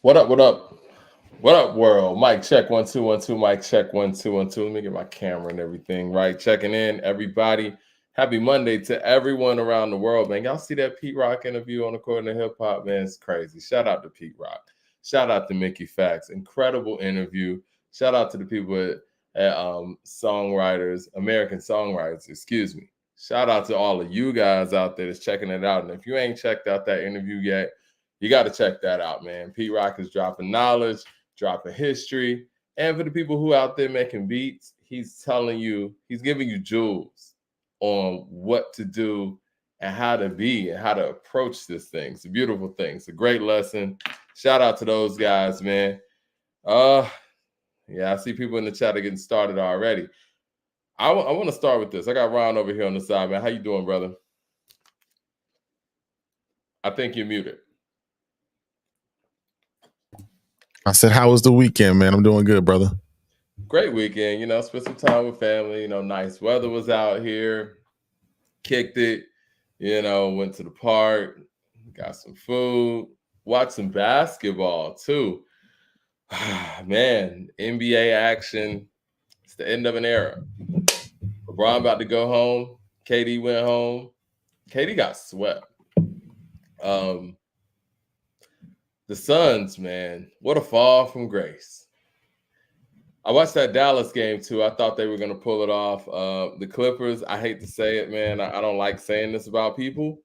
What up? What up? What up, world? Mic check 1 2 1 2. Mic check 1 2 1 2. Let me get my camera and everything right. Checking in, everybody. Happy Monday to everyone around the world, man. Y'all see that Pete Rock interview on According to Hip Hop, man? It's crazy. Shout out to Pete Rock. Shout out to Mickey Fax. Incredible interview. Shout out to the people at songwriters, American songwriters. Excuse me. Shout out to all of you guys out there that's checking it out. And if you ain't checked out that interview yet, you got to check that out, man. Pete Rock is dropping knowledge, dropping history. And for the people who out there making beats, he's telling you, he's giving you jewels on what to do and how to be and how to approach this thing. It's a beautiful thing. It's a great lesson. Shout out to those guys, man. Yeah, I see people in the chat are getting started already. I want to start with this. I got Ron over here on the side, man. How you doing, brother? I think you're muted. I said, how was the weekend, man? I'm doing good, brother. Great weekend, spent some time with family, nice weather was out here, kicked it, went to the park, got some food, watched some basketball too. Man, NBA action, it's the end of an era. LeBron about to go home, KD went home, KD got swept. The Suns, man, what a fall from grace. I watched that Dallas game, too. I thought they were going to pull it off. The Clippers, I hate to say it, man. I don't like saying this about people.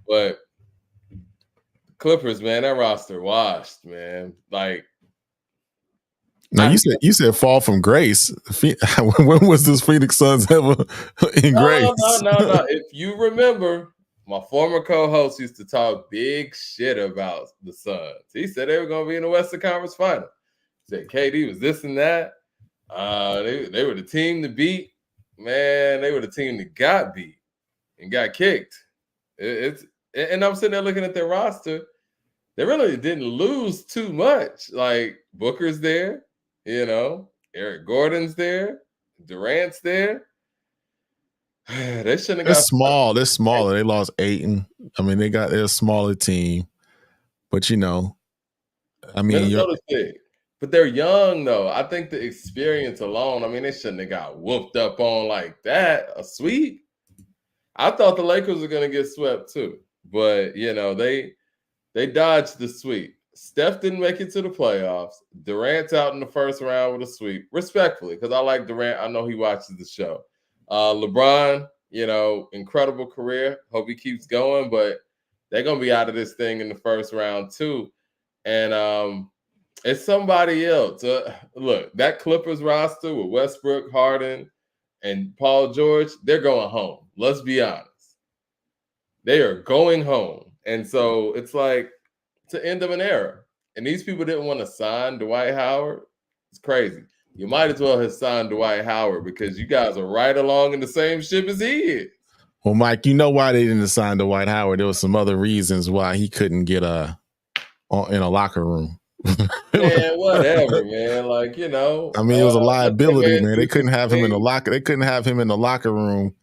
But Clippers, man, that roster washed, man. Now, you said fall from grace. When was this Phoenix Suns ever in grace? No. If you remember, my former co-host used to talk big shit about the Suns. He said they were going to be in the Western Conference Final. He said KD was this and that. They were the team to beat. Man, they were the team that got beat and got kicked. And I'm sitting there looking at their roster. They really didn't lose too much. Like, Booker's there, Eric Gordon's there, Durant's there. They shouldn't have got small. They're smaller. They lost Ayton. I mean, they're a smaller team. But Minnesota's big. But they're young, though. I think the experience alone, they shouldn't have got whooped up on like that. A sweep. I thought the Lakers were going to get swept, too. But, they dodged the sweep. Steph didn't make it to the playoffs. Durant's out in the first round with a sweep. Respectfully, because I like Durant. I know he watches the show. LeBron, incredible career. Hope he keeps going, but they're going to be out of this thing in the first round too. And it's somebody else. Look, that Clippers roster with Westbrook, Harden, and Paul George, they're going home. Let's be honest. They are going home. And so it's like it's the end of an era. And these people didn't want to sign Dwight Howard. It's crazy. You might as well have signed Dwight Howard because you guys are right along in the same ship as he is. Well, Mike, you know why they didn't sign Dwight Howard. There was some other reasons why he couldn't get in a locker room. Man, whatever, man. It was a liability, man. They couldn't have him in the locker. They couldn't have him in the locker room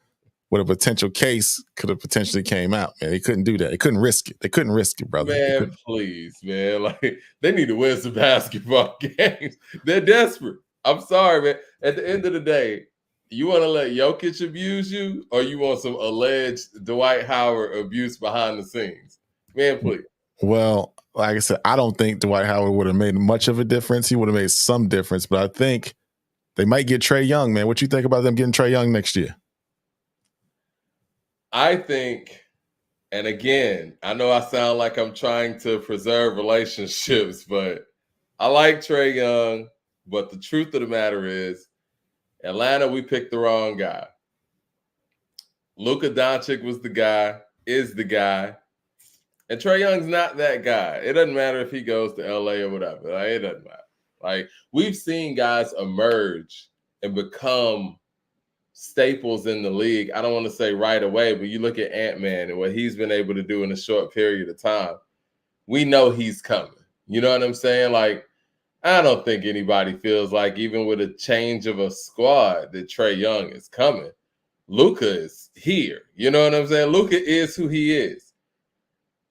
with a potential case could have potentially came out, man. They couldn't do that. They couldn't risk it. They couldn't risk it, brother. Man, please, man. They need to win some basketball games. They're desperate. I'm sorry, man. At the end of the day, you want to let Jokic abuse you, or you want some alleged Dwight Howard abuse behind the scenes? Man, please. Well, like I said, I don't think Dwight Howard would have made much of a difference. He would have made some difference, but I think they might get Trae Young, man. What you think about them getting Trae Young next year? I think, and again, I know I sound like I'm trying to preserve relationships, but I like Trae Young. But the truth of the matter is, Atlanta, we picked the wrong guy. Luka Doncic was the guy, is the guy. And Trae Young's not that guy. It doesn't matter if he goes to LA or whatever. It doesn't matter. We've seen guys emerge and become staples in the league. I don't want to say right away, but you look at Ant-Man and what he's been able to do in a short period of time. We know he's coming. You know what I'm saying? I don't think anybody feels like even with a change of a squad that Trae Young is coming. Luka is here. You know what I'm saying? Luka is who he is.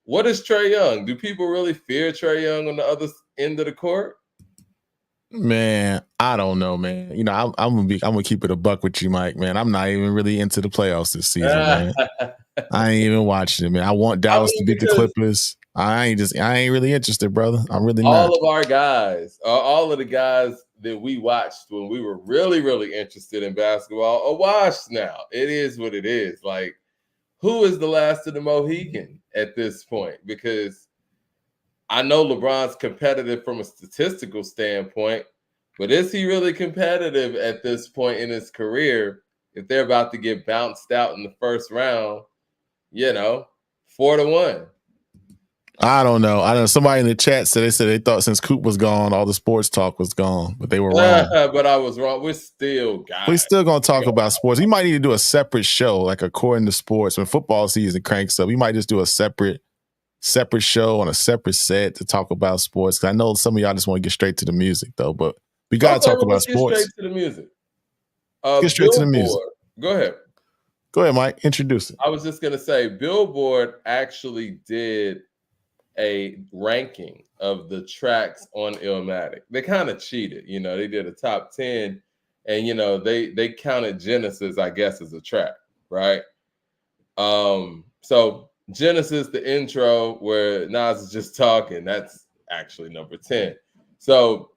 What is Trae Young? Do people really fear Trae Young on the other end of the court? Man, I don't know, man. You know, I'm gonna keep it a buck with you, Mike. Man, I'm not even really into the playoffs this season, man. I ain't even watching it, man. I want Dallas to beat the Clippers. I ain't really interested, brother. I'm really not. All of our guys, all of the guys that we watched when we were really, really interested in basketball are washed now. It is what it is. Like, who is the last of the Mohican at this point? Because I know LeBron's competitive from a statistical standpoint, but is he really competitive at this point in his career if they're about to get bounced out in the first round, 4-1? I don't know. Somebody in the chat said they thought since Coop was gone, all the sports talk was gone, but they were wrong. But I was wrong. We're still guys. We're still gonna talk about sports. We might need to do a separate show, like according to sports. When football season cranks up, we might just do a separate show on a separate set to talk about sports. Because I know some of y'all just want to get straight to the music, though. But we gotta talk about sports. Get straight to the music. Get straight to the music. Go ahead. Go ahead, Mike. Introduce it. I was just gonna say, Billboard actually did a ranking of the tracks on Illmatic. They kind of cheated, they did a top 10 and they counted Genesis, I guess, as a track, right? So Genesis, the intro where Nas is just talking, that's actually number 10. So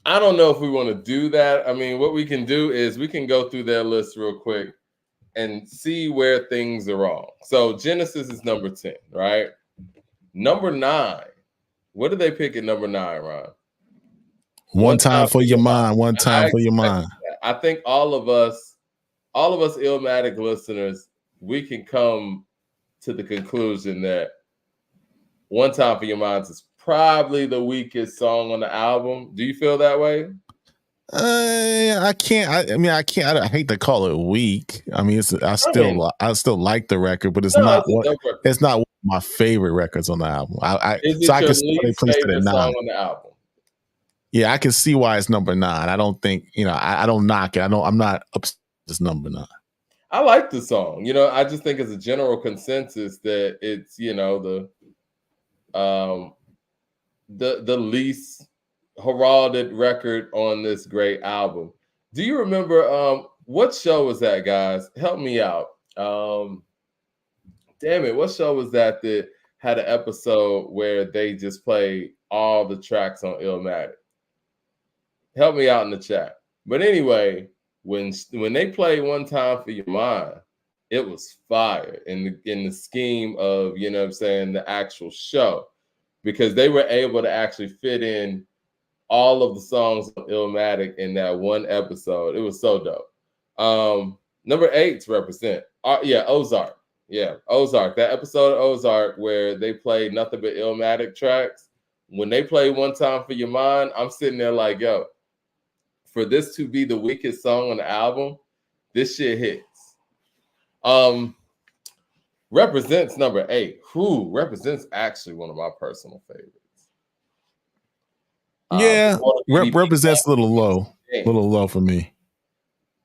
I don't know if we want to do that. I mean, what we can do is we can go through their list real quick and see where things are wrong. So Genesis is number 10, right? Number 9. What did they pick at number 9, Ron? One time for your mind. One time for your mind. I think all of us Illmatic listeners, we can come to the conclusion that One Time for Your Mind is probably the weakest song on the album. Do you feel that way? I can't. I hate to call it weak. I mean, I still like the record, but it's not one of my favorite records on the album. I can see why they placed it at 9 on the album. Yeah, I can see why it's number 9. I don't think I don't knock it. I'm not upset it's number 9. I like the song. I just think it's a general consensus that it's the least heralded record on this great album. Do you remember what show was that, guys? Help me out. Damn it, what show was that had an episode where they just played all the tracks on Illmatic? Help me out in the chat. But anyway, when they played One Time for Your Mind, it was fire in the scheme of, the actual show, because they were able to actually fit in all of the songs on Illmatic in that one episode. It was so dope. Number 8 represent. Ozark. Yeah, Ozark. That episode of Ozark where they played nothing but Illmatic tracks. When they play One Time for Your Mind, I'm sitting there like, yo, for this to be the weakest song on the album, this shit hits. Represents number 8. Represents actually one of my personal favorites. Yeah, represents a little low for me.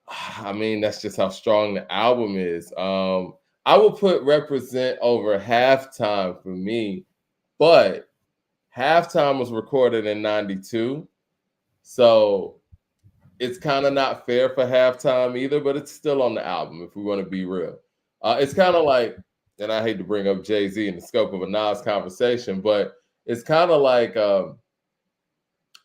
I mean, that's just how strong the album is. I would put Represent over Halftime for me, but Halftime was recorded in 92, so it's kind of not fair for Halftime either, but it's still on the album if we want to be real. It's kind of like, and I hate to bring up Jay-Z in the scope of a Nas conversation, but it's kind of like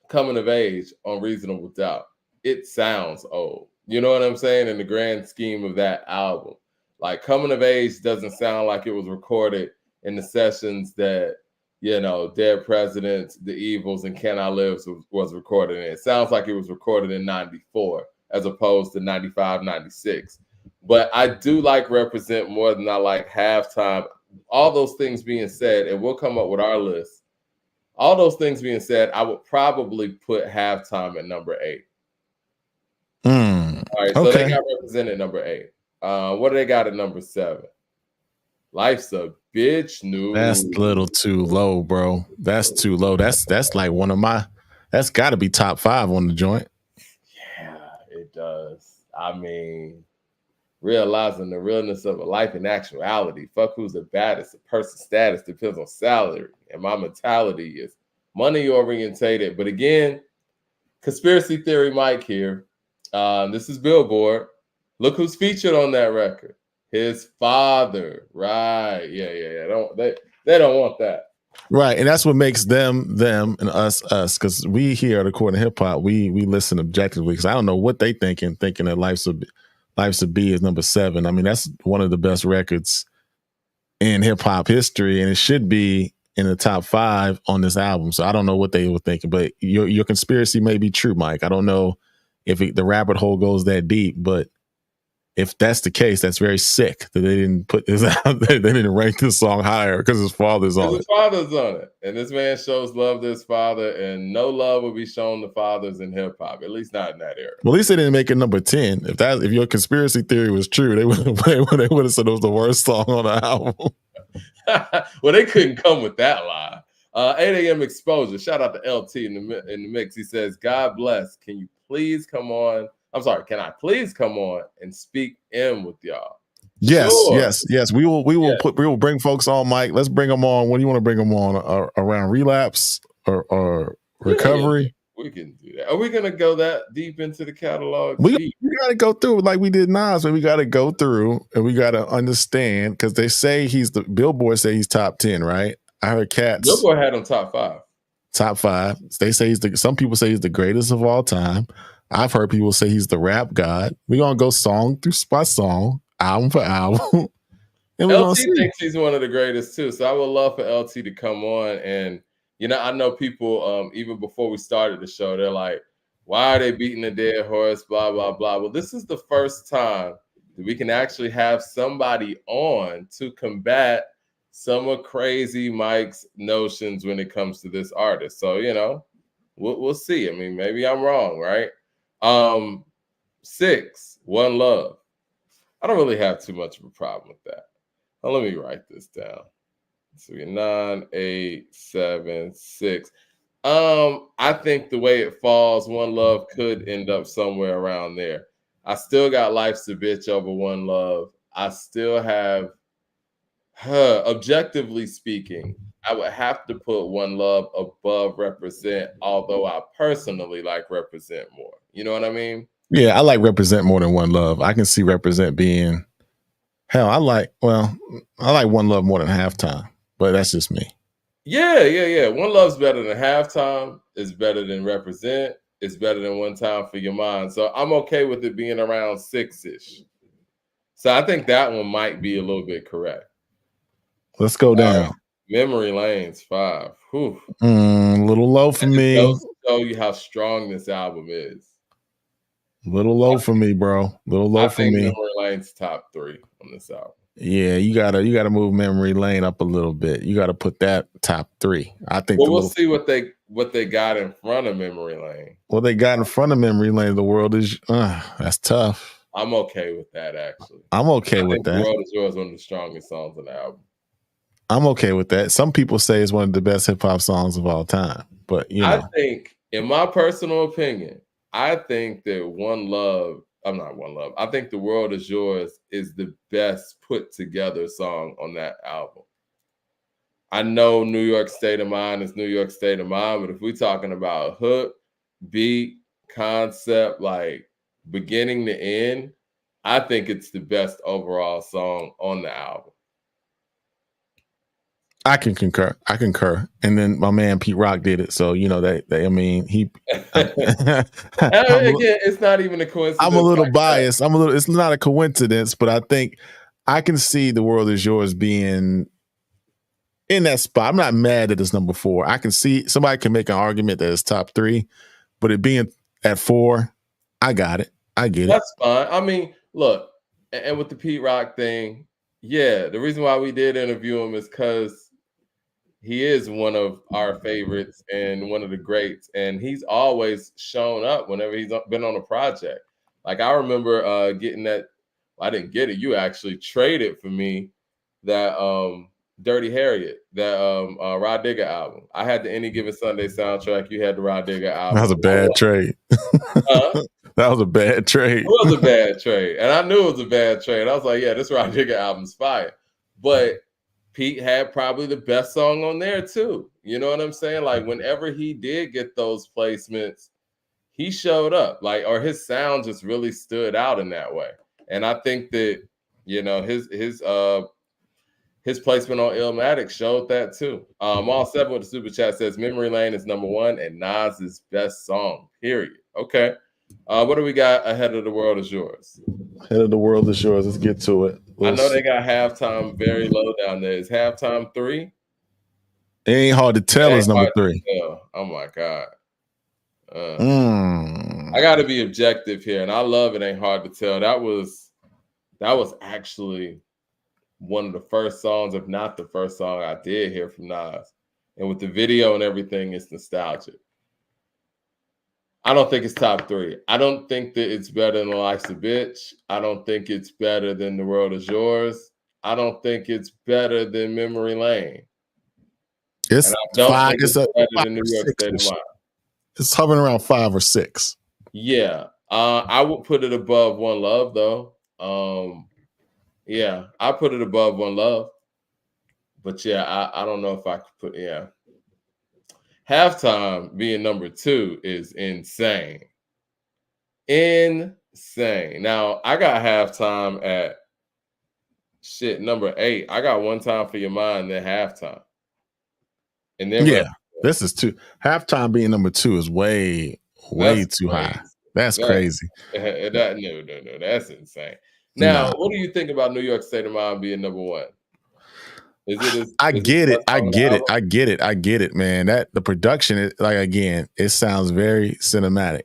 Coming of Age on Reasonable Doubt. It sounds old. You know what I'm saying? In the grand scheme of that album. Like Coming of Age doesn't sound like it was recorded in the sessions that, Dead Presidents, The Evils, and Can I Live was recorded in. It sounds like it was recorded in 94 as opposed to 95, 96. But I do like Represent more than I like Halftime. All those things being said, and we'll come up with our list. All those things being said, I would probably put Halftime at number 8. All right, so they got Represented number 8. What do they got at number 7? Life's a Bitch. No, that's a little too low, bro. That's too low. That's like one of my. That's got to be top 5 on the joint. Yeah, it does. I mean, realizing the realness of a life in actuality. Fuck who's the baddest. A person's status depends on salary. And my mentality is money orientated. But again, conspiracy theory Mike here. This is Billboard. Look who's featured on that record. His father. Right. Yeah. They don't want that. Right. And that's what makes them and us. Because we here at According to Hip Hop, we listen objectively. Because I don't know what they thinking that Life's a B is number 7. I mean, that's one of the best records in hip hop history, and it should be in the top 5 on this album. So I don't know what they were thinking, but your conspiracy may be true, Mike. I don't know if the rabbit hole goes that deep, but if that's the case, that's very sick that they didn't put this out. They didn't rank this song higher because his father's on it. His father's on it, and this man shows love to his father, and no love will be shown to fathers in hip hop, at least not in that era. Well, at least they didn't make it number 10. If your conspiracy theory was true, they would have said it was the worst song on the album. Well, they couldn't come with that lie. 8 a.m. Exposure. Shout out to LT in the mix. He says, "God bless. Can you please come on? I'm sorry. Can I please come on and speak in with y'all?" Yes, sure. yes. We will bring folks on, Mike. Let's bring them on. What do you want to bring them on? Around relapse or recovery? Yeah. We can do that. Are we gonna go that deep into the catalog? We got to go through like we did Nas, but we got to go through and we got to understand because they say Billboard say he's top 10, right? I heard cats. Billboard had him top 5. Top 5. They say some people say he's the greatest of all time. I've heard people say he's the rap god. We're gonna go song by song, album for album. And LT thinks he's one of the greatest too. So I would love for LT to come on. And I know people even before we started the show, they're like, why are they beating a dead horse? Blah, blah, blah. Well, this is the first time that we can actually have somebody on to combat some of Crazy Mike's notions when it comes to this artist. So, we'll see. I mean, maybe I'm wrong, right? 6, One Love. I don't really have too much of a problem with that. Now, let me write this down. So 9, 8, 7, 6. I think the way it falls, One Love could end up somewhere around there. I still got Life's a Bitch over One Love. I still have objectively speaking, I would have to put One Love above Represent, although I personally like Represent more. You know what I mean? Yeah, I like Represent more than One Love. I can see Represent being hell. I like One Love more than Halftime, but that's just me. Yeah. One Love's better than Halftime. It's better than Represent. It's better than One Time for Your Mind. So I'm okay with it being around 6-ish. So I think that one might be a little bit correct. Let's go down. Memory Lane's 5. Whew. A little low for me. It goes to show you how strong this album is. A little low for me, bro. A little low for me. Memory Lane's top 3 on this album. Yeah, you gotta move Memory Lane up a little bit. You gotta put that top 3. I think. Well, we'll see what they got in front of Memory Lane. What they got in front of Memory Lane, The World Is that's tough. I'm okay with that, actually. I'm okay with that. The World Is Yours, one of the strongest songs on the album. I'm okay with that. Some people say it's one of the best hip hop songs of all time, but I think, in my personal opinion, I think that I think The World Is Yours is the best put together song on that album. I know New York State of Mind is New York State of Mind, but if we're talking about hook, beat, concept, like beginning to end, I think it's the best overall song on the album. I can concur. And then my man Pete Rock did it. So, he again, it's not even a coincidence. I'm a little biased. It's not a coincidence, but I think I can see The World Is Yours being in that spot. I'm not mad that it's number 4. I can see somebody can make an argument that it's top 3, but it being at 4, I got it. I get it. That's fine. I mean, look, and with the Pete Rock thing, yeah, the reason why we did interview him is because he is one of our favorites and one of the greats, and he's always shown up whenever he's been on a project. Like I remember getting that. I didn't get it. You actually traded for me that Dirty Harriet, that Rod Digger album. I had the Any Given Sunday soundtrack. You had the Rod Digger album. That was a bad trade. That was a bad trade. It was a bad trade. And I knew it was a bad trade. I was like, yeah, this Rod Digger album's fire. But Pete had probably the best song on there too. You know what I'm saying? Like whenever he did get those placements, he showed up. Like, or his sound just really stood out in that way. And I think that, you know, his placement on Illmatic showed that too. All 7 with the super chat says Memory Lane is #1 and Nas's best song, period. Okay. What do we got? Ahead of the World Is Yours. Ahead of the World Is Yours. Let's get to it. I know they got Halftime very low down there. Is Halftime 3? It ain't hard to tell is number 3. Oh my God. I got to be objective here, and I love It Ain't Hard to Tell. That was actually one of the first songs, if not the first song I did hear from Nas. And with the video and everything, it's nostalgic. I don't think it's top 3. I don't think that it's better than Life's a Bitch. I don't think it's better than The World Is Yours. I don't think it's better than Memory Lane. It's and I don't 5. think it's better than New York State of Mind. It's hovering around 5 or 6. Yeah. I would put it above One Love, though. Yeah, I put it above One Love. But yeah, I don't know if I could put, yeah. Halftime being number 2 is insane. Insane. Now, I got Halftime at number 8. I got One Time for Your Mind, then Halftime. And then this is 2. Halftime being number 2 is way too high. That's crazy. No, that's insane. Now, what do you think about New York State of Mind being number 1? I get it, man. That the production is like, again, it sounds very cinematic.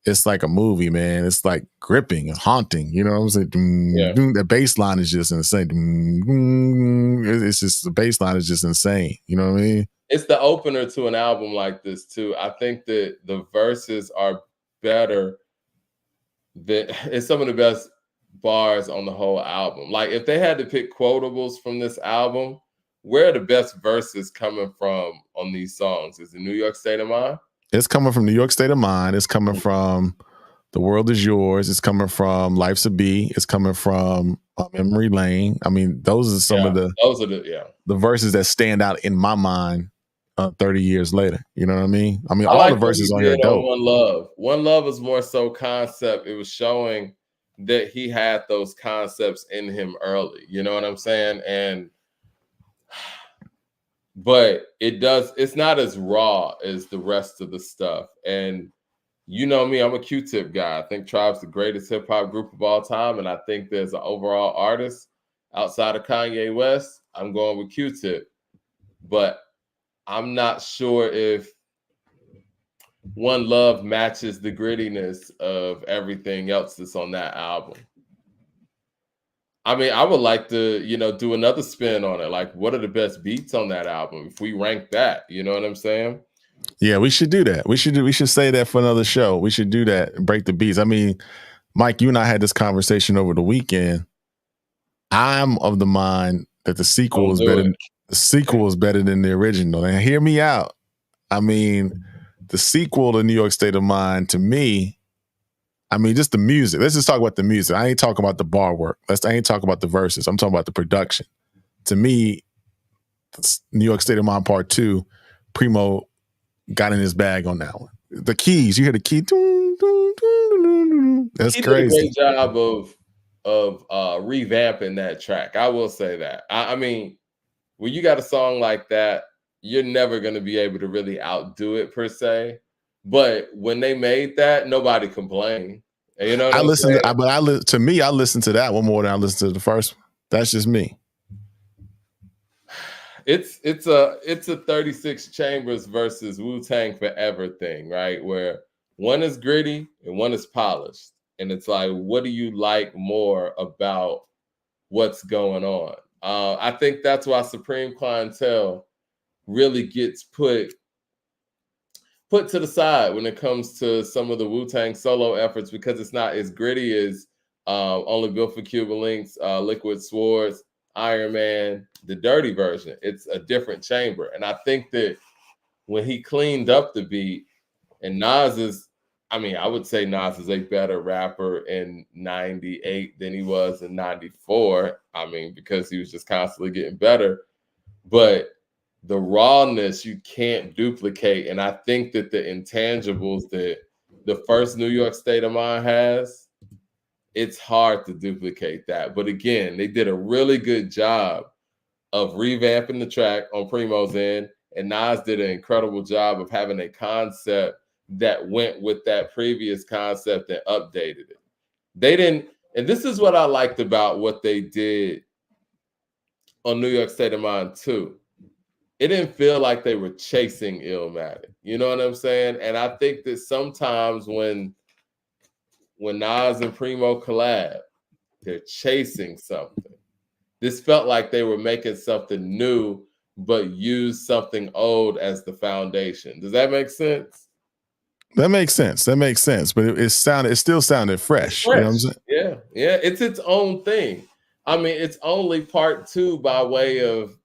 It's like a movie, man. It's like gripping and haunting. You know what I'm saying? The bass line is just insane. It's just the bass line is just insane. You know what I mean? It's the opener to an album like this too. I think that the verses are better than it's some of the best bars on the whole album. Like if they had to pick quotables from this album, where are the best verses coming from on these songs? Is it New York State of Mind? It's coming from New York State of Mind. It's coming from The World Is Yours. It's coming from Life's a B. It's coming from Memory Lane. I mean, those are some of the verses that stand out in my mind 30 years later. You know what I mean? I mean, all the verses on here are dope. One Love. One Love is more so concept. It was showing that he had those concepts in him early. You know what I'm saying? But it's not as raw as the rest of the stuff. And you know me, I'm a Q-Tip guy. I think Tribe's the greatest hip hop group of all time. And I think there's an overall artist outside of Kanye West. I'm going with Q-Tip. But I'm not sure if One Love matches the grittiness of everything else that's on that album. I mean, I would like to, do another spin on it. Like, what are the best beats on that album? If we rank that, you know what I'm saying? Yeah, we should do that. We should say that for another show. We should do that and break the beats. I mean, Mike, you and I had this conversation over the weekend. I'm of the mind that the sequel is better. The sequel is better than the original. And hear me out. I mean, the sequel to New York State of Mind, to me, I mean, just the music. Let's just talk about the music. I ain't talking about the bar work. I ain't talking about the verses. I'm talking about the production. To me, New York State of Mind Part 2, Primo got in his bag on that one. The keys, you hear the key. That's crazy. He did a great job of revamping that track. I will say that. I mean, when you got a song like that, you're never going to be able to really outdo it per se. But when they made that, nobody complained. And you know what I listened to I listened to that one more than I listened to the first one. That's just me. It's a 36 Chambers versus Wu-Tang Forever thing, right? Where one is gritty and one is polished. And it's like, what do you like more about what's going on? I think that's why Supreme Clientele really gets put to the side when it comes to some of the Wu-Tang solo efforts, because it's not as gritty as Only Built for Cuban Links, Liquid Swords. Iron Man, the dirty version. It's a different chamber. And I think that when he cleaned up the beat, and Nas is, I mean, I would say Nas is a better rapper in 98 than he was in 94. I mean, because he was just constantly getting better. But the rawness you can't duplicate. And I think that the intangibles that the first New York State of Mind has, it's hard to duplicate that. But again, they did a really good job of revamping the track on Primo's end, and Nas did an incredible job of having a concept that went with that previous concept and updated it. They didn't, and this is what I liked about what they did on New York State of Mind too. It didn't feel like they were chasing Illmatic. You know what I'm saying? And I think that sometimes when Nas and Primo collab, they're chasing something. This felt like they were making something new, but used something old as the foundation. Does that make sense? That makes sense. But it still sounded fresh. You know what I'm saying? Yeah. It's its own thing. I mean, it's only part 2 by way of,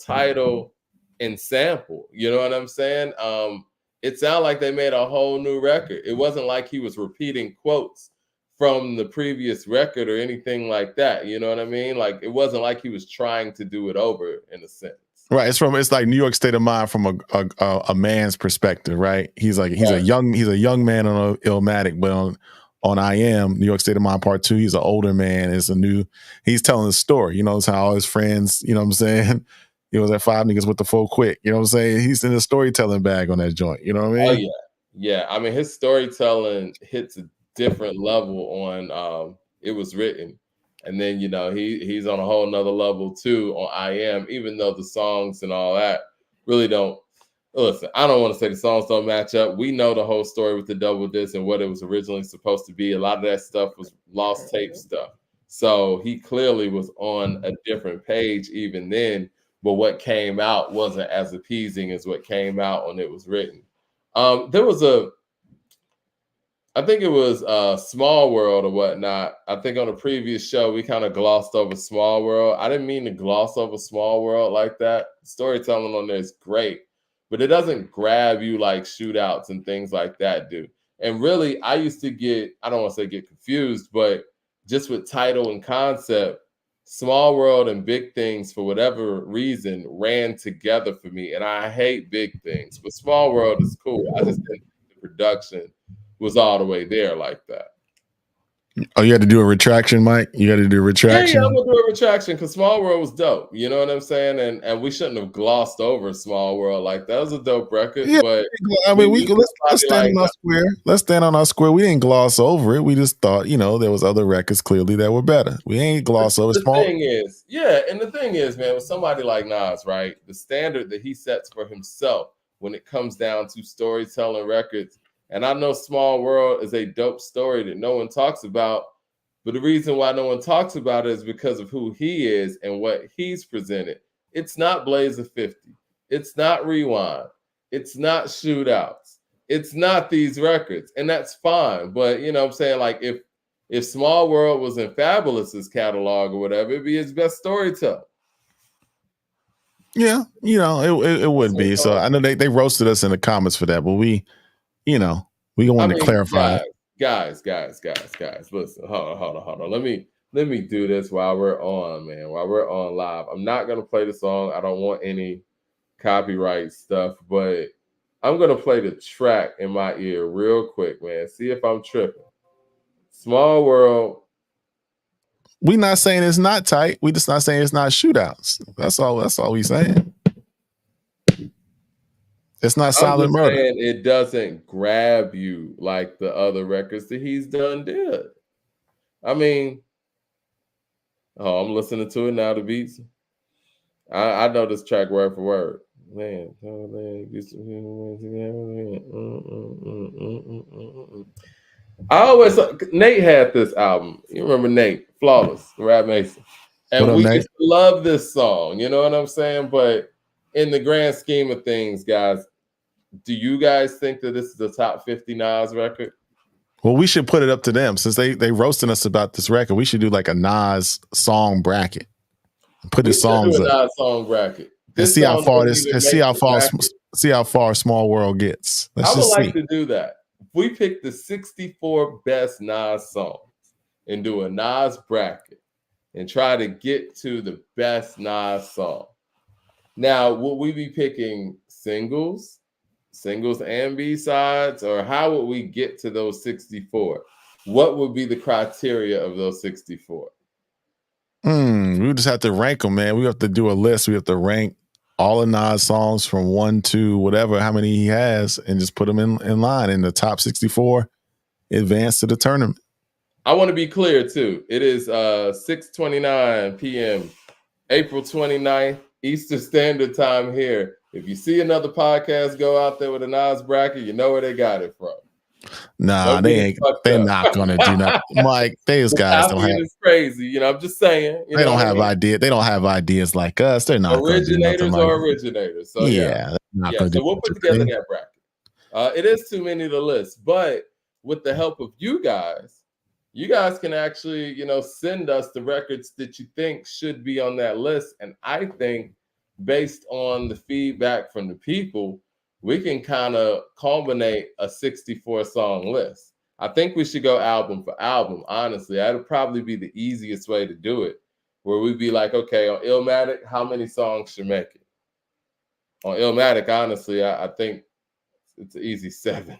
title and sample. You know what I'm saying? It sounded like they made a whole new record. It wasn't like he was repeating quotes from the previous record or anything like that. You know what I mean? Like, it wasn't like he was trying to do it over in a sense. Right. It's like New York State of Mind from a man's perspective, right? He's a young man on Illmatic, but on I Am, New York State of Mind Part 2, he's an older man. He's telling a story. It's how all his friends, you know what I'm saying? He was at 5 niggas with the 4 quick. You know what I'm saying? He's in the storytelling bag on that joint. You know what I mean? Oh, yeah. I mean, his storytelling hits a different level on It Was Written. And then, he's on a whole nother level too on I Am, even though the songs and all that really don't. Listen, I don't want to say the songs don't match up. We know the whole story with the double disc and what it was originally supposed to be. A lot of that stuff was lost tape stuff. So he clearly was on a different page even then. But what came out wasn't as appeasing as what came out when it was written. There was I think it was Small World or whatnot. I think on a previous show, we kind of glossed over Small World. I didn't mean to gloss over Small World like that. Storytelling on there is great, but it doesn't grab you like Shootouts and things like that do. And really, I used to I don't want to say get confused, but just with title and concept, Small World and Big Things, for whatever reason, ran together for me. And I hate Big Things, but Small World is cool. I just think the production was all the way there like that. Oh, you had to do a retraction, Mike? You had to do a retraction? Yeah, I'm gonna do a retraction because Small World was dope. You know what I'm saying? And we shouldn't have glossed over Small World. Like, that was a dope record. Yeah, but I mean, let's stand on our square. Let's stand on our square. We didn't gloss over it. We just thought, there was other records clearly that were better. We ain't gloss over Small. And the thing is, man, with somebody like Nas, right, the standard that he sets for himself when it comes down to storytelling records. And I know Small World is a dope story that no one talks about, but the reason why no one talks about it is because of who he is and what he's presented. It's not Blaze of 50. It's not Rewind. It's not Shootouts. It's not these records, and that's fine. But, I'm saying, like, if Small World was in Fabulous's catalog or whatever, it'd be his best storyteller. Yeah, it would be. So I know they roasted us in the comments for that, but we want to clarify. Guys, listen, hold on. Let me do this while we're on, man. While we're on live. I'm not gonna play the song. I don't want any copyright stuff, but I'm gonna play the track in my ear real quick, man. See if I'm tripping. Small World. We not saying it's not tight. We just not saying it's not Shootouts. That's all we saying. It's not Silent Murder. It doesn't grab you like the other records that he's done did. I mean, I'm listening to it now, the beats. I know this track word for word. Man, Nate had this album. You remember Nate, Flawless, Rap Mason. And we just love this song, you know what I'm saying? But in the grand scheme of things, guys, do you guys think that this is the top 50 Nas record? Well, we should put it up to them since they roasting us about this record. We should do like a Nas song bracket. Put his songs do a up. Nas song bracket. And see how far see how far Small World gets. I would like to do that. If we pick the 64 best Nas songs and do a Nas bracket and try to get to the best Nas song. Now, will we be picking singles and B-sides, or how would we get to those 64? What would be the criteria of those 64? We just have to rank them, man. We have to do a list. We have to rank all of Nas songs from 1 to whatever, how many he has, and just put them in line in the top 64, advance to the tournament. I want to be clear, too. It is 6:29 p.m., April 29th, Eastern Standard Time here. If you see another podcast go out there with a Nas bracket, you know where they got it from. Nah, they're not gonna do that. Mike, these guys don't have. It's crazy, I'm just saying. They don't have ideas. They don't have ideas like us. They're not originators or originators. So yeah. So we'll put together that bracket. It is too many to list, but with the help of you guys can actually, send us the records that you think should be on that list. And I think based on the feedback from the people, we can kind of culminate a 64 song list. I think we should go album for album. Honestly, that'd probably be the easiest way to do it, where we'd be like, okay, on Illmatic, how many songs should make it? On Illmatic, honestly, I think it's an easy 7.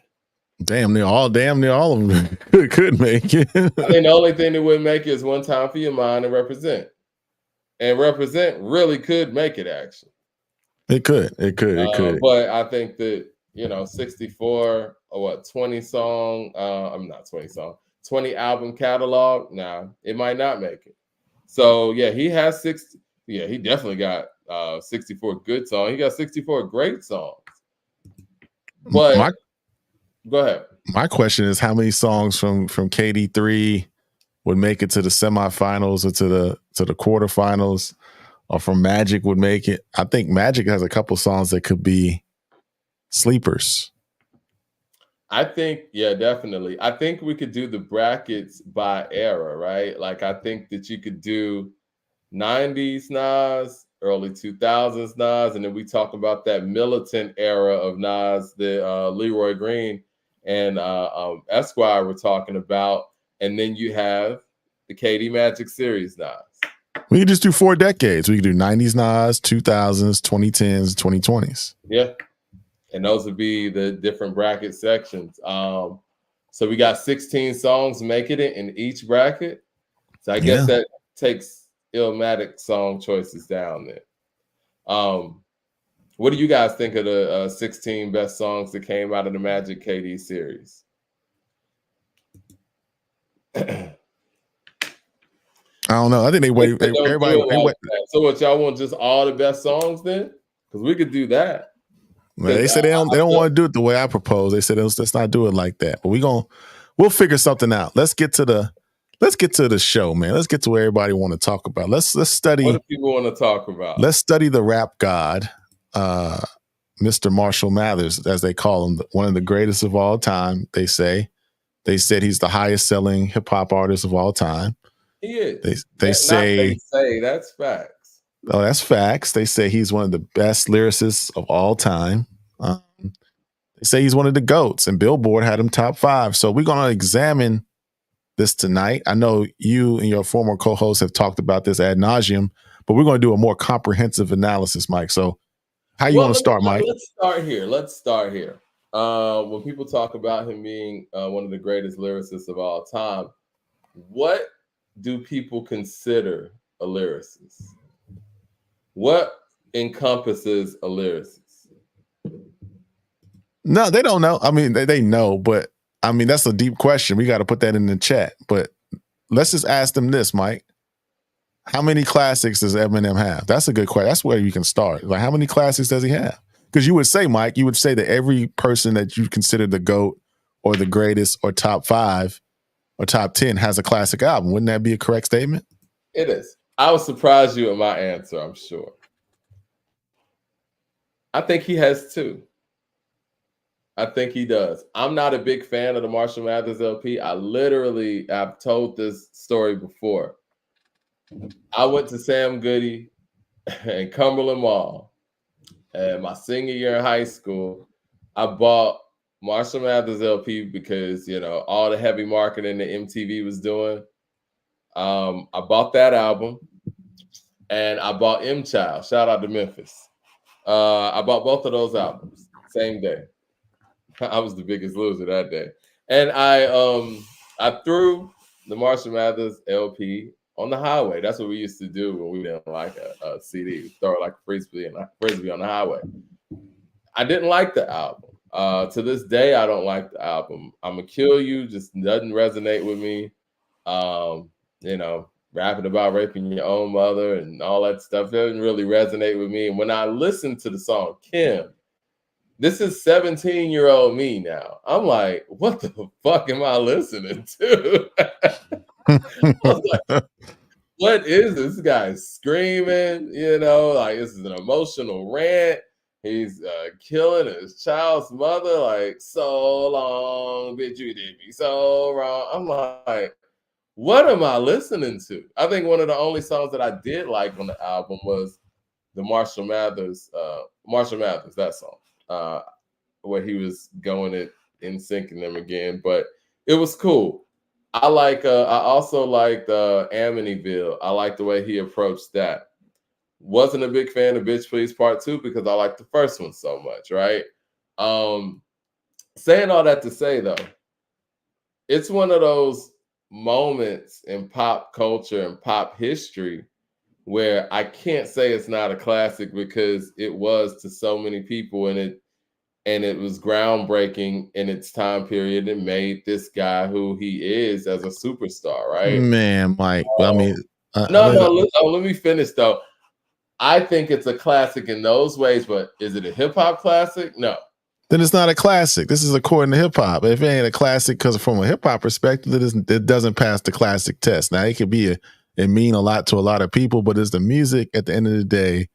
Damn near all of them could make it. I think the only thing that wouldn't make it is One Time for Your Mind and Represent. And Represent really could make it, actually. It could. But I think that, 64 or 20 song, I'm not 20 song, 20 album catalog, it might not make it. So yeah, he has 60. Yeah, he definitely got 64 good songs. He got 64 great songs. But go ahead. My question is, how many songs from KD3 would make it to the semifinals or to the quarterfinals, or from Magic would make it? I think Magic has a couple songs that could be sleepers. I think, yeah, definitely. I think we could do the brackets by era, right? Like, I think that you could do 90s Nas, early 2000s Nas, and then we talk about that militant era of Nas that Leroy Green and Esquire were talking about. And then you have the KD Magic series Nas. We could just do 4 decades. We could do 90s Nas, 2000s, 2010s, 2020s. Yeah. And those would be the different bracket sections. So we got 16 songs making it in each bracket. So I guess that takes Illmatic song choices down there. What do you guys think of the 16 best songs that came out of the Magic KD series? I don't know. I think they wait. Everybody wait. So what, y'all want just all the best songs then? Because we could do that. Man, they said they don't want to do it the way I propose. They said let's not do it like that. But we'll figure something out. Let's get to the show, man. Let's get to what everybody want to talk about. Let's study. What do people want to talk about? Let's study the rap god, Mr. Marshall Mathers, as they call him, one of the greatest of all time. They said he's the highest selling hip hop artist of all time. He is. They say that's facts. Oh, that's facts. They say he's one of the best lyricists of all time. They say he's one of the GOATs, and Billboard had him top 5. So we're going to examine this tonight. I know you and your former co-host have talked about this ad nauseum, but we're going to do a more comprehensive analysis, Mike. So how you want to start, Mike? Let's start here. When people talk about him being one of the greatest lyricists of all time, what do people consider a lyricist? What encompasses a lyricist? No, they don't know. I mean, they know, but I mean, that's a deep question. We got to put that in the chat. But let's just ask them this, Mike. How many classics does Eminem have? That's a good question. That's where you can start. Like, how many classics does he have? Because you would say, Mike, you would say that every person that you consider the GOAT or the greatest or top 5 or top 10 has a classic album. Wouldn't that be a correct statement? It is. I will surprise you with my answer, I'm sure. I think he has 2. I think he does. I'm not a big fan of the Marshall Mathers LP. I've told this story before. I went to Sam Goody in Cumberland Mall. And my senior year in high school, I bought Marshall Mathers LP because, you know, all the heavy marketing that MTV was doing. I bought that album, and I bought M Child. Shout out to Memphis. I bought both of those albums same day. I was the biggest loser that day, and I threw the Marshall Mathers LP on the highway. That's what we used to do when we didn't like a CD. Throw it like a frisbee on the highway. I didn't like the album. To this day, I don't like the album. I'ma Kill You just doesn't resonate with me. You know, rapping about raping your own mother and all that stuff doesn't really resonate with me. And when I listen to the song Kim, this is 17-year-old me now. I'm like, what the fuck am I listening to? I was like, what is this guy screaming? You know, like this is an emotional rant. He's killing his child's mother, like, so long, bitch, you did me so wrong. I'm like, what am I listening to? I think one of the only songs that I did like on the album was the Marshall Mathers, that song, where he was going it in syncing them again. But it was cool. I also liked Amityville. I like the way he approached that. Wasn't a big fan of Bitch Please Part 2 because I liked the first one so much, right? Saying all that to say, though, it's one of those moments in pop culture and pop history where I can't say it's not a classic because it was to so many people, and it was groundbreaking in its time period and made this guy who he is as a superstar, right? Man, Mike. I mean, let me finish though. I think it's a classic in those ways, but is it a hip hop classic? No. Then it's not a classic. This is according to hip hop. If it ain't a classic, because from a hip hop perspective, it doesn't pass the classic test. Now it could be it mean a lot to a lot of people, but is the music at the end of the day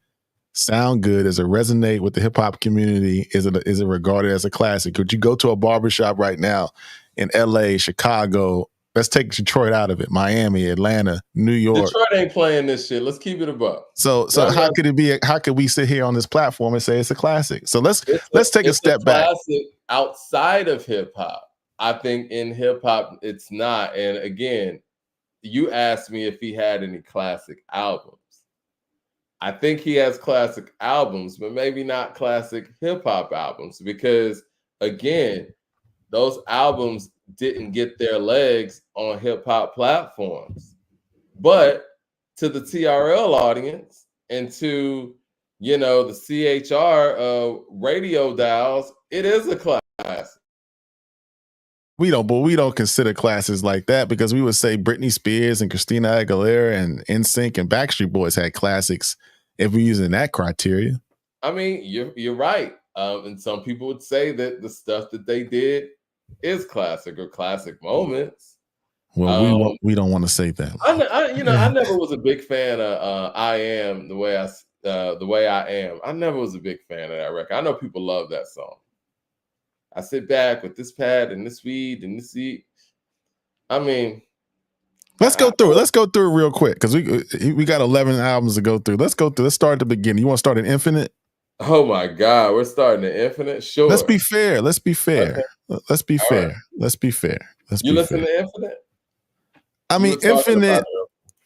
sound good? Does it resonate with the hip hop community? Is it regarded as a classic? Could you go to a barbershop right now in LA, Chicago? Let's take Detroit out of it. Miami, Atlanta, New York. Detroit ain't playing this shit. Let's keep it above. So how could it be? How could we sit here on this platform and say it's a classic? So let's take a step back. Classic outside of hip hop. I think in hip hop it's not. And again, you asked me if he had any classic albums. I think he has classic albums, but maybe not classic hip hop albums because again, those albums didn't get their legs on hip hop platforms. But to the TRL audience and to, you know, the CHR radio dials, it is a classic. We don't consider classes like that because we would say Britney Spears and Christina Aguilera and NSYNC and Backstreet Boys had classics if we're using that criteria. I mean, you're right. And some people would say that the stuff that they did is classic or classic moments. Well, we don't want to say that. I never was a big fan of I Am the way I am. I never was a big fan of that record. I know people love that song. I sit back with this pad and this weed and this eat. I mean, let's go through it. Let's go through it real quick because we got 11 albums to go through. Let's go through. Let's start at the beginning. You want to start at Infinite? Oh my God, we're starting at Infinite. Sure. Let's be fair. Okay. Let's be fair. Right. Let's be fair. You listen to Infinite? I mean, Infinite.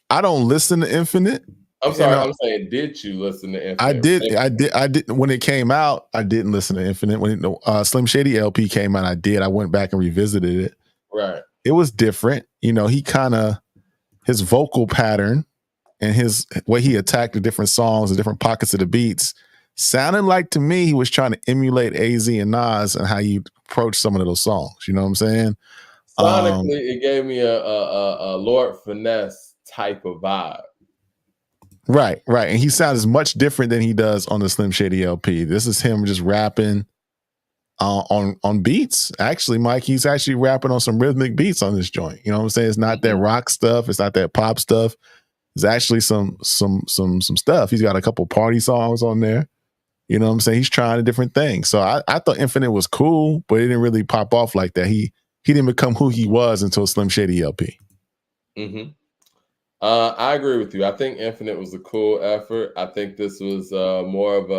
I don't listen to Infinite. I'm sorry. I'm saying, did you listen to Infinite? I did. When it came out, I didn't listen to Infinite. When Slim Shady LP came out, I did. I went back and revisited it. Right. It was different. You know, his vocal pattern and his way he attacked the different songs, the different pockets of the beats, sounded like to me he was trying to emulate AZ and Nas and how you approach some of those songs. You know what I'm saying? Sonically, it gave me a Lord Finesse type of vibe. Right. And he sounds much different than he does on the Slim Shady LP. This is him just rapping on beats. Actually, Mike, he's actually rapping on some rhythmic beats on this joint. You know what I'm saying? It's not that rock stuff. It's not that pop stuff. It's actually some stuff. He's got a couple party songs on there. You know what I'm saying? He's trying a different thing. So I thought Infinite was cool, but it didn't really pop off like that. He didn't become who he was until Slim Shady LP. Mm-hmm. I agree with you. I think Infinite was a cool effort. I think this was more of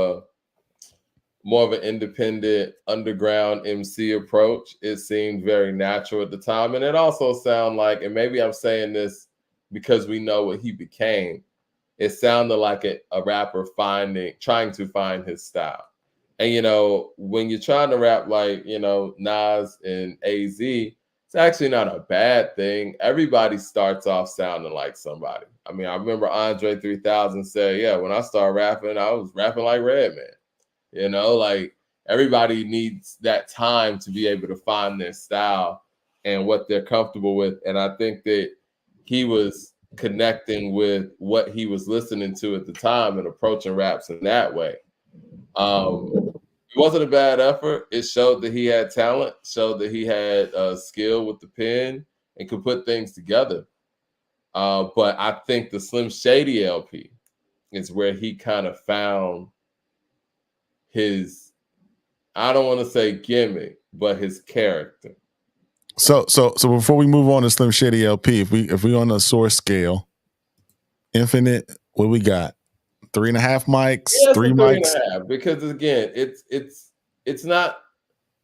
an independent underground MC approach. It seemed very natural at the time, and it also sounded like, and maybe I'm saying this because we know what he became. It sounded like a rapper trying to find his style. And when you're trying to rap like Nas and AZ, it's actually not a bad thing. Everybody starts off sounding like somebody. I mean, I remember Andre 3000 said, "Yeah, when I started rapping, I was rapping like Redman." Like everybody needs that time to be able to find their style and what they're comfortable with. And I think that he was connecting with what he was listening to at the time and approaching raps in that way. It wasn't a bad effort. It showed that he had talent, showed that he had skill with the pen and could put things together. But I think the Slim Shady LP is where he kind of found his, I don't want to say gimmick, but his character. So before we move on to Slim Shady LP, if we on a source scale, Infinite, what we got? 3.5 mics, yeah, 3 mics. 3.5, because again, it's not,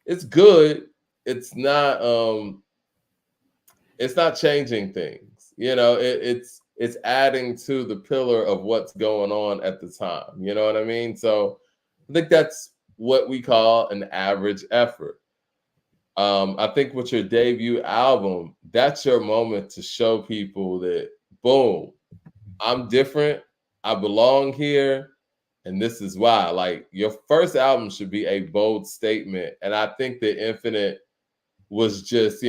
it's good. It's not changing things. It's adding to the pillar of what's going on at the time. You know what I mean? So I think that's what we call an average effort. I think with your debut album, that's your moment to show people that, boom, I'm different. I belong here. And this is why. Like, your first album should be a bold statement. And I think that Infinite was just,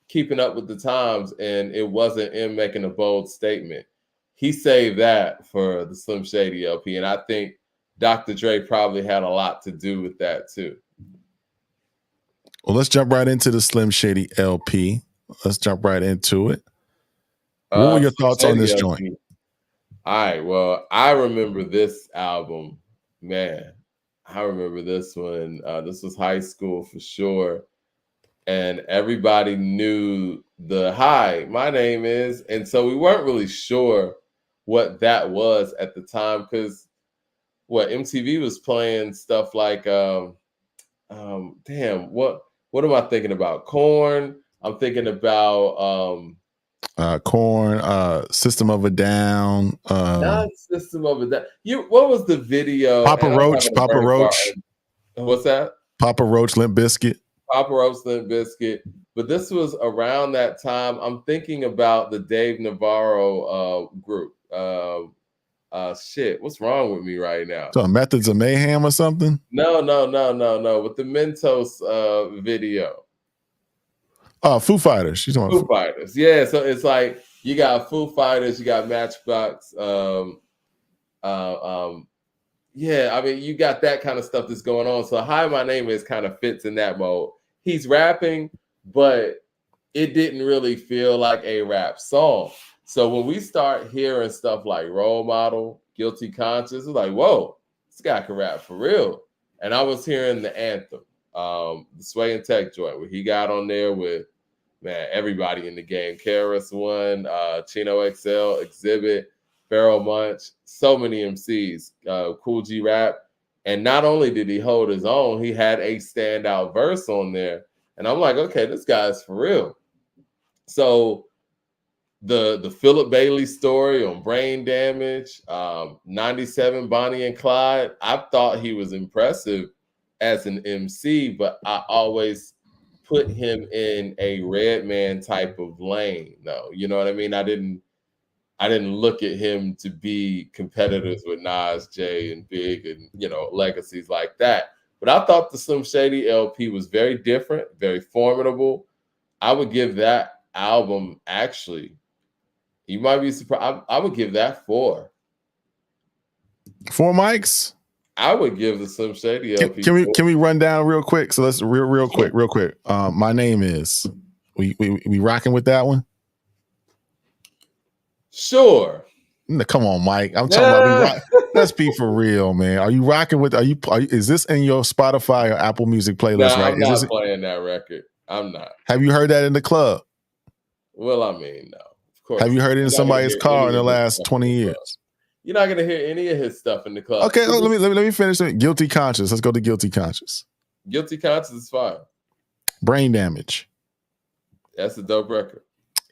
keeping up with the times. And it wasn't him making a bold statement. He saved that for the Slim Shady LP. And I think Dr. Dre probably had a lot to do with that too. Well, let's jump right into the Slim Shady LP. Let's jump right into it. What were your thoughts on this joint? All right. Well, I remember this album, man. I remember this one. This was high school for sure. And everybody knew the "Hi, my name is," and so we weren't really sure what that was at the time, because MTV was playing stuff like damn, what am I thinking about? Corn. I'm thinking about Corn, System of a Down. Not System of a Down. What was the video? Papa Roach. What's that? Papa Roach, Limp Bizkit. Papa Roach, Limp Bizkit. But this was around that time. I'm thinking about the Dave Navarro group. Shit, what's wrong with me right now? So Methods of Mayhem or something? No. With the Mentos video. Foo Fighters. She's on Foo Fighters. Yeah, so it's like you got Foo Fighters, you got Matchbox. Yeah, I mean, you got that kind of stuff that's going on. So "Hi, my name is" kind of fits in that mode. He's rapping, but it didn't really feel like a rap song. So when we start hearing stuff like Role Model, Guilty Conscience, it's like, whoa, this guy can rap for real. And I was hearing the anthem, the Sway and Tech joint, where he got on there with, man, everybody in the game. KRS-One, Chino XL, Exhibit, Pharoah Monch, so many MCs, Cool G Rap. And not only did he hold his own, he had a standout verse on there. And I'm like, okay, this guy's for real. So the Philip Bailey story on Brain Damage, 97 Bonnie and Clyde, I thought he was impressive as an MC, but I always put him in a Redman type of lane, though. You know what I mean? I didn't look at him to be competitors with Nas, Jay, and Big, and legacies like that. But I thought the Slim Shady LP was very different, very formidable. I would give that album, actually, you might be surprised, I would give that 4. 4 mics? I would give the Slim Shady LP. Can we run down real quick? So let's real quick. My name is. We rocking with that one? Sure. No, come on, Mike. I'm talking about. Let's be for real, man. Are you rocking with? Is this in your Spotify or Apple Music playlist? No, right? I'm not playing that record. I'm not. Have you heard that in the club? Well, I mean, no. Of course. Have you heard it in somebody's car in the last 20 years? You're not gonna hear any of his stuff in the club. Okay, let me finish it. Guilty Conscience. Let's go to Guilty Conscience. Guilty Conscience is fine. Brain Damage. That's a dope record.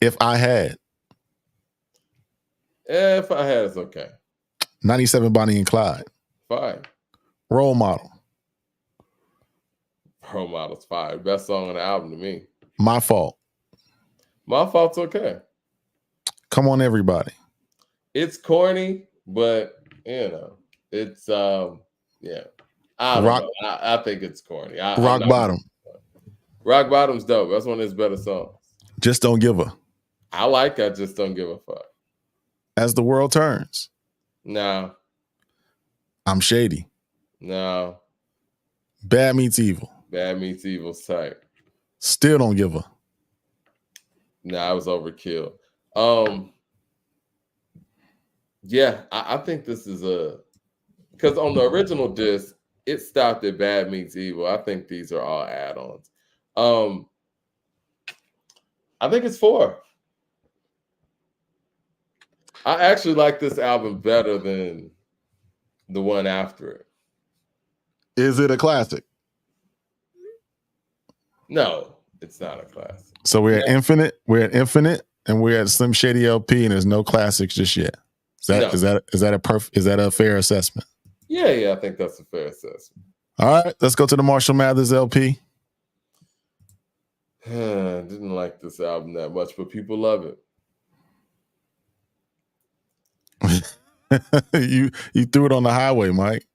If I Had. If I Had, it's okay. 97 Bonnie and Clyde. Fine. Role Model. Role Model's fine. Best song on the album to me. My Fault. My Fault's okay. Come On Everybody. It's corny, but it's yeah. I don't know. I think it's corny. Rock Bottom. Rock Bottom's dope. That's one of his better songs. Just Don't Give a. I Just Don't Give a Fuck. As the World Turns. No. I'm Shady. No. Bad Meets Evil. Bad Meets Evil's tight. Still Don't Give a. Nah, it was overkill. Yeah, I think this is because on the original disc, it stopped at Bad Meets Evil. I think these are all add-ons. I think it's 4. I actually like this album better than the one after it. Is it a classic? No, it's not a classic. So we're at Infinite, and we're at Slim Shady LP, and there's no classics just yet. Is that a fair assessment? Yeah, I think that's a fair assessment. All right, let's go to the Marshall Mathers LP. Didn't like this album that much, but people love it. you threw it on the highway, Mike.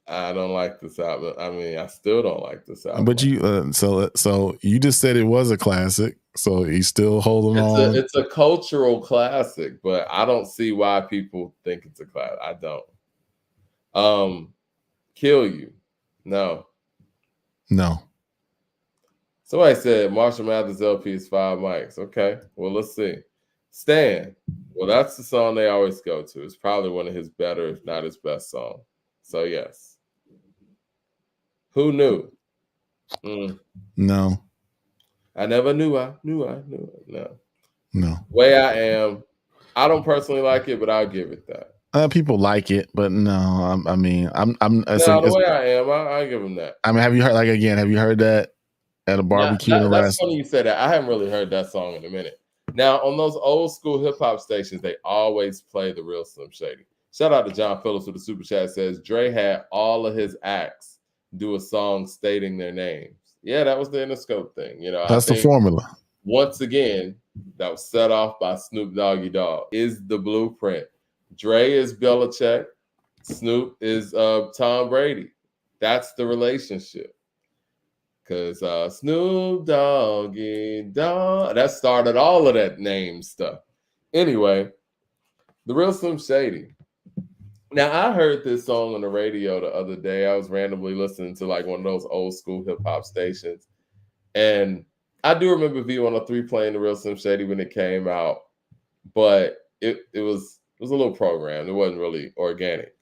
I don't like this album. I mean, I still don't like this album. But you, so you just said it was a classic, so he's still holding on. It's a cultural classic, but I don't see why people think it's a classic. I don't. Kill You. No. Somebody said Marshall Mathers LP is 5 mics. Okay, well, let's see. Stan. Well, that's the song they always go to. It's probably one of his better, if not his best song. So, yes. Who Knew? No. I never knew. No. Way I Am. I don't personally like it, but I'll give it that. People like it, but no. The Way I Am, I'll give him that. I mean, have you heard that at a barbecue? That's funny you said that. I haven't really heard that song in a minute. Now, on those old school hip hop stations, they always play the real Slim Shady. Shout out to John Phillips with the super chat. Says Dre had all of his acts do a song stating their names. Yeah, that was the Interscope thing. That's the formula. Once again, that was set off by Snoop Doggy Dogg. Is the blueprint. Dre is Belichick. Snoop is Tom Brady. That's the relationship. Because Snoop Doggy Dogg, that started all of that name stuff. Anyway, the real Slim Shady. Now, I heard this song on the radio the other day. I was randomly listening to like one of those old school hip hop stations. And I do remember V103 playing the real Slim Shady when it came out, but it was a little programmed. It wasn't really organic.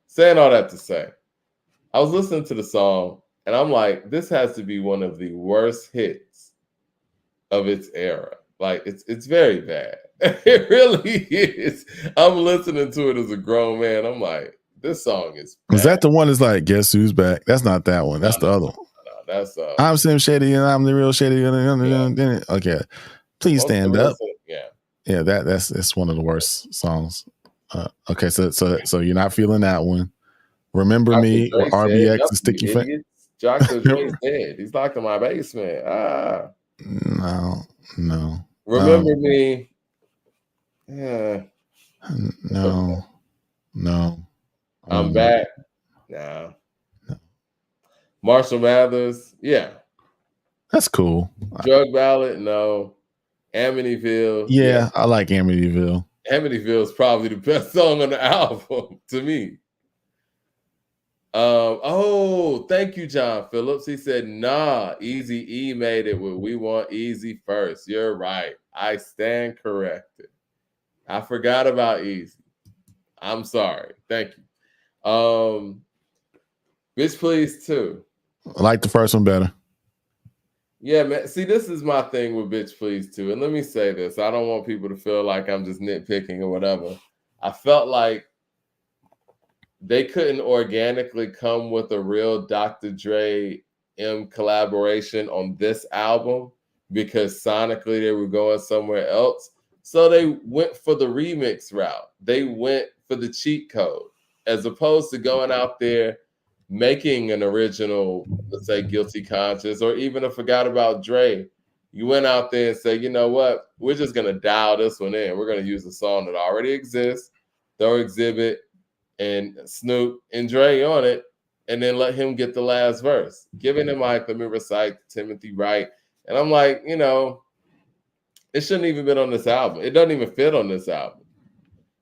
Saying all that to say, I was listening to the song and I'm like, this has to be one of the worst hits of its era. Like, it's very bad. It really is. I'm listening to it as a grown man. I'm like, this song is bad. Is that the one that's like, Guess Who's Back? That's not that one. That's the other one. No, that's I'm Slim Shady and I'm the real Shady. Yeah. Okay. Please stand up. Yeah, that's one of the worst songs. Okay, so you're not feeling that one. Remember Dr. Me Dre or RBX and Sticky Finger. Dr. Dre's dead. He's locked in my basement. No. Remember Me. Yeah. No. I'm back. No. Marshall Mathers. Yeah. That's cool. Drug Ballad. No. Amityville. Yeah, I like Amityville. Amityville is probably the best song on the album to me. Thank you, John Phillips. He said, nah, Easy E made it with We Want Easy First. You're right. I stand corrected. I forgot about Easy. I'm sorry. Thank you. Bitch Please 2. I like the first one better. Yeah, man. See, this is my thing with Bitch Please too. And let me say this. I don't want people to feel like I'm just nitpicking or whatever. I felt like they couldn't organically come with a real Dr. Dre M collaboration on this album because sonically they were going somewhere else. So they went for the remix route. They went for the cheat code as opposed to going out there making an original, let's say, Guilty Conscious, or even a Forgot About Dre. You went out there and said, you know what? We're just going to dial this one in. We're going to use a song that already exists, throw Exhibit and Snoop and Dre on it, and then let him get the last verse. Giving him like, let me recite Timothy Wright. And I'm like, you know, it shouldn't even been on this album. It doesn't even fit on this album.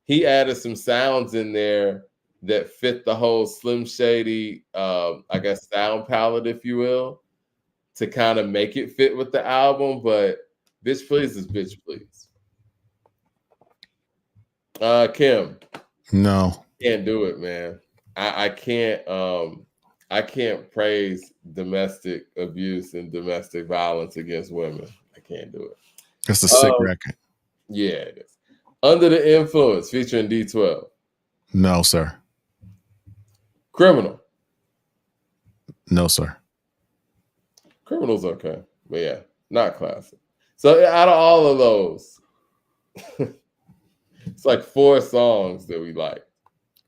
He added some sounds in there that fit the whole Slim Shady, I guess, sound palette, if you will, to kind of make it fit with the album. But Bitch Please is Bitch Please. Kim. No. Can't do it, man. I can't praise domestic abuse and domestic violence against women. I can't do it. That's a sick record. Yeah, it is. Under the Influence featuring D12. No, sir. Criminal. No, sir. Criminal's okay. But yeah, not classic. So out of all of those, it's like 4 songs that we like.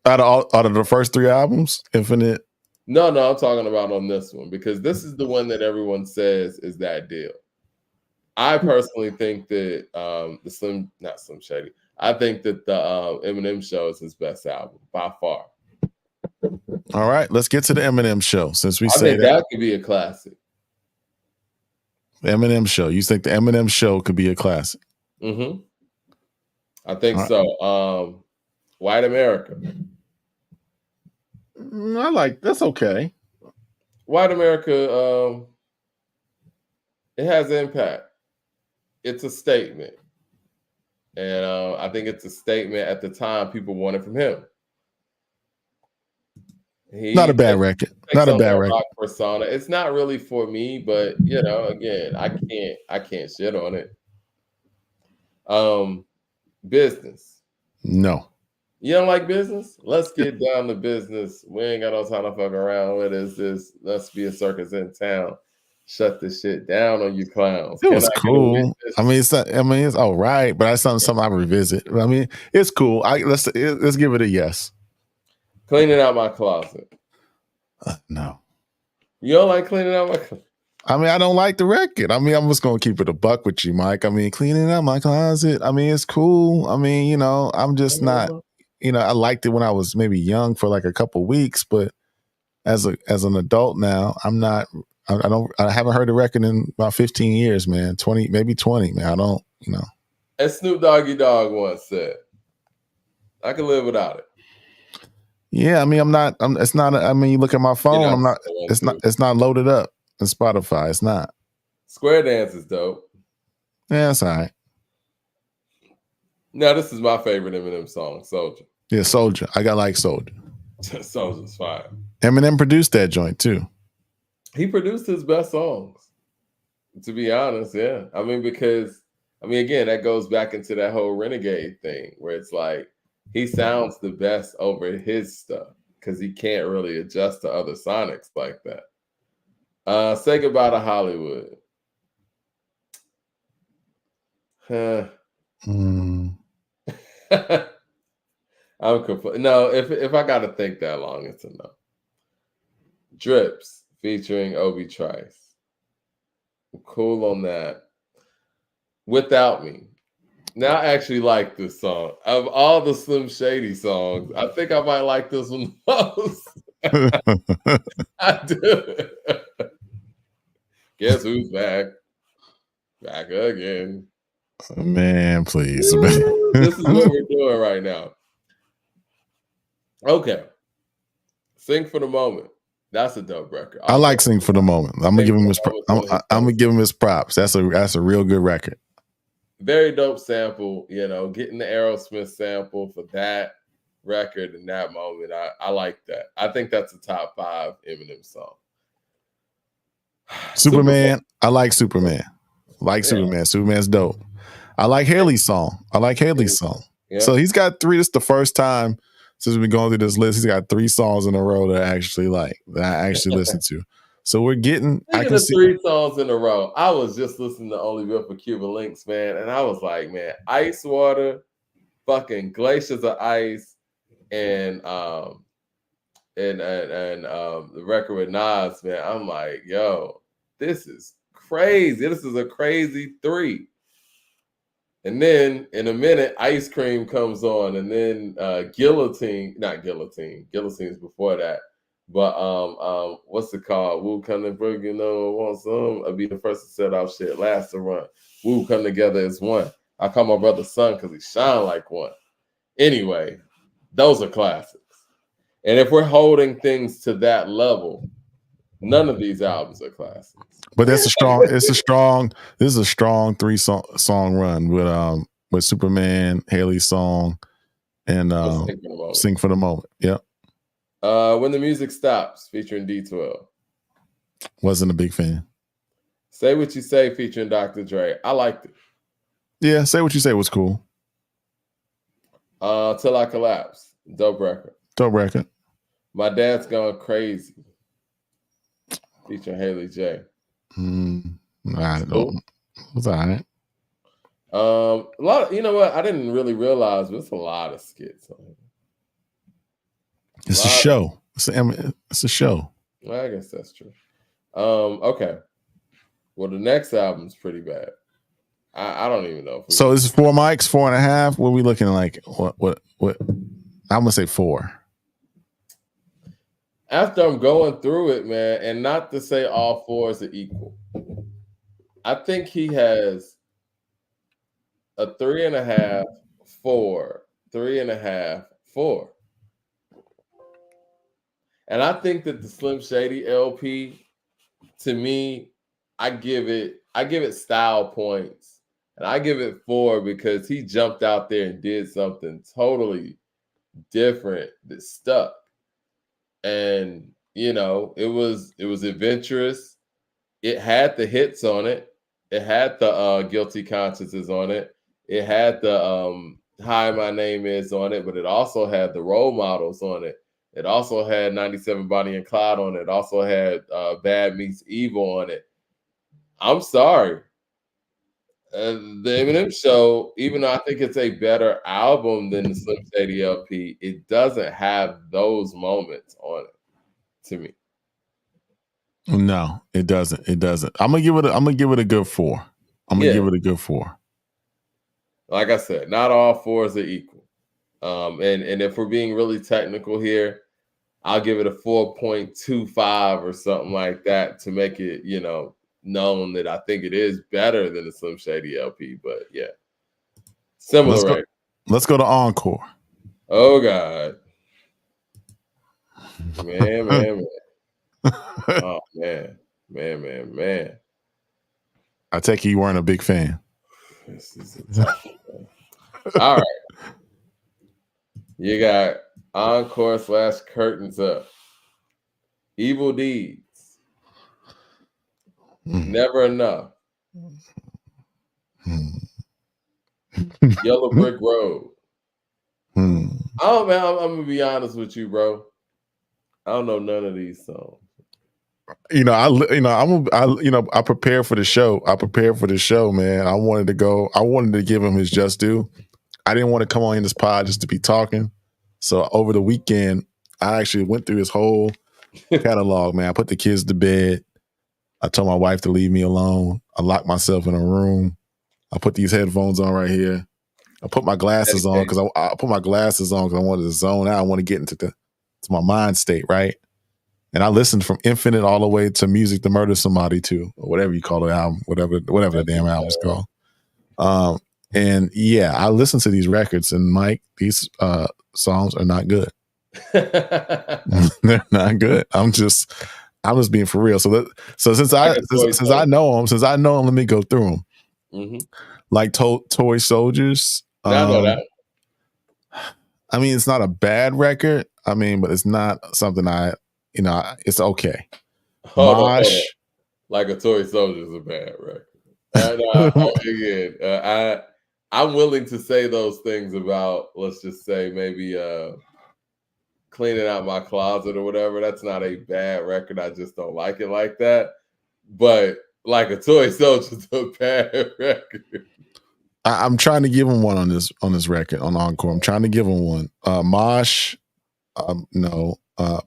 Out of the first 3 albums, Infinite. No, I'm talking about on this one because this is the one that everyone says is that deal. I personally think that not Slim Shady. I think that the Eminem Show is his best album by far. All right, let's get to the Eminem Show. Since we say that could be a classic. The Eminem Show. You think the Eminem Show could be a classic? Mm-hmm. I think so. White America. I like that's okay. White America, it has impact. It's a statement. And I think it's a statement at the time people wanted from him. Not a bad record. Not a bad record. Rock persona. It's not really for me, but you know, again, I can't shit on it. Business. No. You don't like Business? Let's get down to business. We ain't got no time to fuck around. What is this? Let's be a circus in town. Shut this shit down on you clowns. It was cool. I mean, it's all right, but that's something I revisit. I mean, it's cool. Let's give it a yes. Cleaning out my closet. No. You don't like cleaning out my closet? I mean, I don't like the record. I mean, I'm just gonna keep it a buck with you, Mike. I mean, cleaning out my closet. I mean, it's cool. I mean, you know, I'm just not. You know, I liked it when I was maybe young for like a couple weeks, but as an adult now, I'm not. I haven't heard the record in about 15 years, man. 20, maybe 20, man. I don't, you know. As Snoop Doggy Dogg once said, I can live without it. Yeah, I mean, it's not. I mean, you look at my phone. It's not loaded up in Spotify. It's not. Square Dance is dope. Yeah, it's all right. Now, this is my favorite Eminem song, Soldier. Yeah, Soldier. I like Soldier. Soldier's fire. Eminem produced that joint too. He produced his best songs, to be honest. Yeah. I mean, because, again, that goes back into that whole Renegade thing where it's like he sounds the best over his stuff because he can't really adjust to other sonics like that. Say Goodbye to Hollywood. I'm complete. No, if I gotta think that long, it's a no. Drips featuring Obi Trice. I'm cool on that. Without Me. Now I actually like this song. Of all the Slim Shady songs, I think I might like this one most. I do. Guess who's back? Back again. Man, please. This is what we're doing right now. Okay. Sing for the Moment. That's a dope record. I like Sing for the Moment. I'm gonna give him his. I'm gonna give him his props. That's a real good record. Very dope sample. You know, getting the Aerosmith sample for that record in that moment. I like that. I think that's a top 5 Eminem song. Superman. I like Superman. Superman. Superman's dope. I like Haley's song. Yeah. So he's got 3. This is the first time since we've been going through this list. He's got 3 songs in a row that I actually listen to. So we're getting. I can see 3 songs in a row. I was just listening to Only Real for Cuban Links, man, and I was like, man, Ice Water, fucking Glaciers of Ice, and the record with Nas, man. I'm like, yo, this is crazy. This is a crazy 3. And then in a minute, Ice Cream comes on, and then Guillotine. Guillotine's before that. But what's it called? Woo come to bring you know want some. I'll be the first to set off shit. Last to run. Woo come together as one. I call my brother son because he shine like one. Anyway, those are classics. And if we're holding things to that level, none of these albums are classics. But that's a strong. This is a strong 3 song run with Superman, Haley's song, and Sing for the Moment. Yep. When the Music Stops, featuring D12. Wasn't a big fan. Say What You Say, featuring Dr. Dre. I liked it. Yeah, Say What You Say was cool. Till I Collapse. Dope record. My Dad's Gone Crazy, featuring Haley J. I don't. It was all right. A lot of, you know what? I didn't really realize there's a lot of skits on it. It's a show. It's a show. Well, I guess that's true. Okay. Well, the next album's pretty bad. I don't even know. So this is 4 mics, 4.5. What are we looking like? What? I'm gonna say 4. After I'm going through it, man, and not to say all 4s are equal. I think he has a 3.5, 4, 3.5, 4. And I think that the Slim Shady LP, to me, I give it style points. And I give it 4 because he jumped out there and did something totally different that stuck. And, you know, it was adventurous. It had the hits on it. It had the Guilty Consciences on it. It had the Hi, My Name Is on it, but it also had the Role Models on it. It also had 97 Bonnie and Clyde on it. It also had Bad Meets Evil on it. I'm sorry. The Eminem Show, even though I think it's a better album than the Slim Shady LP, it doesn't have those moments on it to me. No, it doesn't. It doesn't. I'm gonna give it a good 4. Give it a good 4. Like I said, not all 4s are equal. And if we're being really technical here, I'll give it a 4.25 or something like that to make it, you know, known that I think it is better than the Slim Shady LP. But yeah, similar. Let's go to Encore. Oh God, man. Oh man. I take it you weren't a big fan. This is a tough one. All right, you got Encore / Curtains Up, Evil Deeds, Never Enough, Yellow Brick Road. Oh man, I'm gonna be honest with you, bro. I don't know none of these songs. I prepared for the show. Man. I wanted to give him his just due. I didn't want to come on in this pod just to be talking. So over the weekend, I actually went through his whole catalog, man. I put the kids to bed. I told my wife to leave me alone. I locked myself in a room. I put these headphones on right here. I put my glasses on because I wanted to zone out. I want to get into my mind state, right? And I listened from Infinite all the way to Music to Murder Somebody too, or whatever you call the album, whatever the damn album's called. And yeah, I listened to these records, and Mike, these songs are not good. They're not good. I'm just being for real. So since I know him, let me go through them. Mm-hmm. Like Toy Soldiers. I know that. I mean, it's not a bad record. But it's not something it's okay. Like a Toy Soldier is a bad record. Again, I'm willing to say those things about, let's just say, maybe Cleaning Out My Closet or whatever. That's not a bad record. I just don't like it like that. But like a Toy Soldier is a bad record. I'm trying to give him one on this record on Encore. I'm trying to give him one. Mosh, no.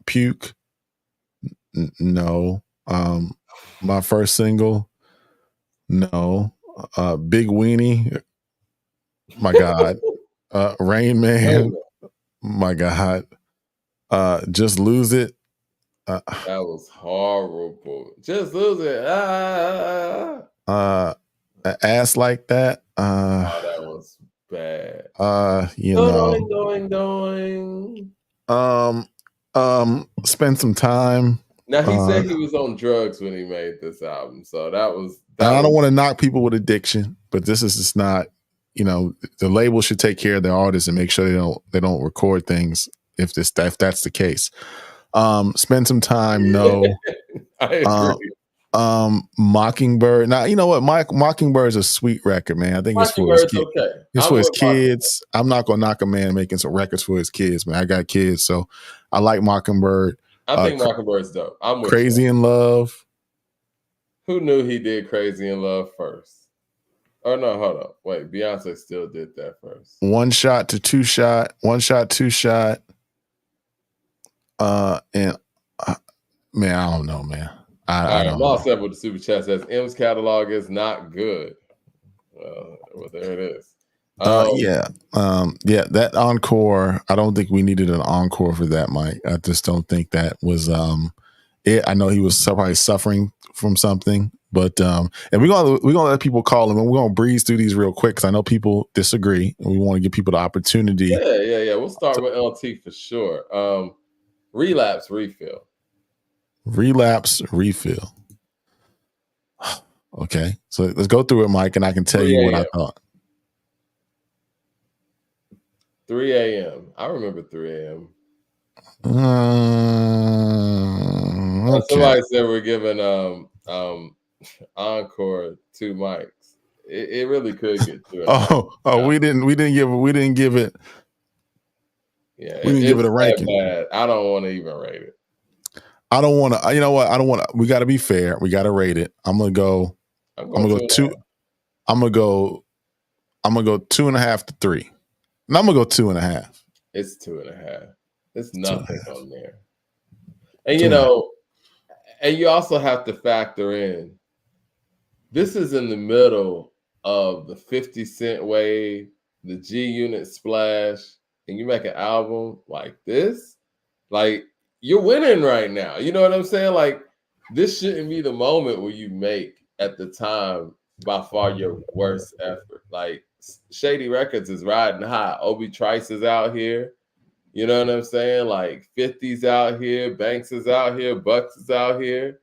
Puke, no. My First Single, no. Big Weenie, my God. Rain Man, my God. Just Lose It. That was horrible. Just Lose It. Ass Like That. That was bad. Spend Some Time. Now he said he was on drugs when he made this album, so that was. I don't want to knock people with addiction, but this is just not. The label should take care of their artists and make sure they don't record things if that's the case. Spend Some Time. No. I agree. Mockingbird. Now you know what, Mockingbird is a sweet record, man. I think it's for his kids. Okay. It's for his kids. I'm not gonna knock a man making some records for his kids, man. I got kids, so I like Mockingbird. I think Mockingbird's dope. I'm with Crazy in Love. Who knew he did Crazy in Love first? Oh no, hold on. Wait, Beyonce still did that first. One Shot to Two Shot. One Shot, Two Shot. Man, I don't know, man. I don't know. All set with the super chat says M's catalog is not good. Well, there it is. That Encore. I don't think we needed an encore for that, Mike. I just don't think that was it. I know he was probably suffering from something, but and we're gonna let people call him, and we're gonna breeze through these real quick because I know people disagree, and we want to give people the opportunity. Yeah. We'll start with LT for sure. Relapse, Refill. Okay, so let's go through it, Mike, and I can tell you what I thought. 3 a.m. I remember 3 a.m. Okay. Somebody said we're giving Encore 2 mics. It really could get 2. We didn't give it. Yeah, we didn't give it a ranking. Bad. I don't want to even rate it. I don't want to. You know what? I don't want to. We got to be fair. We got to rate it. I'm gonna go 2. I'm gonna go 2.5 to 3. And I'm gonna go 2.5. It's 2.5. It's nothing on there. And and you also have to factor in. This is in the middle of the 50 Cent wave, the G Unit splash, and you make an album like this, like you're winning right now. You know what I'm saying? Like this shouldn't be the moment where you make at the time by far your worst effort. Like Shady Records is riding high. Obi Trice is out here. You know what I'm saying? Like 50's out here, Banks is out here, Bucks is out here.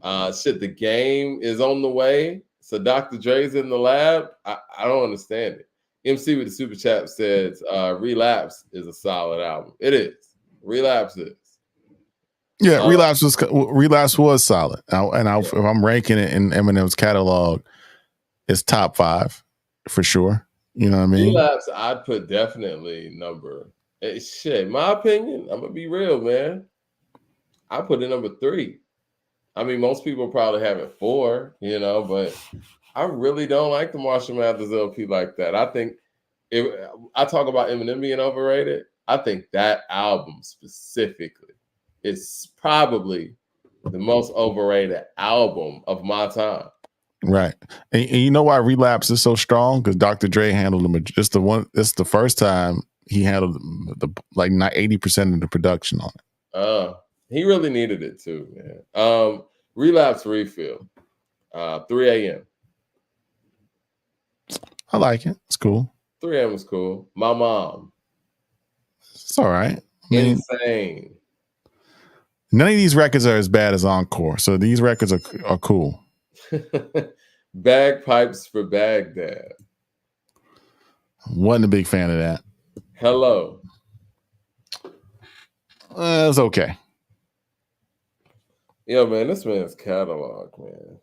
The Game is on the way. So Dr. Dre's in the lab. I don't understand it. MC with the super chat says Relapse is a solid album. It is. Relapse is. Yeah, Relapse was solid. If I'm ranking it in Eminem's catalog, it's top 5 for sure. You know what I mean? Relapse, I'd put definitely number. My opinion, I'm gonna be real, man. I put it number 3. I mean, most people probably have it 4, but I really don't like the Marshall Mathers LP like that. I think if I talk about Eminem being overrated, I think that album specifically is probably the most overrated album of my time. Right. And you know why Relapse is so strong? Because Dr. Dre handled them. It's the first time he handled like 80% of the production on it. He really needed it too, man. Relapse, Refill. 3 a.m. I like it. It's cool. 3 a.m. was cool. My Mom. It's all right. Insane. None of these records are as bad as Encore, so these records are cool. Bagpipes for Baghdad. Wasn't a big fan of that. Hello. It's okay. Yo, man, this man's catalog, man.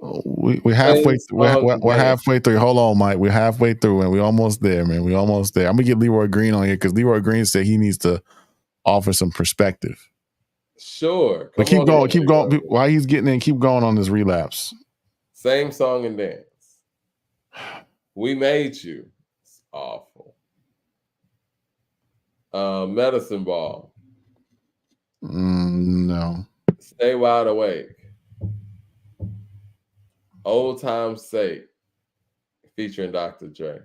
We're halfway. We're halfway through. Hold on, Mike. We're halfway through, and we're almost there, man. We're almost there. I'm gonna get Leroy Green on here because Leroy Green said he needs to offer some perspective. Sure, but keep going. Keep going. While he's getting in, keep going on this relapse. Same song and dance. We Made You. It's awful. Medicine Ball. No. Stay Wide Awake. Old Time's Sake, featuring Dr. Dre.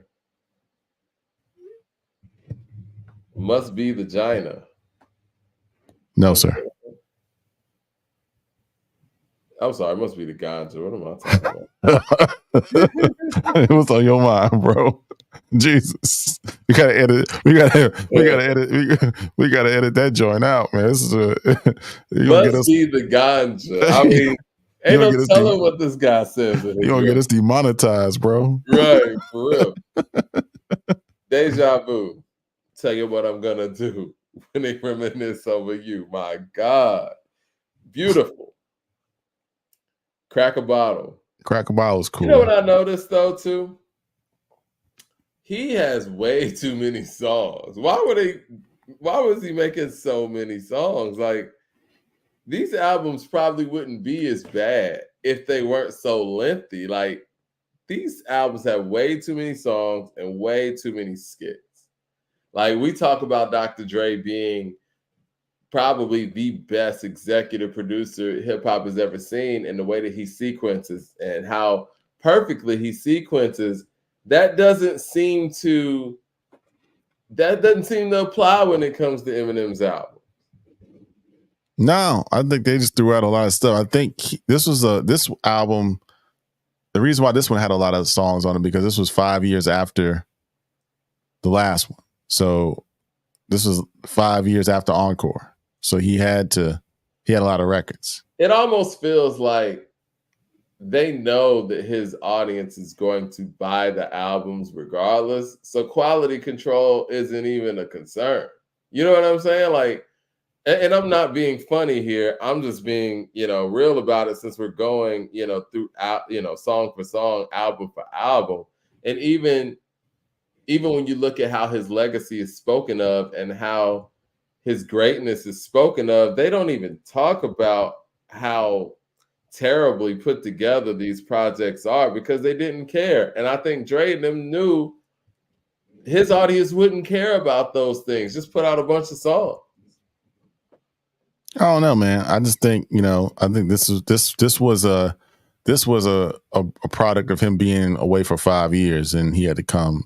Must Be the Gina. No, sir. I'm sorry, it must be the ganja. What am I talking about? What's on your mind, bro? Jesus, we gotta edit. We gotta edit that joint out, man. This is must be the ganja. I mean, ain't no telling what this guy says. You don't get us demonetized, bro. Right, for real. Deja Vu. Tell you what I'm gonna do when they reminisce over you. My God, beautiful. Crack a Bottle. Crack a Bottle is cool. You know what I noticed though too? He has way too many songs. Why was he making so many songs? Like, these albums probably wouldn't be as bad if they weren't so lengthy. Like, these albums have way too many songs and way too many skits. Like, we talk about Dr. Dre being probably the best executive producer hip hop has ever seen, and the way that he sequences and how perfectly he sequences, that doesn't seem to apply when it comes to Eminem's album. No, I think they just threw out a lot of stuff. I think this album, the reason why this one had a lot of songs on it, because this was 5 years after the last one. So this was 5 years after Encore. So he had a lot of records. It almost feels like they know that his audience is going to buy the albums regardless. So quality control isn't even a concern. You know what I'm saying? Like, and I'm not being funny here. I'm just being, real about it, since we're going, throughout, song for song, album for album. And even when you look at how his legacy is spoken of and how his greatness is spoken of, they don't even talk about how terribly put together these projects are, because they didn't care. And I think Dre and them knew his audience wouldn't care about those things. Just put out a bunch of songs. I don't know, man. I just think, I think this was a product of him being away for 5 years, and he had to come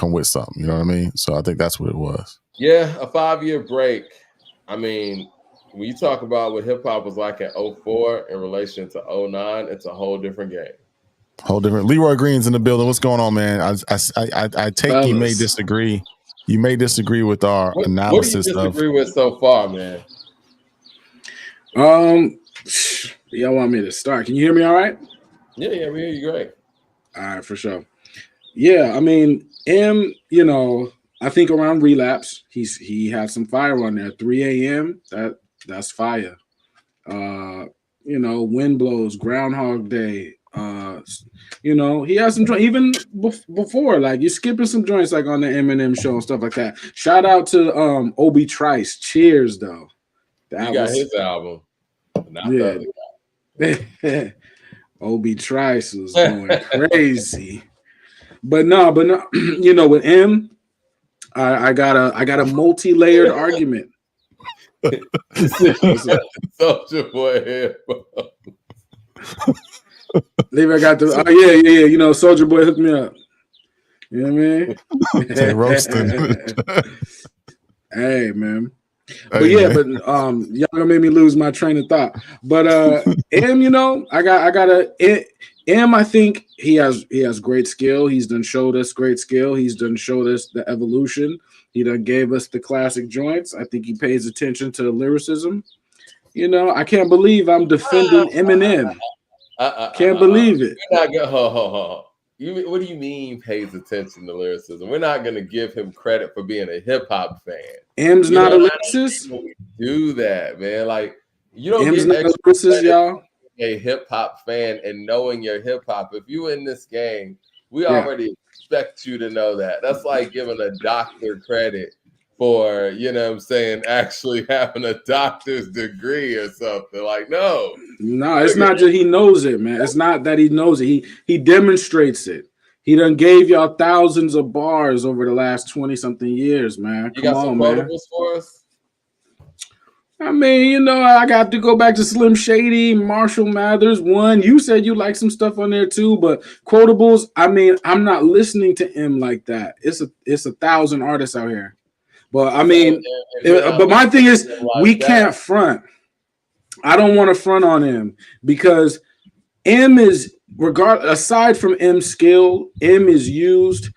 with something. You know what I mean? So I think that's what it was. Yeah, a 5-year break. I mean, when you talk about what hip hop was like in 2004 in relation to 2009, it's a whole different game. Whole different. Leroy Green's in the building. What's going on, man? I take you may disagree. You may disagree with our analysis. What do you disagree with so far, man? Y'all want me to start? Can you hear me all right? Yeah, we hear you great. All right, for sure. Yeah, I mean, I think around Relapse, he had some fire on there. 3 a.m. That's fire. Wind Blows, Groundhog Day. He has some joints even before. Like, you're skipping some joints like on the Eminem show and stuff like that. Shout out to Obi Trice. Cheers, though. He got his album. Not the other guy. Obi Trice was going crazy. But no, with M, I got a multi-layered argument. Soldier Boy headphones. Leave I got the yeah. Soldier Boy hooked me up. You know what I mean? Roasting. Hey, man. But y'all gonna make me lose my train of thought. But M, I think he has great skill. He's done showed us great skill. He's done showed us the evolution. He done gave us the classic joints. I think he pays attention to the lyricism. I can't believe I'm defending Eminem. Can't believe it. You're not gonna, what do you mean pays attention to lyricism? We're not going to give him credit for being a hip hop fan. M's not a lyricist. Do that, man. Like, You don't M's get extra lyricist, y'all. A hip hop fan and knowing your hip hop. If you in this game, we Yeah. already expect you to know that. That's like giving a doctor credit for, you know what I'm saying, actually having a doctor's degree or something. Like, no. No, it's not just he knows it, man. It's not that he knows it. He demonstrates it. He done gave y'all thousands of bars over the last 20-something years, man. You got some quotables for us? I mean, you know, I got to go back to Slim Shady, Marshall Mathers. One, you said you like some stuff on there too, but quotables. I mean, I'm not listening to him like that. It's a 1,000 artists out here, but I mean, but my thing is, we can't front. I don't want to front on him because M is aside from M's skill, M is used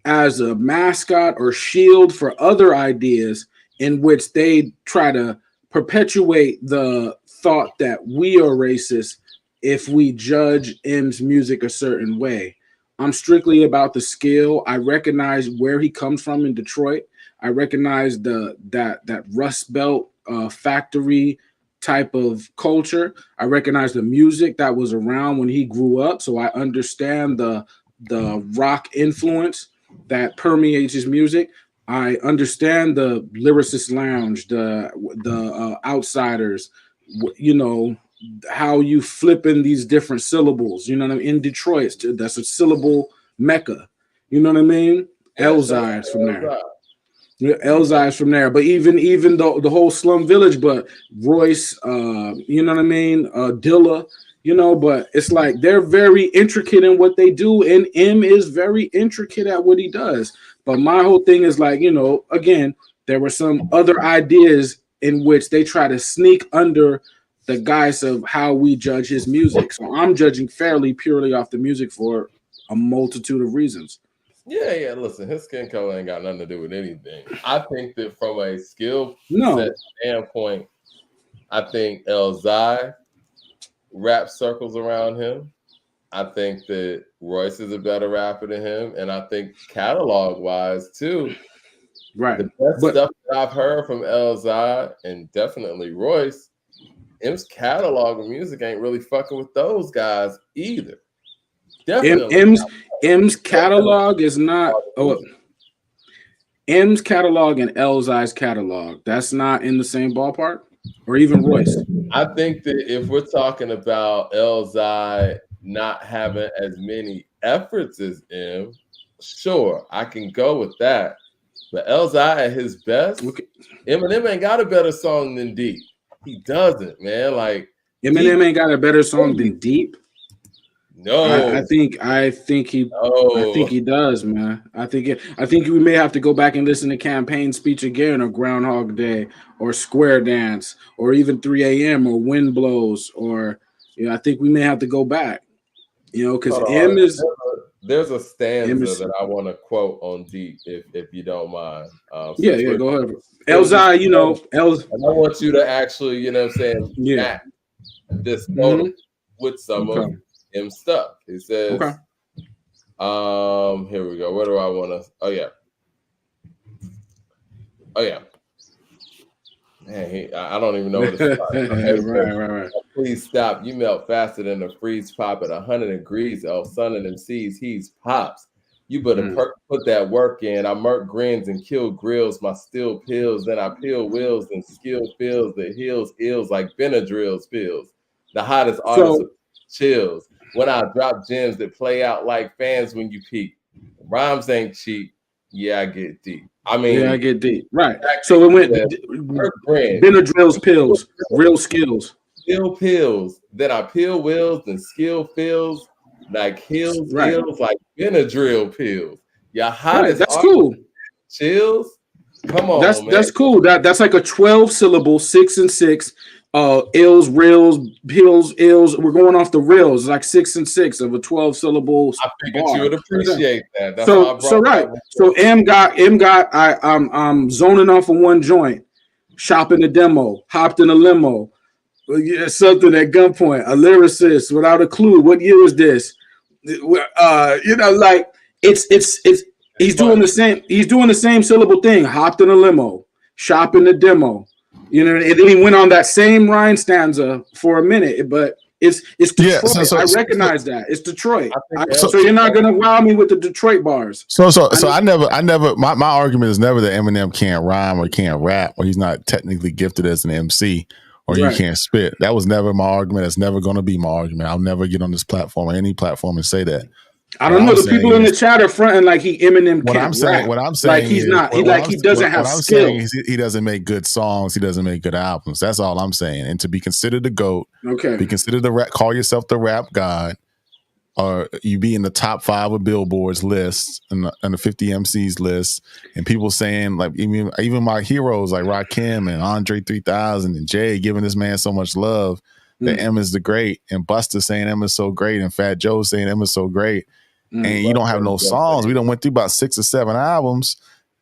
as a mascot or shield for other ideas in which they try to perpetuate the thought that we are racist if we judge M's music a certain way. I'm strictly about the skill. I recognize where he comes from in Detroit. I recognize that Rust Belt factory type of culture. I recognize the music that was around when he grew up, so I understand the rock influence that permeates his music. I understand the lyricist lounge, the outsiders, you know, how you flip in these different syllables. You know what I mean? In Detroit, that's a syllable mecca. You know what I mean? Elzai's from there. Elzai's from there. But even the whole slum village, but Royce, you know what I mean? Dilla, you know, but it's like they're very intricate in what they do, and M is very intricate at what he does. But my whole thing is like, you know, again, there were some other ideas in which they try to sneak under the guise of how we judge his music. So I'm judging fairly purely off the music for a multitude of reasons. Yeah. Listen, his skin color ain't got nothing to do with anything. I think that from a skill set standpoint, I think Elzai rap circles around him. I think that Royce is a better rapper than him, and I think catalog-wise too. Right. The best stuff that I've heard from Elzai and definitely Royce, M's catalog of music ain't really fucking with those guys either. Definitely. M's catalog is not. M's catalog and Elzai's catalog, that's not in the same ballpark, or even Royce. I think that if we're talking about Elzai not having as many efforts as M, sure, I can go with that. But Elzai at his best, Eminem ain't got a better song than Deep. He doesn't, man. Like Eminem ain't got a better song than Deep. No, I think he does, man. I think we may have to go back and listen to Campaign Speech again, or Groundhog Day, or Square Dance, or even 3 a.m. or Wind Blows, or I think we may have to go back. Because M is there's a stanza that I want to quote on Deep, if you don't mind. Go ahead. Elzai, and I want you to actually, match this photo with some of M stuff. He says, here we go. Where do I want to? Oh yeah. Man, I don't even know what it's right. Please stop. You melt faster than a freeze pop at 100 degrees. Oh, son of them sees, he's pops. You better put that work in. I murk grins and kill grills, my steel pills. Then I peel wheels and skill feels that heals ills like Benadryl feels. The hottest artist chills. When I drop gems that play out like fans when you peek. Rhymes ain't cheap. Yeah, I get deep. I get deep. Right. So it went Benadryl's pills, real skills. Skill pills. Then I peel wheels and skill feels like hills, hills like Benadryl pills. Your hottest that's cool. Chills. Come on, man. That's cool. That's like a 12 syllable, 6 and 6. Ills, reels, pills, ills. We're going off the reels. It's like 6 and 6 of a 12 syllable. I figured you would appreciate that. That's So M got. I'm zoning off of one joint. Shopping a demo. Hopped in a limo. Something at gunpoint. A lyricist without a clue. What year is this? Like it's. He's doing the same. He's doing the same syllable thing. Hopped in a limo. Shopping a demo. You know, and then he went on that same rhyme stanza for a minute, but it's Detroit. I recognize that it's Detroit. So you're not gonna wow me with the Detroit bars. So I never. My argument is never that Eminem can't rhyme or can't rap or he's not technically gifted as an MC or you can't spit. That was never my argument. That's never going to be my argument. I'll never get on this platform or any platform and say that. I don't know. The people in the chat are fronting like Eminem can't rap. What I'm saying, like he's not. He doesn't have skill. He doesn't make good songs. He doesn't make good albums. That's all I'm saying. And to be considered the GOAT, be considered the rap, call yourself the rap god, or you be in the top 5 of Billboard's list and the 50 MCs list, and people saying like even my heroes like Rakim and Andre 3000 and Jay giving this man so much love that M is the great, and Busta saying M is so great, and Fat Joe saying M is so great. And you don't have no songs. We done went through about 6 or 7 albums,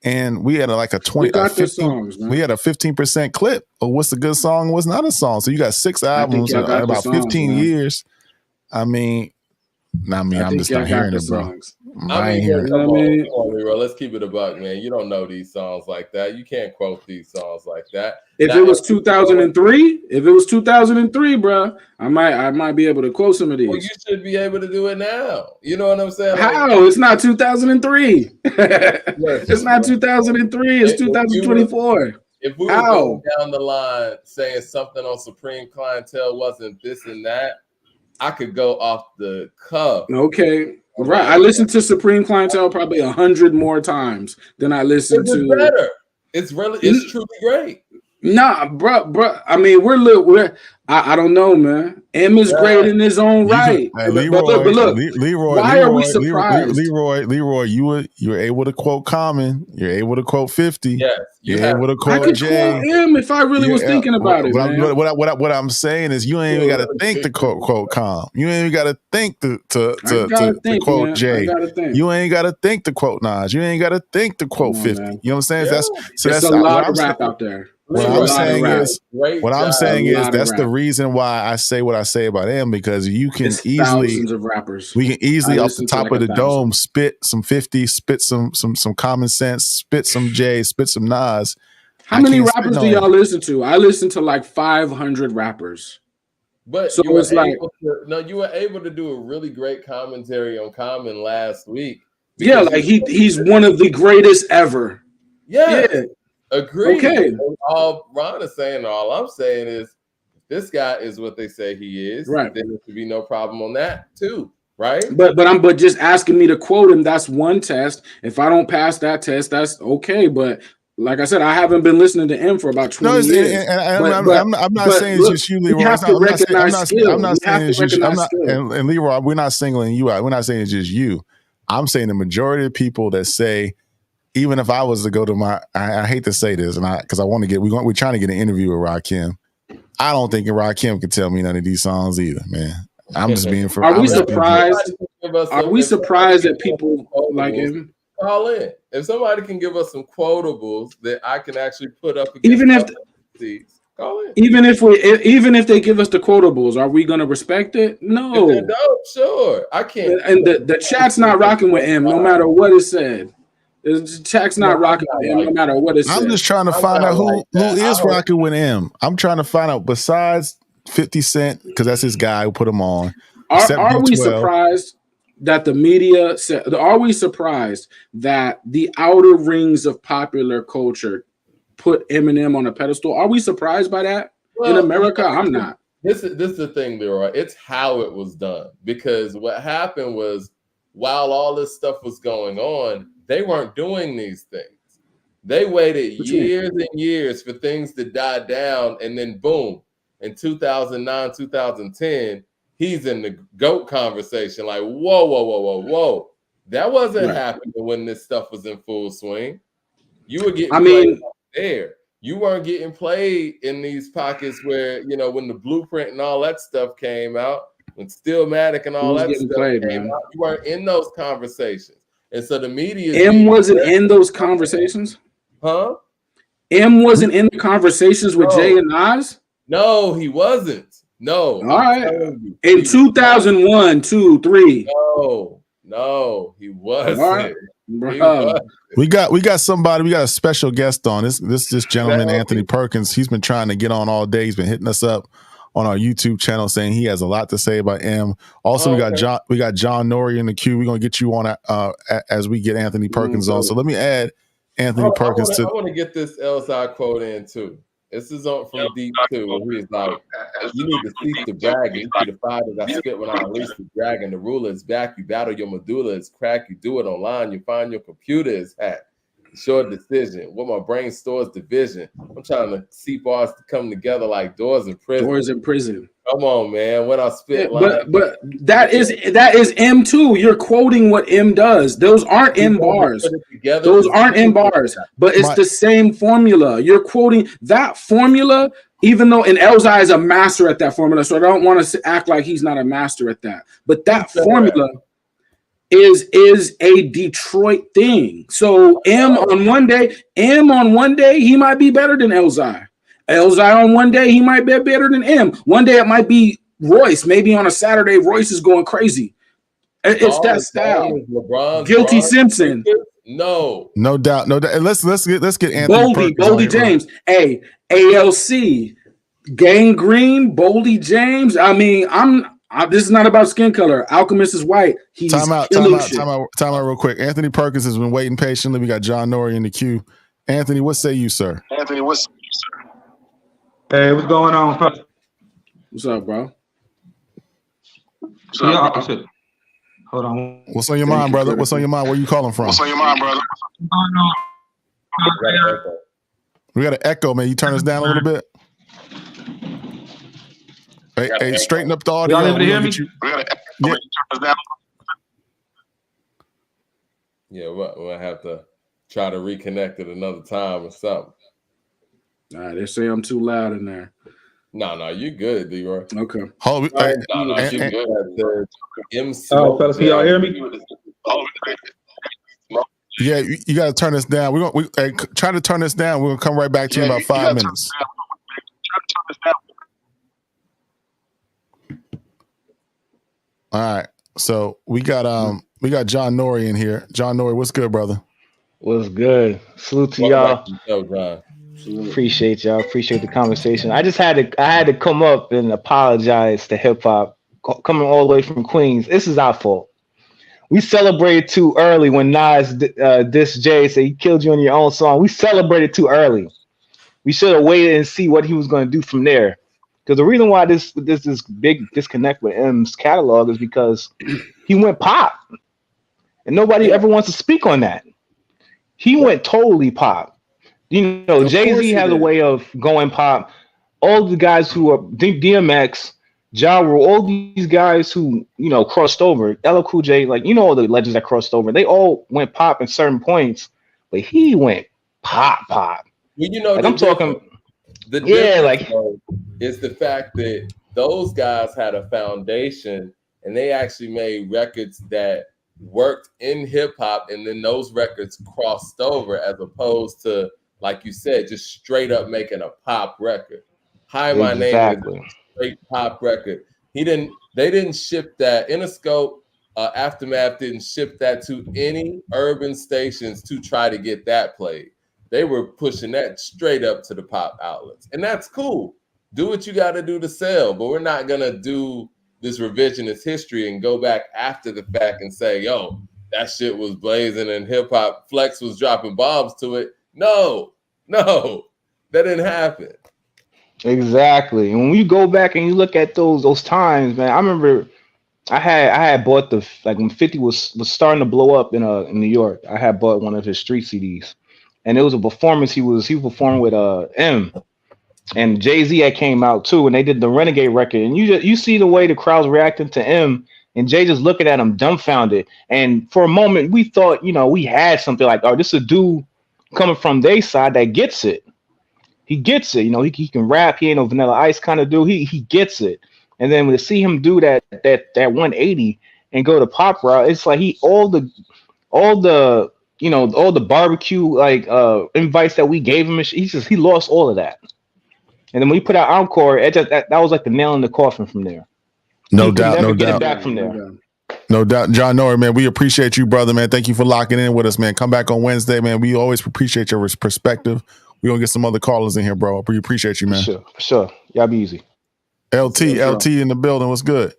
and we had a 15% clip of what's a good song, what's not a song. So you got 6 albums in about 15 years. I'm just not hearing it, bro. I ain't hearing it. Come on, Leroy. Let's keep it a buck, man. You don't know these songs like that. You can't quote these songs like that. If it was 2003, bro, I might be able to quote some of these. Well, you should be able to do it now. You know what I'm saying? How? It's not 2003. It's not 2003. It's 2024. If we were going down the line saying something on Supreme Clientele wasn't this and that, I could go off the cuff. Okay. Right. I listened to Supreme Clientele probably 100 more times than I listened to. Better. It's truly great. Nah, bro. I mean, I don't know, man. M is great in his own right. Leroy, why are we surprised? Leroy, you were able to quote Common. You're able to quote 50. Yes, you're able to quote I could Jay. quote M if I really was thinking about it. What I'm saying is, you ain't even got to think to quote Com. You ain't even got to think to quote Jay. You ain't got to think to quote Nas. You ain't got to think to quote 50. Man. You know what I'm saying? Yeah. That's a lot of rap out there. What I'm saying is that's the reason why I say what I say about him, because you can thousands of rappers. We can easily off the top of the dome spit some 50, spit some Common Sense, spit some Jay, spit some Nas. How many rappers do y'all listen to? I listen to like 500 rappers. But so you were able to do a really great commentary on Common last week. Yeah, like he's one of the greatest ever. Yeah. Agreed. Okay. All Ron is saying, all I'm saying is, this guy is what they say he is. Right. There should be no problem on that too. Right. But just asking me to quote him, that's one test. If I don't pass that test, that's okay. But like I said, I haven't been listening to him for about 20 years. I'm not saying it's just you, Leroy. You have to recognize skill. I'm not saying it's just you. And Leroy, we're not singling you out. We're not saying it's just you. I'm saying the majority of people that say, even if I was to go to I hate to say this, and because I want to we're trying to get an interview with Rakim. I don't think Rakim can tell me none of these songs either, man. I'm just being for. Are we surprised? Are we surprised that people like him? Call in. If somebody can give us some quotables that I can actually put up, even if call in. Even if they give us the quotables, are we gonna respect it? No. If they're dope, sure. I can't. And the chat's not rocking with him, no matter what is said. The chat's not rocking with him, no matter what it says. I'm just trying to find out who is rocking with him. I'm trying to find out, besides 50 Cent, because that's his guy who put him on. Are we surprised that the media said? Are we surprised that the outer rings of popular culture put Eminem on a pedestal? Are we surprised by that? In America, I'm not. This is the thing, Leroy. It's how it was done. Because what happened was, while all this stuff was going on, they weren't doing these things. They waited years and years for things to die down, and then boom, in 2009, 2010, he's in the GOAT conversation. Like, whoa. That wasn't happening when this stuff was in full swing. You were getting played there. You weren't getting played in these pockets where, when the Blueprint and all that stuff came out, when Stillmatic and all that stuff came out, you weren't in those conversations. And so the media... M wasn't in those conversations? Huh? M wasn't in the conversations with Jay and Nas? No, he wasn't. No. All right. In 2001, 2, 3. No, he wasn't. All right. We got somebody. We got a special guest on. This gentleman, Anthony Perkins. He's been trying to get on all day. He's been hitting us up on our YouTube channel saying he has a lot to say about M. Also, we got John Norrie in the queue. We're gonna get you on as we get Anthony Perkins on. So let me add Anthony Perkins to. I want to get this Elzai quote in too. This is on from Deep too, where he's like, "You need to cease the bragging. You see the fire that I spit when I unleash the dragon. The ruler is back. You battle your medulla is cracked. You do it online. You find your computer is hacked. Short decision. What my brain stores division. I'm trying to see bars to come together like doors in prison. Doors in prison. Come on, man. When I spit, but that is M too. You're quoting what M does. Those aren't M bars. Those aren't M bars. But it's the same formula. You're quoting that formula, even though Elzai is a master at that formula. So I don't want to act like he's not a master at that. But that formula is a Detroit thing. So M on one day, he might be better than Elzai. Elzai on one day, he might be better than M. One day it might be Royce. Maybe on a Saturday, Royce is going crazy. It's that style. Guilty Simpson. No doubt. And let's get Anthony Boldy James. Hey, ALC, Gangrene, Boldy James. I mean, this is not about skin color. Alchemist is white. He's time out real quick. Anthony Perkins has been waiting patiently. We got John Norrie in the queue. Anthony, what say you, sir? Hey, what's going on, fellas? What's up, bro? Hold on. What's on your mind, brother? What's on your mind? Where you calling from? We got an echo, man. You turn us down a little bit. Hey, straighten up the audio. Y'all able to hear me? Yeah, we'll have to try to reconnect at another time or something. All right, they say I'm too loud in there. No, you good, D-Roy. Okay. You good. Fellas, can y'all hear me? Yeah, you got to turn this down. We try to turn this down. We're gonna come right back to you in about 5 minutes. All right, so we got John Norrie in here. John Norrie, what's good, brother? What's good? Salute to y'all. Appreciate y'all. Appreciate the conversation. I had to come up and apologize to hip hop coming all the way from Queens. This is our fault. We celebrated too early when Nas dissed Jay, said he killed you on your own song. We celebrated too early. We should have waited and see what he was going to do from there. Because the reason why this big disconnect with M's catalog is because he went pop, and nobody ever wants to speak on that. He went totally pop. You know, Jay-Z has a way of going pop. All the guys who are DMX, Ja Rule, all these guys who, you know, crossed over, LL Cool J, like, you know, all the legends that crossed over, they all went pop at certain points, but he went pop. Well, you know, like I'm talking, it's the fact that those guys had a foundation and they actually made records that worked in hip hop, and then those records crossed over, as opposed to, like you said, just straight up making a pop record. Hi, my name is a straight pop record. They didn't ship that. Interscope, Aftermath didn't ship that to any urban stations to try to get that played. They were pushing that straight up to the pop outlets. And that's cool. Do what you got to do to sell, but we're not going to do this revisionist history and go back after the fact and say, yo, that shit was blazing and hip hop Flex was dropping bombs to it. No, that didn't happen. Exactly. And when you go back and you look at those times, man, I remember I had bought when 50 was starting to blow up in New York. I had bought one of his street CDs, and it was a performance he was performing with M, and Jay-Z had came out too, and they did the Renegade record, and you see the way the crowd's reacting to M, and Jay just looking at him dumbfounded. And for a moment we thought, you know, we had something like, oh, this is a dude coming from their side that gets it. He gets it, you know, he can rap, he ain't no Vanilla Ice kind of dude, he gets it. And then when to see him do that 180 and go to pop route, it's like all the barbecue like invites that we gave him, he lost all of that. And then when we put out Encore, that was like the nail in the coffin from there. No doubt. Get it back from there. No doubt, John Noyer, man. We appreciate you, brother, man. Thank you for locking in with us, man. Come back on Wednesday, man. We always appreciate your perspective. We're gonna get some other callers in here, bro. We appreciate you, man. For sure. Y'all be easy. LT in the building. What's good?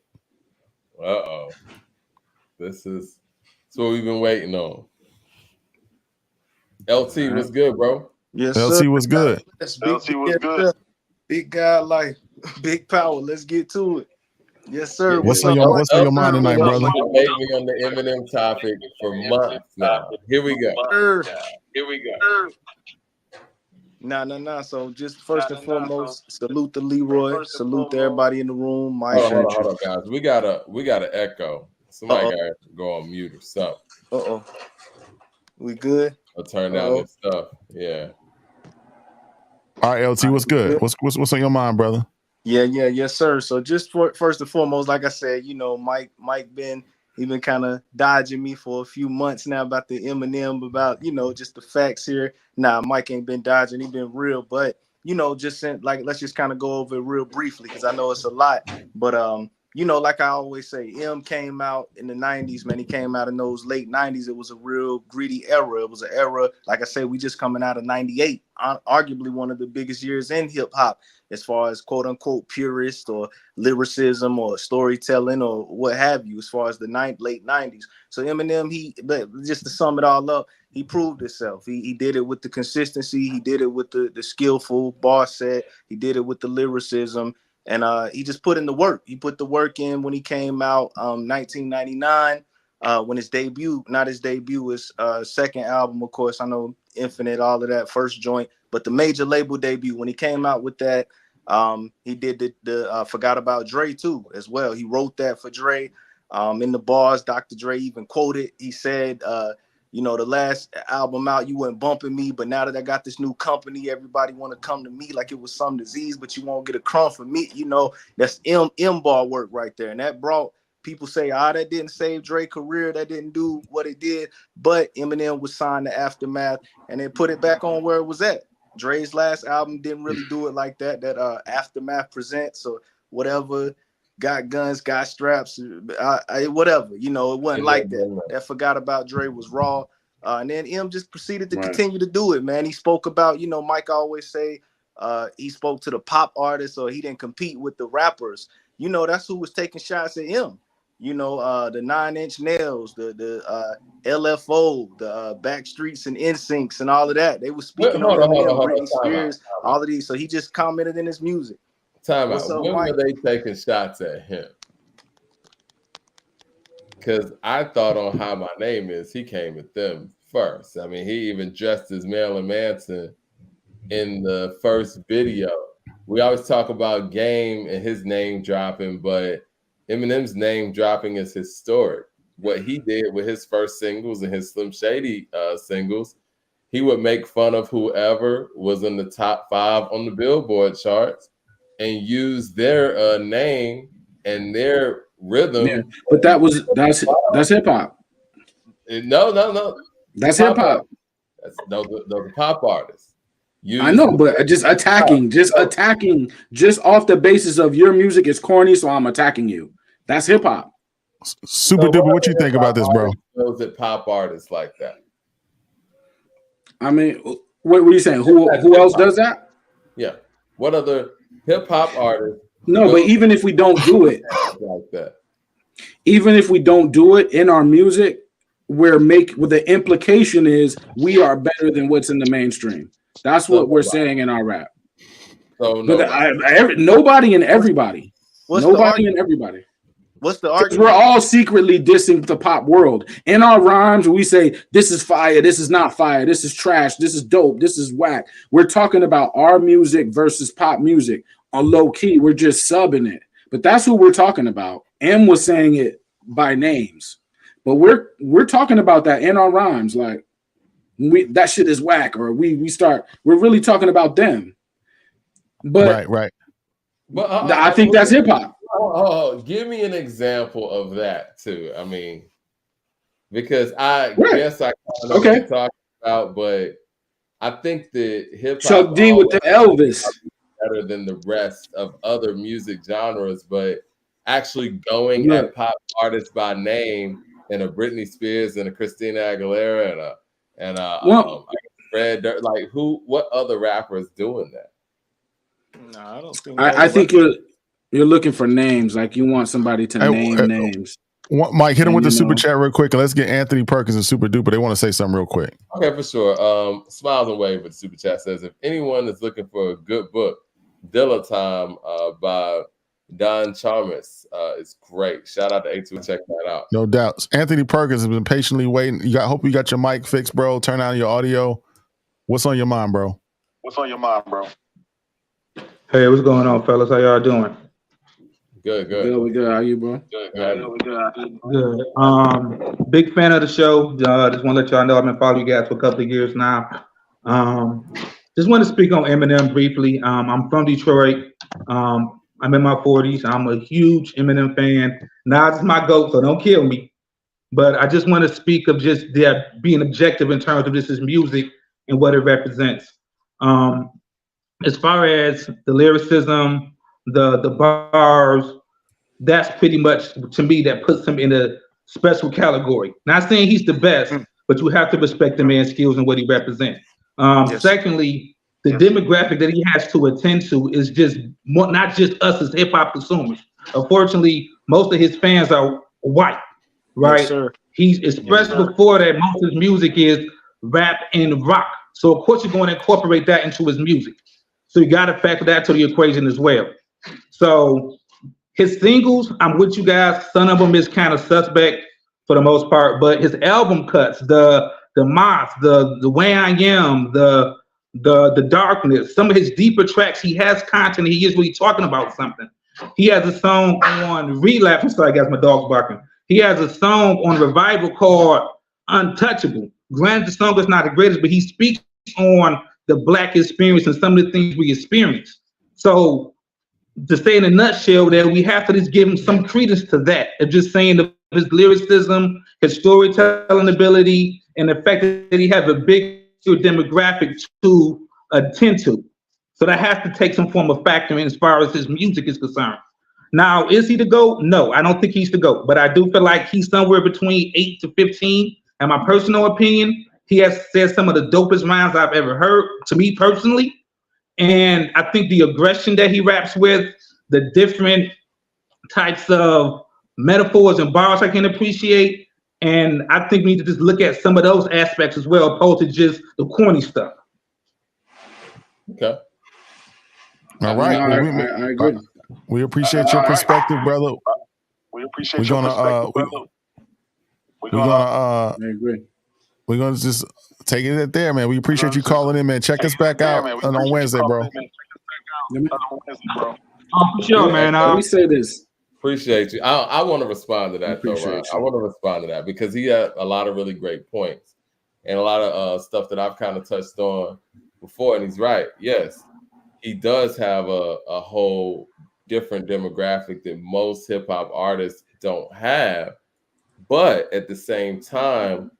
This is what we've been waiting on. LT, what's good, bro? Yes, LT, sir. what's good? LT, what's good? Big guy, like big power. Let's get to it. Yes, sir. What's on your mind tonight, brother? Made me on the Eminem topic for months now. Here we go. Nah. So just first and foremost, salute to Leroy. Salute to everybody in the room. Mike. Hold on, guys. We got a echo. Somebody got to go on mute or something. We good? I'll turn down this stuff. Yeah. All right, LT, what's good? What's on your mind, brother? Yes, sir. So just first and foremost, like I said, Mike been kind of dodging me for a few months now about the Eminem, about just the facts here. Nah, Mike ain't been dodging; he been real. But let's just kind of go over it real briefly because I know it's a lot. But like I always say, M came out in the 90s, man. He came out in those late 90s. It was a real gritty era. It was an era, like I said, we just coming out of 98, arguably one of the biggest years in hip hop as far as quote unquote purist or lyricism or storytelling or what have you, as far as the late 90s. So Eminem, just to sum it all up, he proved himself. He did it with the consistency. He did it with the skillful bar set. He did it with the lyricism. And he just put in the work. He put the work in when he came out 1999, when his second album, of course. I know Infinite, all of that, first joint. But the major label debut, when he came out with that, he did the Forgot About Dre too, as well. He wrote that for Dre. In the bars, Dr. Dre even quoted, he said, the last album out, you weren't bumping me, but now that I got this new company, everybody want to come to me like it was some disease, but you won't get a crumb from me. That's M-bar work right there. And that brought people say, that didn't save Dre's career. That didn't do what it did. But Eminem was signed to Aftermath and they put it back on where it was at. Dre's last album didn't really do it like that. That Aftermath Presents or whatever, got guns, got straps, whatever. It wasn't like that. That Forgot About Dre was raw. And then M just proceeded to continue to do it, man. He spoke about, Mike always say, he spoke to the pop artists or he didn't compete with the rappers. That's who was taking shots at him. The 9 Inch Nails, the LFO, the Backstreets and NSYNCs and all of that. They were speaking on Britney Spears, all of these. So he just commented in his music. Time out. When were they taking shots at him? Because I thought on How My Name Is, he came at them first. I mean, he even dressed as Marilyn Manson in the first video. We always talk about Game and his name dropping, but Eminem's name dropping is historic. What he did with his first singles and his Slim Shady singles, he would make fun of whoever was in the top 5 on the Billboard charts and use their name and their rhythm. Yeah, but that's hip hop. No. That's hip hop. Those are pop artists. I know, but just attacking off the basis of your music is corny, so I'm attacking you. That's hip hop. Super duper. What you think about this, bro? Those that pop artists like that. I mean, what were you saying? Who else does that? Yeah. What other hip hop artists? No, but even if we don't do it like that, even if we don't do it in our music, the implication is we are better than what's in the mainstream. That's what we're saying in our rap. So nobody and everybody. Nobody and everybody. What's the argument? We're all secretly dissing the pop world. In our rhymes, we say this is fire, this is not fire, this is trash, this is dope, this is whack. We're talking about our music versus pop music. On low key, we're just subbing it. But that's who we're talking about. M was saying it by names. But we're talking about that in our rhymes. Like that shit is whack, or we're really talking about them. But right. But I think that's hip hop. Give me an example of that too. I mean, because I guess I kind of know what you're talking about, but I think that hip hop Chuck D with the Elvis better than the rest of other music genres, but actually going at pop artists by name, and a Britney Spears and a Christina Aguilera and Red Dirt. Like what other rapper is doing that? No, I don't think. I think you're looking for names. Like you want somebody to name names. Mike, hit him with the super chat real quick, and let's get Anthony Perkins and Super Duper. They want to say something real quick. Okay, for sure. Smiles and Wave with the super chat says, if anyone is looking for a good book, Dilla Time by Don Chalmers is great. Shout out to A2. Check that out. No doubts. Anthony Perkins has been patiently waiting. Hope you got your mic fixed, bro. Turn on your audio. What's on your mind, bro? Hey, what's going on, fellas? How y'all doing? Good. We good. How you, bro? Good. Big fan of the show. Just want to let y'all know I've been following you guys for a couple of years now. Just want to speak on Eminem briefly. I'm from Detroit. I'm in my 40s. I'm a huge Eminem fan. Nas is my GOAT, so don't kill me. But I just want to speak of just being objective in terms of this is music and what it represents. As far as the lyricism, the bars, that's pretty much, to me, that puts him in a special category. Not saying he's the best, but you have to respect the man's skills and what he represents. Secondly, the demographic that he has to attend to is just not just us as hip-hop consumers. Unfortunately, most of his fans are white, right? Yes, sir. He's, especially before that, most of his music is rap and rock. So, of course, you're going to incorporate that into his music. So you got to factor that to the equation as well. So his singles, I'm with you guys. Some of them is kind of suspect for the most part, but his album cuts, the Moth, the Way I Am, the Darkness, some of his deeper tracks, he has content. He is really talking about something. He has a song on Relapse. I'm sorry, guys, my dog's barking. He has a song on Revival called Untouchable. Granted, the song is not the greatest, but he speaks on the Black experience and some of the things we experience. So to say in a nutshell that we have to just give him some credence to that, of just saying his lyricism, his storytelling ability, and the fact that he has a big demographic to attend to. So that has to take some form of factor in as far as his music is concerned. Now, is he the GOAT? No, I don't think he's the GOAT, but I do feel like he's somewhere between 8 to 15. In my personal opinion, he has said some of the dopest rhymes I've ever heard, to me personally. And I think the aggression that he raps with, the different types of metaphors and bars I can appreciate. And I think we need to just look at some of those aspects as well, opposed to just the corny stuff. Okay. All right. I agree. We appreciate your perspective, brother. We appreciate your perspective, brother. I agree. We're gonna just take it at there, man. We appreciate you calling in, man. Check us back out on Wednesday, bro. For sure, man. Let me say this. Appreciate you. I want to respond to that, though, Ryan. I want to respond to that because he had a lot of really great points and a lot of stuff that I've kind of touched on before. And he's right. Yes, he does have a whole different demographic that most hip hop artists don't have. But at the same time,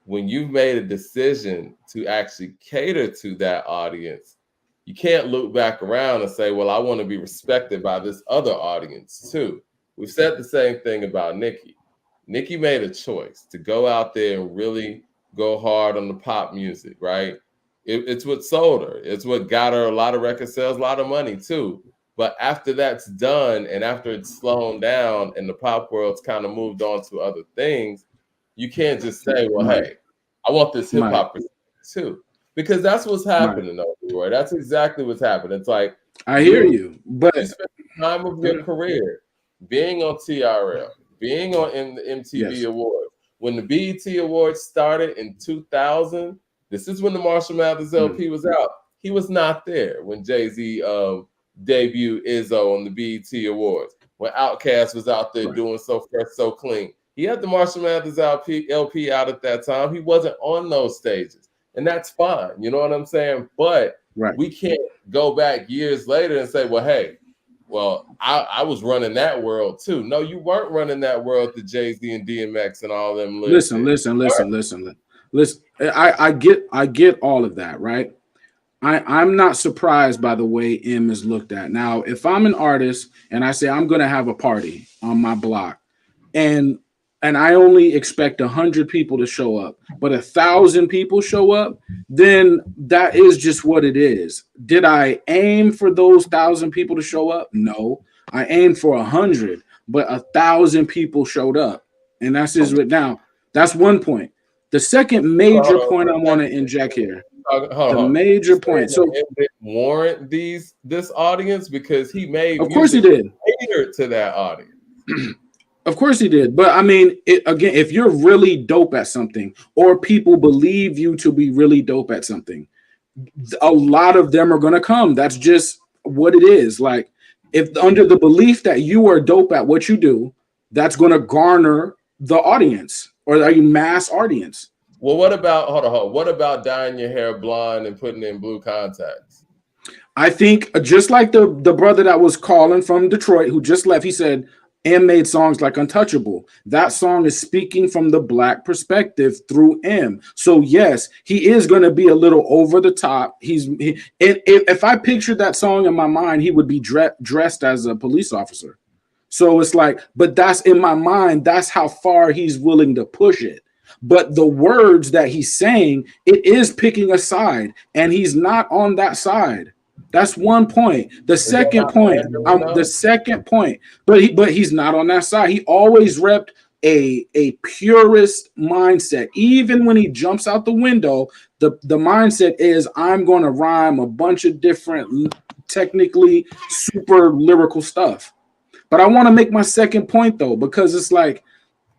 when you've made a decision to actually cater to that audience, you can't look back around and say, well, I want to be respected by this other audience too. We've said the same thing about Nicki. Nicki made a choice to go out there and really go hard on the pop music, right? It's what sold her. It's what got her a lot of record sales, a lot of money too. But after that's done and after it's slowed down and the pop world's kind of moved on to other things, you can't just say, well, hey, I want this hip hop too. Because that's what's happening, though, Roy. That's exactly what's happening. It's like, I hear you, but you spend the time of your career being on TRL, being on the MTV Awards. When the BET Awards started in 2000, this is when the Marshall Mathers LP was out. He was not there when Jay-Z debuted Izzo on the BET Awards. When Outkast was out there doing So Fresh, So Clean. He had the Marshall Mathers LP out at that time. He wasn't on those stages. And that's fine. You know what I'm saying? But we can't go back years later and say, well, hey, I was running that world too. No, you weren't running that world to Jay-Z and DMX and all them. Listen. I get all of that, right? I'm not surprised by the way M is looked at. Now, if I'm an artist and I say I'm going to have a party on my block, and I only expect 100 people to show up, but 1,000 people show up, then that is just what it is. Did I aim for those 1,000 people to show up? No, I aimed for 100, but 1,000 people showed up, and that's just it. Now, that's one point. The second major point I want to inject here. Major point. So warrant this audience because he made. Of course he did. Cater to that audience. Of course he did. But I mean, again, if you're really dope at something, or people believe you to be really dope at something, a lot of them are gonna come. That's just what it is. Like, if under the belief that you are dope at what you do, that's gonna garner the audience or a mass audience. Well, what about hold on? What about dyeing your hair blonde and putting in blue contacts? I think just like the brother that was calling from Detroit who just left, he said M made songs like Untouchable. That song is speaking from the Black perspective through M. So yes, he is going to be a little over the top. If I pictured that song in my mind, he would be dressed as a police officer. So it's like, but that's in my mind. That's how far he's willing to push it. But the words that he's saying, it is picking a side, and he's not on that side. That's one point. The second point, but he's not on that side. He always repped a purist mindset. Even when he jumps out the window, the mindset is I'm going to rhyme a bunch of different, technically super lyrical stuff. But I want to make my second point though, because it's like,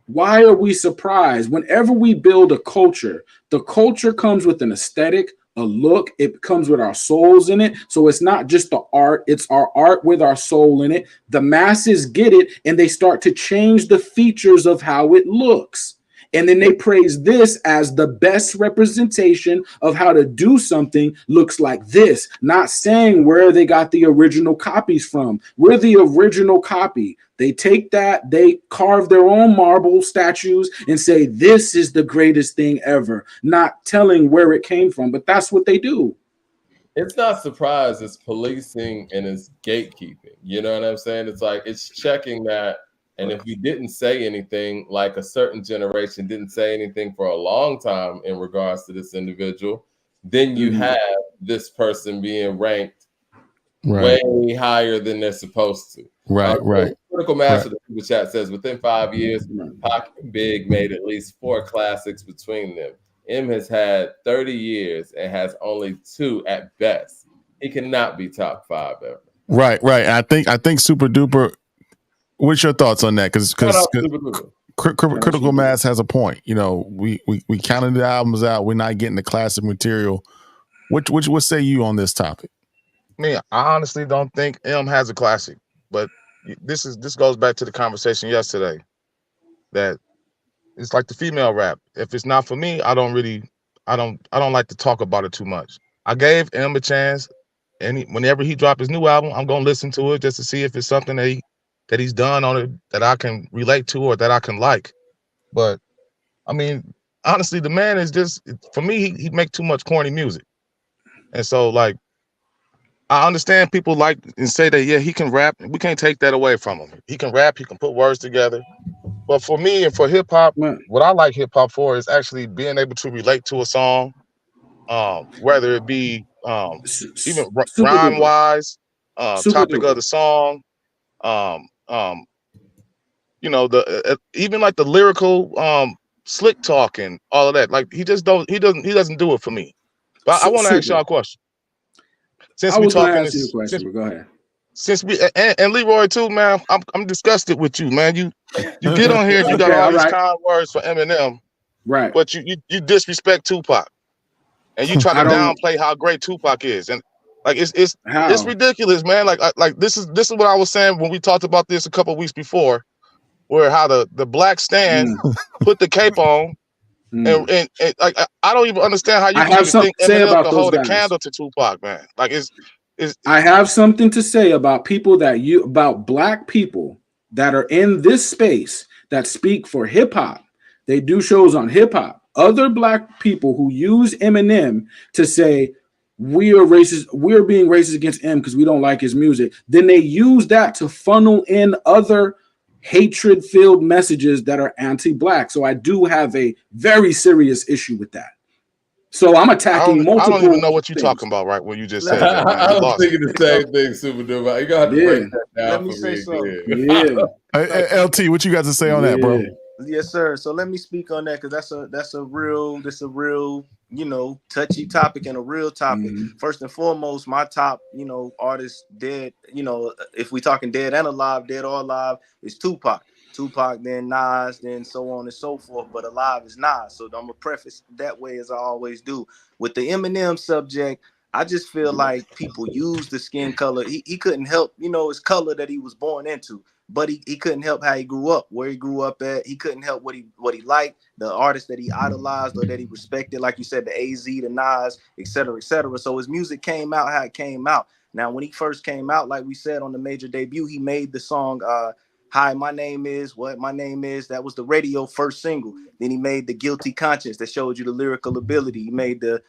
why are we surprised? Whenever we build a culture, the culture comes with an aesthetic, a look. It comes with our souls in it. So it's not just the art, it's our art with our soul in it. The masses get it and they start to change the features of how it looks. And then they praise this as the best representation of how to do something looks like this, not saying where they got the original copies from. We're the original copy. They take that, they carve their own marble statues and say, this is the greatest thing ever, not telling where it came from. But that's what they do. It's not surprise, it's policing and it's gatekeeping. You know what I'm saying? It's like, it's checking that. And if you didn't say anything, like a certain generation didn't say anything for a long time in regards to this individual, then you have this person being ranked way higher than they're supposed to. Right. Critical Mass of the Super Chat says within 5 years, Pac and Big made at least 4 classics between them. M has had 30 years and has only 2 at best. He cannot be top 5 ever. Right. I think Super Duper. What's your thoughts on that? Because Critical Mass has a point. You know, we counted the albums out. We're not getting the classic material. What say you on this topic? Me, I honestly don't think M has a classic. But this goes back to the conversation yesterday. That it's like the female rap. If it's not for me, I don't like to talk about it too much. I gave M a chance, and whenever he dropped his new album, I'm gonna listen to it just to see if it's something that he's done on it that I can relate to or that I can like. But I mean, honestly, the man is just, for me, he make too much corny music. And so like, I understand people like and say that, yeah, he can rap. We can't take that away from him. He can rap, he can put words together. But for me and for hip hop, what I like hip hop for is actually being able to relate to a song, whether it be even rhyme wise, topic of the song, you know, even like the lyrical slick talk and all of that. Like he doesn't do it for me. But I want to ask y'all a question. Since we talking this, but go ahead. Since we and Leroy too, man, I'm disgusted with you, man. You get on here, you got all these kind words for Eminem, right? But you disrespect Tupac, and you try to downplay how great Tupac is, and like it's ridiculous, man. Like this is what I was saying when we talked about this a couple of weeks before, where how the black stand put the cape on. And like I don't even understand how you can think Eminem can hold a candle to Tupac, man. Like I have something to say about about black people that are in this space that speak for hip hop. They do shows on hip hop. Other black people who use Eminem to say we are racist. We're being racist against M because we don't like his music. Then they use that to funnel in other hatred-filled messages that are anti-black. So I do have a very serious issue with that. So I'm attacking multiple. I don't even know what you're talking about, right? When you just said that, man. I was thinking the same thing, Super Duper. You got to break that down. Let me say something. Yeah. LT, what you got to say on that, bro? Yes, sir. So let me speak on that because that's a real touchy topic and a real topic. Mm-hmm. First and foremost, my top artist dead, if we talking dead and alive, dead or alive, is Tupac, then Nas, then so on and so forth. But alive is Nas. So I'm gonna preface that way as I always do. With the Eminem subject, I just feel like people use the skin color. He couldn't help, his color that he was born into. But he couldn't help how he grew up, where he grew up at. He couldn't help what he liked, the artists that he idolized or that he respected, like you said, the AZ, the Nas, et cetera, et cetera. So his music came out how it came out. Now, when he first came out, like we said on the major debut, he made the song Hi, My Name Is, What My Name Is. That was the radio first single. Then he made the Guilty Conscience that showed you the lyrical ability. He made the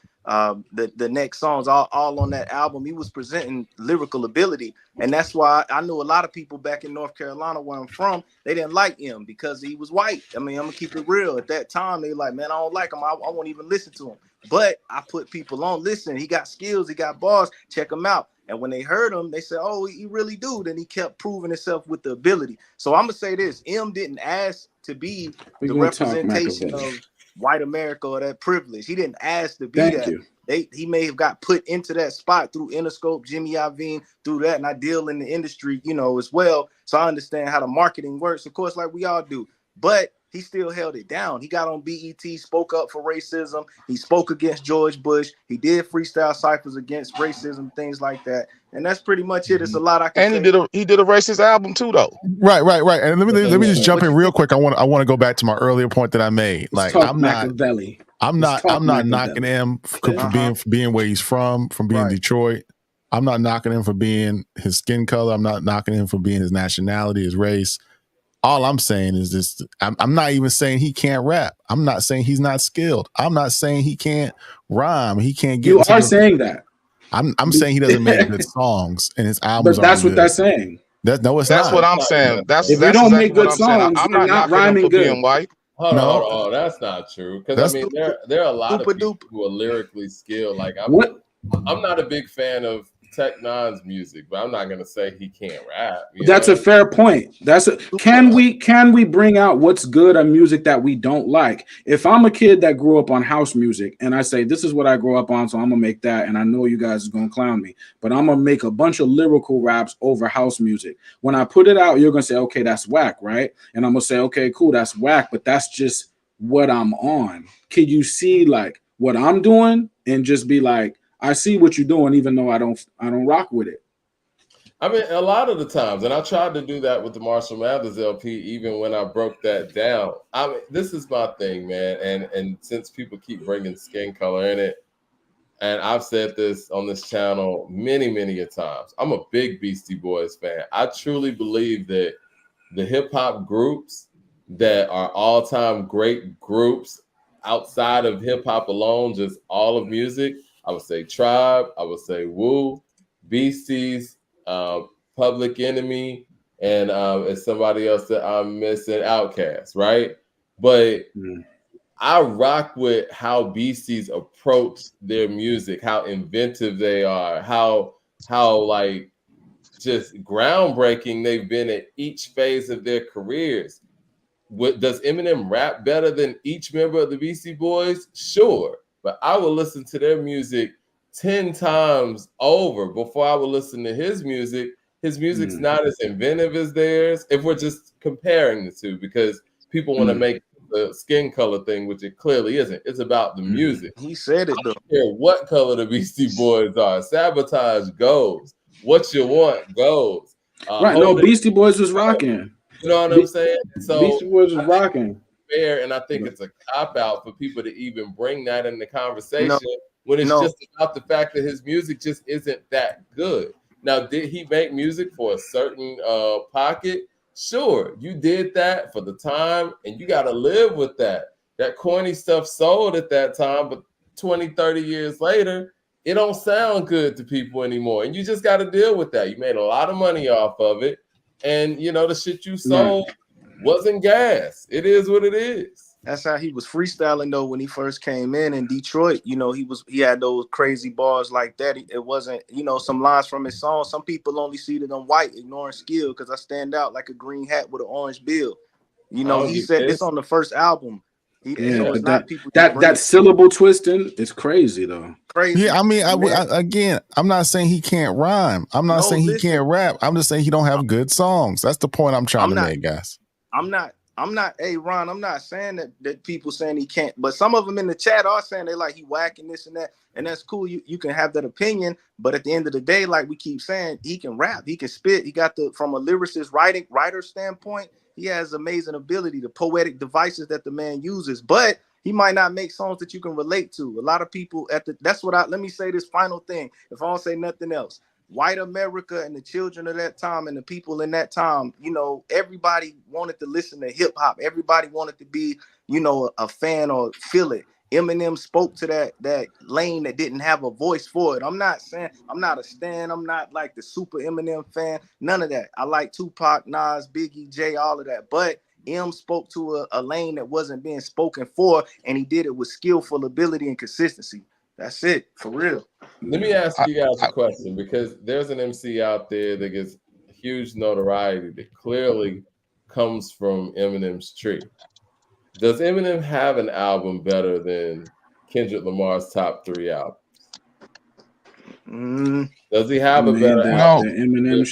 next songs all on that album. He was presenting lyrical ability, and that's why I knew a lot of people back in North Carolina where I'm from, they didn't like him because he was white. I mean, I'm gonna keep it real. At that time, they like, man, I don't like him. I won't even listen to him. But I put people on, listen, he got skills, he got bars, check him out. And when they heard him, they said, oh, he really do. Then he kept proving himself with the ability. So I'm gonna say this: M didn't ask to be the representation of white America or that privilege. He didn't ask to be that. He may have got put into that spot through Interscope, Jimmy Iovine, through that, and I deal in the industry, as well. So I understand how the marketing works, of course, like we all do. But he still held it down. He got on BET, spoke up for racism. He spoke against George Bush. He did freestyle ciphers against racism, things like that. And that's pretty much it. It's a lot I can say. And he did a racist album too, though. Right. And let me just jump in real quick. I want to go back to my earlier point that I made. Like I'm not knocking him for being where he's from being Detroit. I'm not knocking him for being his skin color. I'm not knocking him for being his nationality, his race. All I'm saying is this: I'm not even saying he can't rap. I'm not saying he's not skilled. I'm not saying he can't rhyme. He can't get. You are saying that. I'm saying he doesn't make good songs, and his albums. But that's what they're saying. That's what I'm saying. That's if you don't make good songs, I'm not knocking him for being white. Hold on, that's not true. Because I mean, there are a lot of people who are lyrically skilled. Like I'm not a big fan of Tech Nine's music, but I'm not gonna say he can't rap. That's a fair point. Can we bring out what's good on music that we don't like? If I'm a kid that grew up on house music and I say this is what I grew up on, so I'm gonna make that, and I know you guys are gonna clown me, but I'm gonna make a bunch of lyrical raps over house music. When I put it out, you're gonna say, okay, that's whack, right? And I'm gonna say, okay, cool, that's whack, but that's just what I'm on. Can you see like what I'm doing and just be like, I see what you're doing, even though I don't rock with it. I mean, a lot of the times, and I tried to do that with the Marshall Mathers LP, even when I broke that down. I mean, this is my thing, man. And since people keep bringing skin color in it, and I've said this on this channel many, many a times, I'm a big Beastie Boys fan. I truly believe that the hip hop groups that are all-time great groups outside of hip hop alone, just all of music, I would say Tribe, I would say Wu, Beasties, Public Enemy, and it's somebody else that I'm missing, Outkast, right? But I rock with how Beasties approach their music, how inventive they are, how like just groundbreaking they've been at each phase of their careers. Does Eminem rap better than each member of the Beastie Boys? Sure. But I will listen to their music 10 times over before I will listen to his music. His music's not as inventive as theirs, if we're just comparing the two, because people want to make the skin color thing, which it clearly isn't. It's about the music. He said it, though. I don't care what color the Beastie Boys are. Sabotage goes. What You Want goes. Right, no, Beastie Boys was rocking. You know what I'm saying? So Beastie Boys was rocking. Fair, and I think it's a cop-out for people to even bring that in the conversation when it's just about the fact that his music just isn't that good. Now, did he make music for a certain pocket? Sure, you did that for the time, and you got to live with that. That corny stuff sold at that time, but 20, 30 years later, it don't sound good to people anymore. And you just got to deal with that. You made a lot of money off of it. And, you know, the shit you sold wasn't gas. It is what it is. That's how he was freestyling though when he first came in Detroit. You know, he had those crazy bars like that. It wasn't, you know, some lines from his song. Some people only see that I'm white, ignoring skill, because I stand out like a green hat with an orange bill. You know, he said this on the first album. That syllable twisting is crazy though. Crazy. Yeah, I mean, again, I'm not saying he can't rhyme. I'm not saying he can't rap. I'm just saying he don't have good songs. That's the point I'm trying to make, guys. Hey Ron, I'm not saying that people saying he can't, but some of them in the chat are saying they like he whacking this and that, and that's cool. You can have that opinion, but at the end of the day, like we keep saying, he can rap, he can spit. He got from a lyricist writer standpoint, he has amazing ability, the poetic devices that the man uses, but he might not make songs that you can relate to. A lot of people let me say this final thing. If I don't say nothing else. White America and the children of that time and the people in that time, you know, everybody wanted to listen to hip hop. Everybody wanted to be, you know, a fan or feel it. Eminem spoke to that lane that didn't have a voice for it. I'm not saying I'm not a stan. I'm not like the super Eminem fan. None of that. I like Tupac, Nas, Biggie, Jay, all of that. But M spoke to a lane that wasn't being spoken for, and he did it with skillful ability and consistency. That's it, for real. Let me ask you guys a question, because there's an MC out there that gets huge notoriety that clearly comes from Eminem's tree. Does Eminem have an album better than Kendrick Lamar's top 3 albums? Does he have a better album than Eminem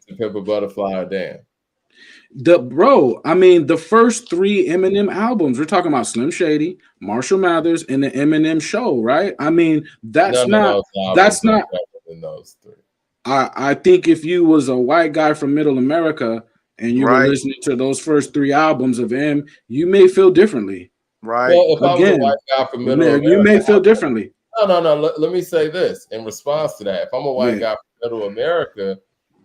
to Pimp a Butterfly or Damn? The first 3 Eminem albums, we're talking about Slim Shady, Marshall Mathers, and the Eminem Show, right? I mean, that's not in those 3. I think if you was a white guy from Middle America and you were listening to those first 3 albums of M, you may feel differently. Right. Well, if I was a white guy from Middle America, you may feel differently. No. Let me say this in response to that. If I'm a white guy from Middle America,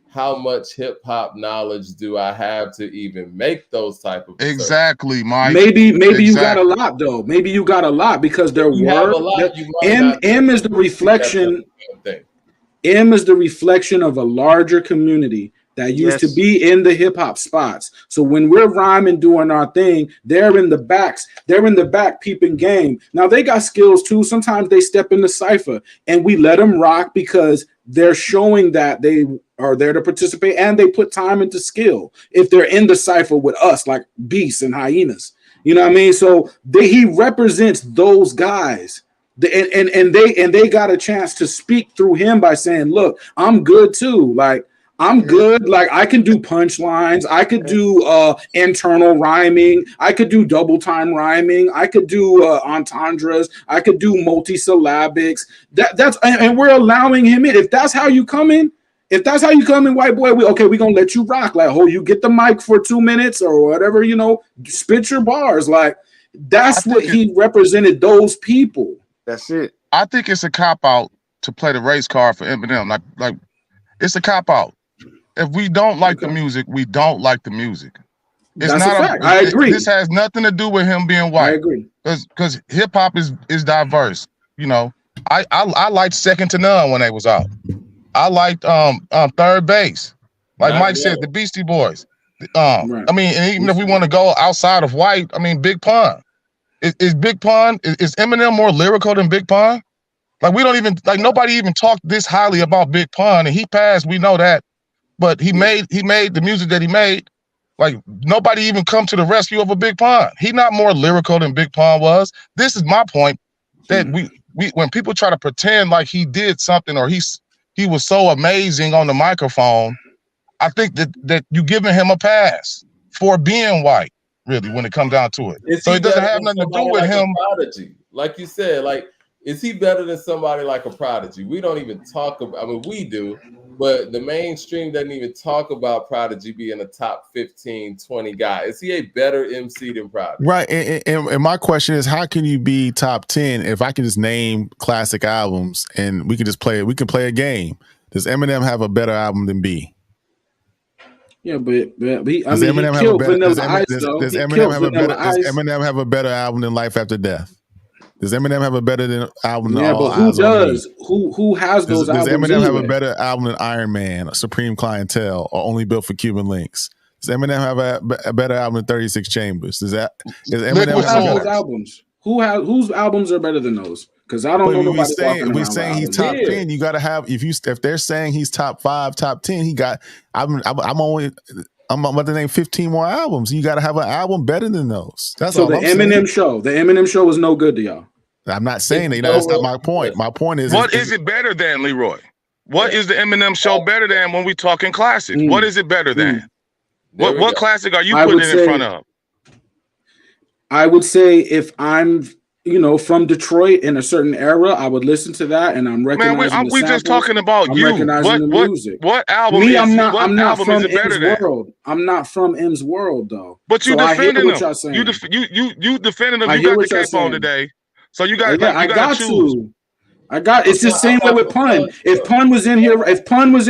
how much hip hop knowledge do I have to even make those type of exactly, Mike? Maybe you got a lot though. Maybe you got a lot because M is the reflection. M is the reflection of a larger community that used to be in the hip hop spots. So when we're rhyming, doing our thing, they're in the backs. They're in the back peeping game. Now they got skills too. Sometimes they step in the cipher and we let them rock because they're showing that they are there to participate and they put time into skill. If they're in the cipher with us, like beasts and hyenas, you know what I mean? So he represents those guys. And they got a chance to speak through him by saying, look, I'm good too. Like, I'm good. Like, I can do punchlines. I could do internal rhyming. I could do double time rhyming. I could do entendres. I could do multisyllabics. And we're allowing him in. If that's how you come in, white boy, we're gonna let you rock. Like, you get the mic for 2 minutes or whatever, you know, spit your bars. Like, that's what he represented, those people. That's it. I think it's a cop-out to play the race card for Eminem. Like it's a cop-out. If we don't like the music, we don't like the music. It's That's not a fact. I agree. This has nothing to do with him being white. I agree. Because hip-hop is diverse. You know, I liked Second to None when they was out. I liked Third Base. Like Mike said, the Beastie Boys. I mean, and even if we want to go outside of white, I mean, Big Pun. Is Big Pun, is Eminem more lyrical than Big Pun? Like, we don't even, like, nobody even talked this highly about Big Pun, and he passed, we know that. But he made the music that he made. Like, nobody even come to the rescue of a Big Pun. He not more lyrical than Big Pun was. This is my point, that we when people try to pretend like he did something or he was so amazing on the microphone, I think that you giving him a pass for being white, really, when it comes down to it. So it doesn't have nothing to do with him. Prodigy, like you said, like, is he better than somebody like a Prodigy? We don't even talk about, I mean, we do, but the mainstream doesn't even talk about Prodigy being a top 15, 20 guy. Is he a better MC than Prodigy? Right. And my question is, how can you be top 10 if I can just name classic albums and we can just play it? We can play a game. Does Eminem have a better album than B? Yeah, but does Eminem have a better album than Life After Death? Does Eminem have a better album than but who does? Who has those albums? Does Eminem anyway? have a better album than Iron Man, Supreme Clientele, or Only Built for Cuban Links? Does Eminem have a better album than 36 Chambers? Is Eminem have those albums? Whose albums are better than those? Because I don't know nobody walking around. We're saying he's top 10. You got to have if they're saying he's top 5, top 10. He got. I'm about to name 15 more albums. You got to have an album better than those. That's so all. The Eminem show was no good to y'all. I'm not saying that. That's not my point. My point is, what is it better than, Leroy? What is the Eminem show better than when we talking classic? What is it better than? What classic are you putting it in front of? I would say if I'm, from Detroit in a certain era, I would listen to that, and I'm recognizing. Man, we just talking about you. Recognizing the music. What album? I'm not from M's world. I'm not from M's world, though. But you defending them. You defending them. You got the cape on today, so you got. I got to. It's the same way with Pun. If Pun was in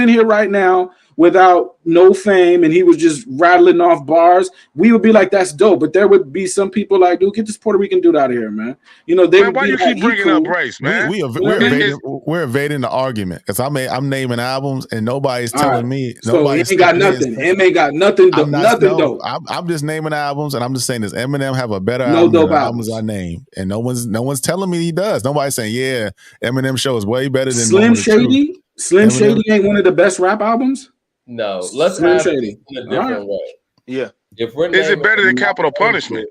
here right now without no fame and he was just rattling off bars, we would be like, that's dope. But there would be some people like, dude, get this Puerto Rican dude out of here, man. Why you keep bringing up race, man? We're evading the argument because I'm naming albums and nobody's telling me. So he ain't got nothing. M ain't got nothing. Nothing dope. I'm just naming albums and I'm just saying, does Eminem have a better album than the albums I name? And no one's telling me he does. Nobody's saying, yeah, Eminem show is way better than Slim Shady. Slim Shady ain't one of the best rap albums. No, let's ask Shady in a different way. Yeah. If we're is it better than Capital Punishment?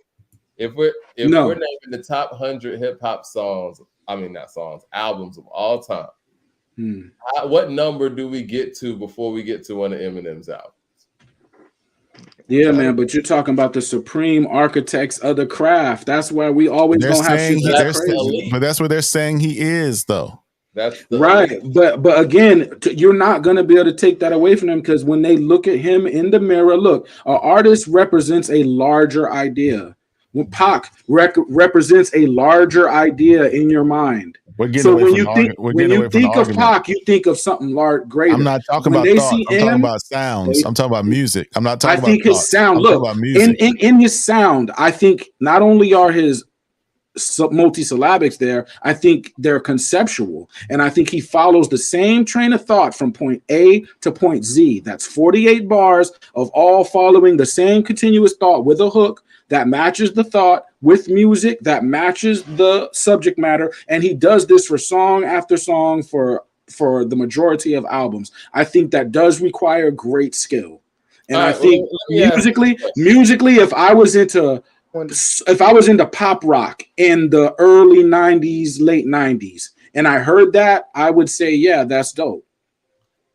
If we're naming the top 100 hip hop albums of all time, what number do we get to before we get to one of Eminem's albums? Yeah, man, but you're talking about the supreme architects of the craft. That's why we always don't have shit that's crazy. But that's what they're saying he is, though. That's right, but again, you're not going to be able to take that away from him because when they look at him in the mirror, look, an artist represents a larger idea. When Pac represents a larger idea in your mind. So when you think of Pac, you think of something greater. I'm not talking about thought. I'm talking about sounds. I'm talking about music. I'm not talking about. I think his sound. Look, in his sound, I think not only are his multisyllabics there, I think they're conceptual, and I think he follows the same train of thought from point A to point Z. That's 48 bars of all following the same continuous thought with a hook that matches the thought with music that matches the subject matter, and he does this for song after song for the majority of albums. I think that does require great skill, and I think musically, if I was into pop rock in the early 90s, late 90s, and I heard that, I would say, yeah, that's dope.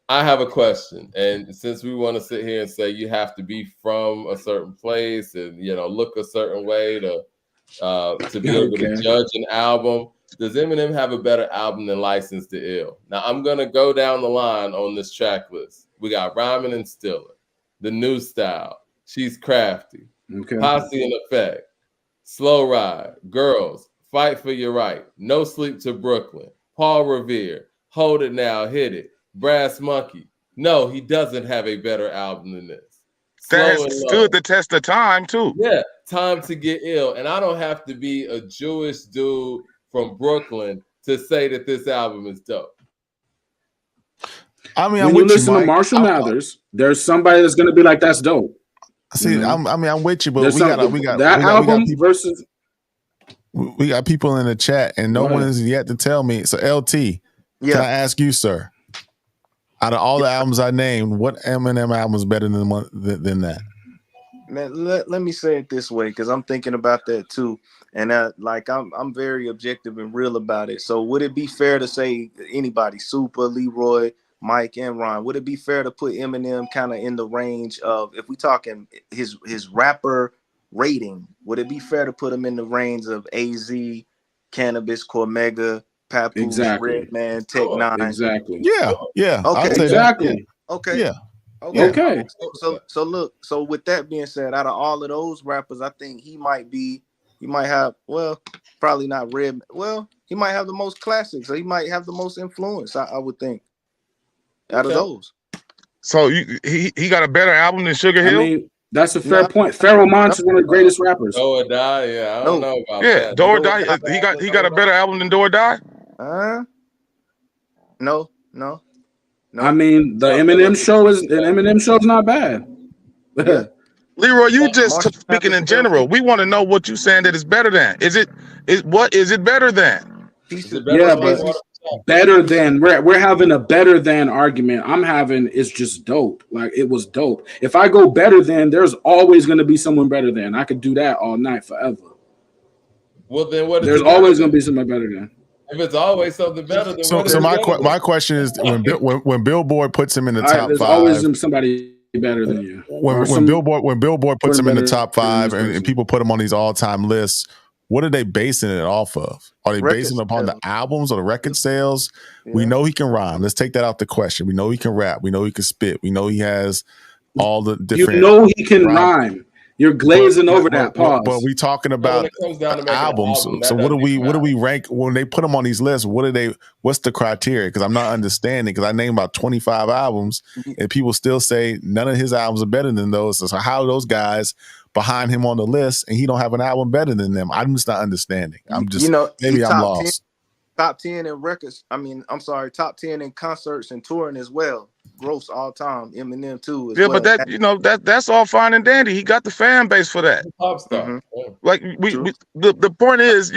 I have a question. And since we want to sit here and say you have to be from a certain place and, look a certain way to be able to judge an album, does Eminem have a better album than License to Ill? Now, I'm going to go down the line on this track list. We got Rhyming and Stiller, The New Style, She's Crafty, Posse in Effect, Slow Ride, Girls, Fight for Your Right, No Sleep to Brooklyn, Paul Revere, Hold It Now, Hit It, Brass Monkey. No, he doesn't have a better album than this. That has stood the test of time, too. Yeah, Time to Get Ill. And I don't have to be a Jewish dude from Brooklyn to say that this album is dope. I mean, when you listen to Marshall Mathers, there's somebody that's going to be like, that's dope. See, I'm with you, but we got versus. We got people in the chat, and no one has yet to tell me. So, LT, can I ask you, sir? Out of all the albums I named, what Eminem album is better than that? Man, let me say it this way, because I'm thinking about that too, and I'm very objective and real about it. So, would it be fair to say anybody, Super, Leroy, Mike, and Ron, would it be fair to put Eminem kind of in the range of, if we talking his rapper rating, would it be fair to put him in the range of AZ, Cannabis, Cormega, Papoose, Redman, Tech Nine? Exactly. Yeah. Okay. Exactly. Okay. Yeah. Okay. So look. So with that being said, out of all of those rappers, I think he might have. Well, probably not Red. Well, he might have the most classics. So he might have the most influence. I would think. Out of those. So he got a better album than Sugar Hill? That's a fair point. Pharoah Monch is one of the greatest rappers. Do or Die, yeah, I don't know about that. Do or Die. He got a better album than Do or Die. No. I mean, the Eminem show is not bad. Yeah. Leroy, you just speaking in general. We want to know what you saying that is better than. What is it better than? Yeah, but better than we're having a better than argument. I'm having it's just dope. Like it was dope. If I go better than, there's always going to be someone better than. I could do that all night forever. Well, then what? There's always going to be somebody better than. If it's always something better than. So my question is when Billboard puts him in the top there's 5, always somebody better than you. When Billboard puts him in the top 5 and people put him on these all-time lists, what are they basing it off of? Are they basing it upon the albums or the record sales? Yeah. We know he can rhyme. Let's take that out the question. We know he can rap. We know he can spit. We know he has all the different. You know he can rhyme. You're glazing over that pause. But we talking about albums. So what do we rank when they put them on these lists? What's the criteria? Because I'm not understanding. Because I named about 25 albums, and people still say none of his albums are better than those. So how are those guys behind him on the list, and he don't have an album better than them? I'm just not understanding. I'm just maybe I'm lost. Top 10 in records. Top 10 in concerts and touring as well. Gross all time. Eminem too. But that's all fine and dandy. He got the fan base for that. Pop star. Like the point is,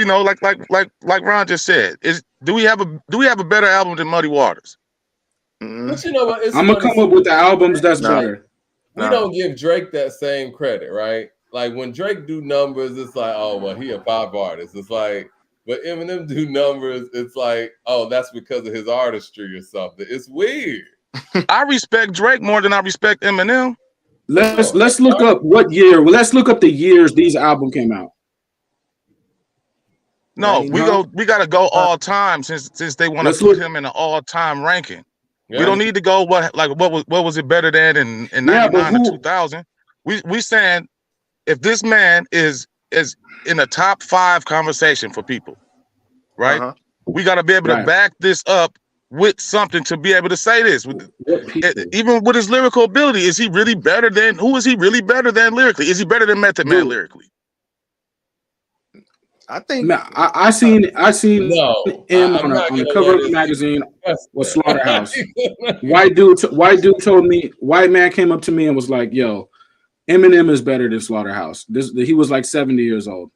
like Ron just said, do we have a better album than Muddy Waters? But you know what? I'm gonna come up with the albums that's better. We don't give Drake that same credit, right? Like when Drake do numbers, it's like, oh well, he a pop artist. It's like, but Eminem do numbers, it's like, oh, that's because of his artistry or something. It's weird. I respect Drake more than I respect Eminem. Let's look up what year. Let's look up the years these albums came out. No, we gotta go all time since they want to put him in an all time ranking. Yeah. We don't need to go what was it better than in 99 or 2000. We saying if this man is in a top 5 conversation for people, right? We got to be able to back this up with something to be able to say this. Even with his lyrical ability, is he really better than? Who is he really better than lyrically? Is he better than Method Man lyrically? I think I seen him on the cover of the magazine with Slaughterhouse. White man came up to me and was like, "Yo, Eminem is better than Slaughterhouse." He was like 70 years old.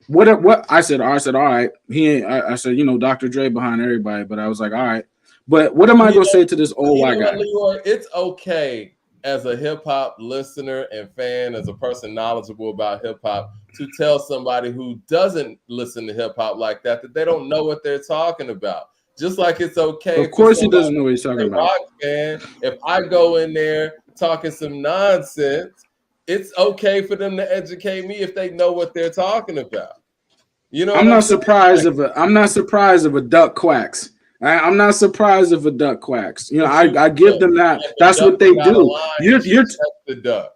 What I said, all right. I said, Dr. Dre behind everybody, but I was like, all right. But what am I gonna say to this old white guy? Leroy, it's okay as a hip hop listener and fan, as a person knowledgeable about hip hop, to tell somebody who doesn't listen to hip hop like that they don't know what they're talking about. Just like it's okay. Of course, he doesn't know what he's talking about. Fan, if I go in there talking some nonsense, it's okay for them to educate me if they know what they're talking about. I'm not surprised if a duck quacks. I'm not surprised if a duck quacks. I give them that. That's what they do. You're the duck.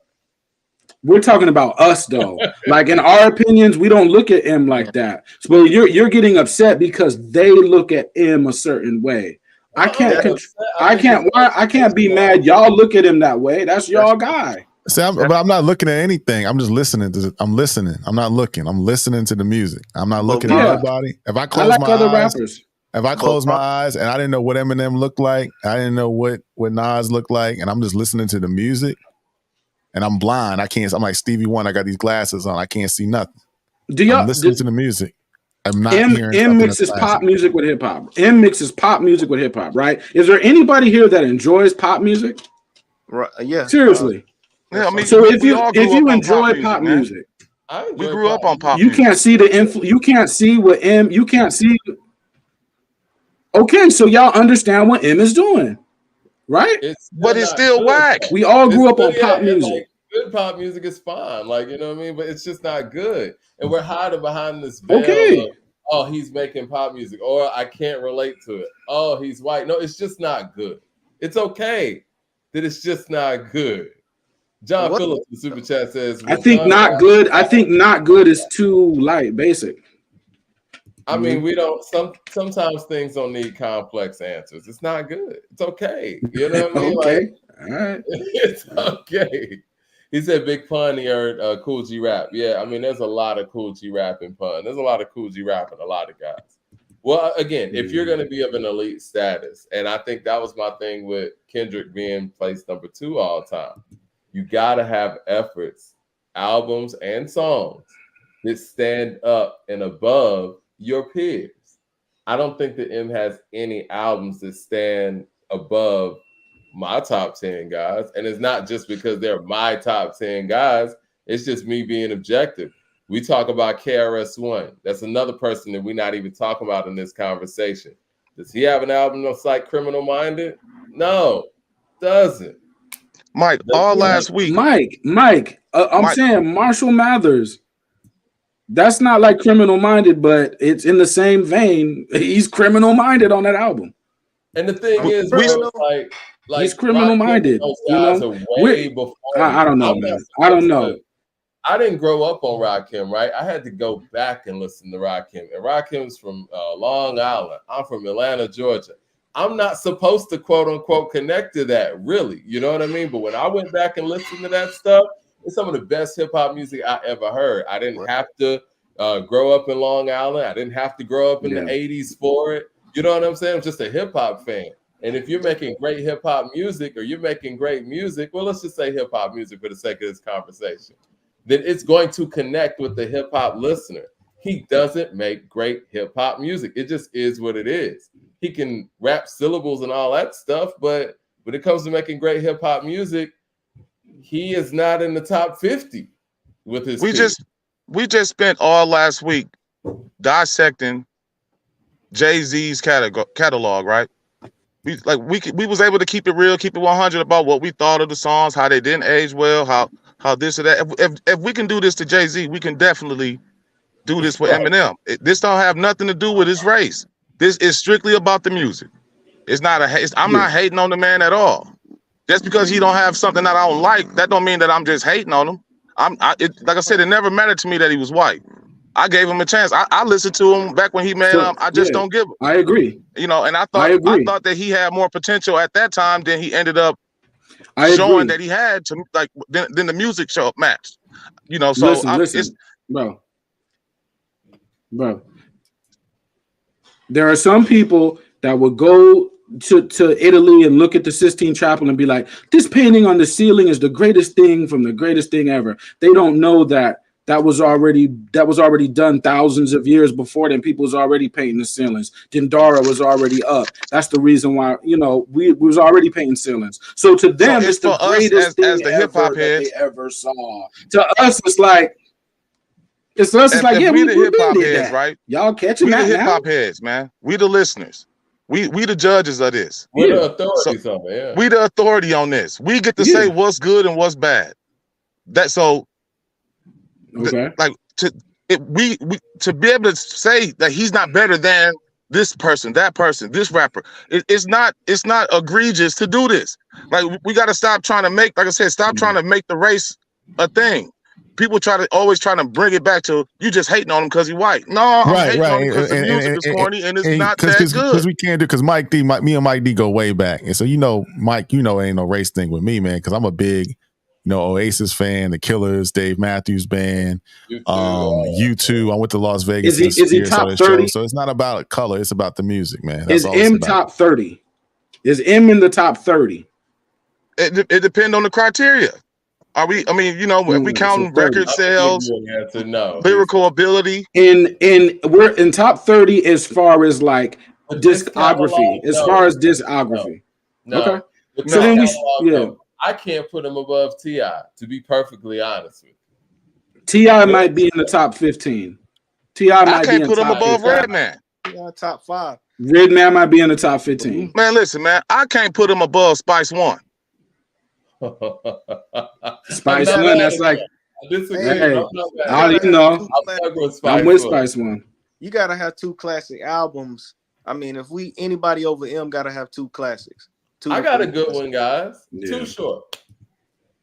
We're talking about us though. Like in our opinions, we don't look at him like that. So you're getting upset because they look at him a certain way. I can't be mad. Y'all look at him that way. That's y'all guy. See, but I'm not looking at anything. I'm just listening. I'm listening. I'm not looking. I'm listening to the music. I'm not looking at anybody. If I close my eyes, my eyes and I didn't know what Eminem looked like, I didn't know what Nas looked like, and I'm just listening to the music, and I'm blind. I'm like Stevie Wonder. I got these glasses on. I can't see nothing. I'm listening to the music. I'm not hearing. M mixes pop music with hip hop. M mixes pop music with hip hop. Right? Is there anybody here that enjoys pop music? Right. Yeah. Seriously. Yeah, I mean, so if you enjoy pop music, we grew up on pop. You can't see you can't see what M. You can't see. Okay, so y'all understand what M is doing, right? But it's still whack. We all grew up on pop music. Like, good pop music is fine, like you know what I mean. But it's just not good, and we're hiding behind this veil. Oh, he's making pop music, or I can't relate to it. Oh, he's white. No, it's just not good. It's okay that it's just not good. John Phillips, the super chat says, I think not good. I think not good is too light, basic. I mean, we don't. Sometimes things don't need complex answers. It's not good. It's okay. You know what I mean? Okay, all right. It's okay. He said Big Pun, he heard Cool G rap. Yeah, I mean, there's a lot of Cool G rapping Pun. There's a lot of Cool G rapping, a lot of guys. Well, again, if you're going to be of an elite status, and I think that was my thing with Kendrick being placed number 2 all time, you got to have efforts, albums, and songs that stand up and above your peers. I don't think that M has any albums that stand above my top 10 guys. And it's not just because they're my top 10 guys. It's just me being objective. We talk about KRS-One. That's another person that we're not even talking about in this conversation. Does he have an album that's like Criminal Minded? No, doesn't. Mike, last week. Mike, I'm saying Marshall Mathers. That's not like Criminal Minded, but it's in the same vein. He's criminal minded on that album. And the thing is, bro, like he's criminal minded. You know, I don't know, man. I don't know. I didn't grow up on Rakim, right? I had to go back and listen to Rakim. And Rakim's from Long Island. I'm from Atlanta, Georgia. I'm not supposed to, quote unquote, connect to that, really. You know what I mean? But when I went back and listened to that stuff, it's some of the best hip hop music I ever heard. I didn't have to grow up in Long Island. I didn't have to grow up in the 80s for it. You know what I'm saying? I'm just a hip hop fan. And if you're making great hip hop music or you're making great music, well, let's just say hip hop music for the sake of this conversation, then it's going to connect with the hip hop listener. He doesn't make great hip hop music. It just is what it is. He can rap syllables and all that stuff, but when it comes to making great hip hop music, he is not in the top 50 with his. We just spent all last week dissecting Jay-Z's catalog, right? We was able to keep it real, keep it 100 about what we thought of the songs, how they didn't age well, how this or that. If we can do this to Jay-Z, we can definitely do this with Eminem. This don't have nothing to do with his race. This is strictly about the music. It's not I'm not hating on the man at all. Just because he don't have something that I don't like, that don't mean that I'm just hating on him. Like I said, it never mattered to me that he was white. I gave him a chance. I listened to him back when he made I Just Don't Give him. I agree. You know, and I thought that he had more potential at that time than he ended up showing that he had to, like, than the music show matched. You know, so listen, bro. There are some people that would go to Italy and look at the Sistine Chapel and be like, this painting on the ceiling is the greatest thing from the greatest thing ever. They don't know that was already done thousands of years before then. People was already painting the ceilings. Dendara was already up. That's the reason why, you know, we was already painting ceilings. So to them, it's the greatest thing the ever that they ever saw. To us, it's like, we the hip hop heads, right? Y'all catching that? We the hip hop heads, man. We the listeners. We the judges of this. We're the authorities on it. Yeah. We the authority on this. We get to say what's good and what's bad. To be able to say that he's not better than this person, that person, this rapper, it's not egregious to do this. Like, we got to stop trying to make, like I said, trying to make the race a thing. People always trying to bring it back to you just hating on him because he's white. No, I'm hating on him because the music is corny and it's not that good. Because we can't do, because me and Mike D go way back. And so, you know, Mike, you know, ain't no race thing with me, man, because I'm a big, you know, Oasis fan, The Killers, Dave Matthews Band, U2. I went to Las Vegas. Is he top 30? So it's not about color, it's about the music, man. Is M top 30? Is M in the top 30? It depends on the criteria. Are we? I mean, you know, if we count record sales, lyrical ability, we're in top 30 as far as like discography. As far as discography, okay. So then I can't put him above T.I., to be perfectly honest with you. T.I. might be in the top 15. T.I. might be in the top 15. I can't put him above Redman. Yeah, top 5. Redman might be in the top 15. Man, listen, man, I can't put him above Spice One. Spice One, that's like, I disagree. Hey, I'm with Spice One. You gotta have 2 classic albums. I mean, if anybody over M gotta have 2 classics. I got a good one, guys. Too Short.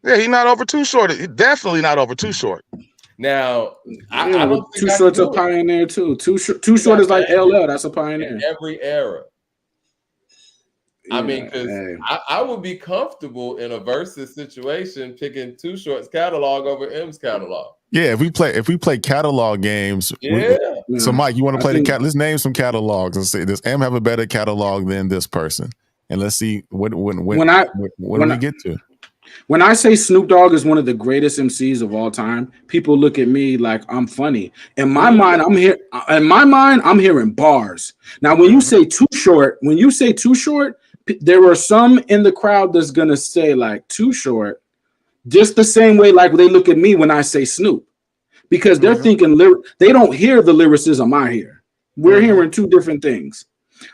Yeah, he's not over Too Short. He's definitely not over Too Short. Now, I don't think Too Short's a pioneer too. Too Short is like LL. That's a pioneer. In every era. I mean, because I would be comfortable in a versus situation picking Too Short's catalog over M's catalog. Yeah, if we play catalog games, so Mike, you want to play the cat? Let's name some catalogs and say, does M have a better catalog than this person? And let's see when we get to. When I say Snoop Dogg is one of the greatest MCs of all time, people look at me like I'm funny. In my mind, I'm hearing bars. Now, when you say Too Short, there are some in the crowd that's gonna say like Too Short, just the same way like they look at me when I say Snoop, because they're thinking they don't hear the lyricism I hear. We're hearing two different things.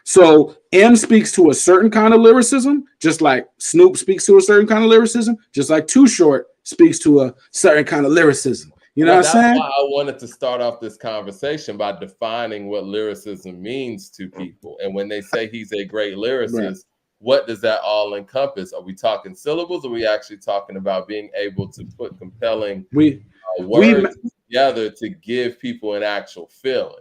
So M speaks to a certain kind of lyricism, just like Snoop speaks to a certain kind of lyricism, just like Too Short speaks to a certain kind of lyricism. You know what I'm saying? Why I wanted to start off this conversation by defining what lyricism means to people. And when they say he's a great lyricist, what does that all encompass? Are we talking syllables, or are we actually talking about being able to put compelling words together to give people an actual feeling?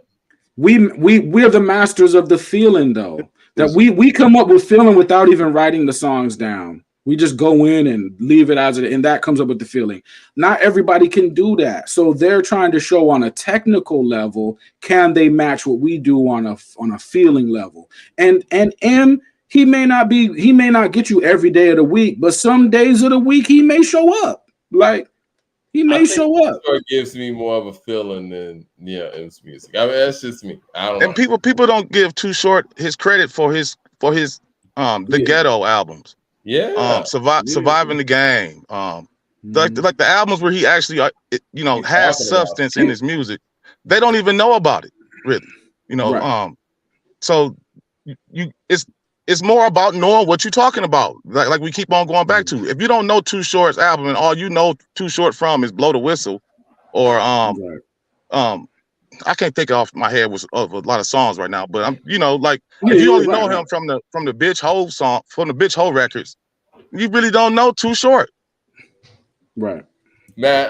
We're the masters of the feeling, though. That we come up with feeling without even writing the songs down. We just go in and leave it as it, and that comes up with the feeling. Not everybody can do that, so they're trying to show on a technical level, can they match what we do on a feeling level? And M, he may not get you every day of the week, but some days of the week he may show up. Like, he may show up. It gives me more of a feeling than M's music. I mean, that's just me. I don't know. And people don't give Too Short his credit for his the ghetto albums. Surviving the Game. Like the albums where he actually has substance in his music. They don't even know about it, really. So it's more about knowing what you're talking about. Like we keep on going back to. If you don't know Too Short's album and all you know Too Short from is Blow the Whistle, or I can't think off my head of a lot of songs right now, but if you only know him from the Bitch Hole song, from the Bitch Hole records, you really don't know Too Short. Right. Matt,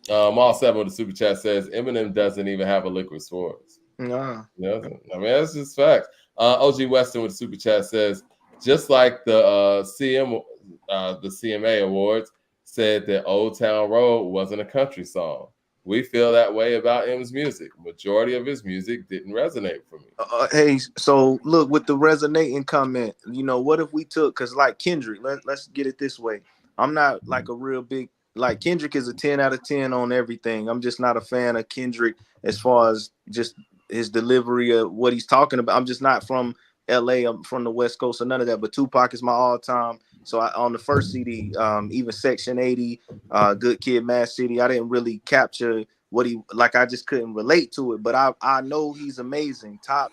Mall 7 with the super chat says Eminem doesn't even have a liquid swords. Nah. I mean, that's just facts. OG Weston with the super chat says, just like the CMA Awards said that Old Town Road wasn't a country song. We feel that way about M's music. Majority of his music didn't resonate for me. Hey, so look, with the resonating comment, what if we took, because like Kendrick, let's get it this way. I'm not like a real big, like Kendrick is a 10 out of 10 on everything. I'm just not a fan of Kendrick as far as just his delivery of what he's talking about. I'm just not from LA. I'm from the West Coast or none of that, but Tupac is my all-time. So on the first CD, even Section 80, Good Kid, Mad City, I didn't really capture what I just couldn't relate to it. But I know he's amazing, top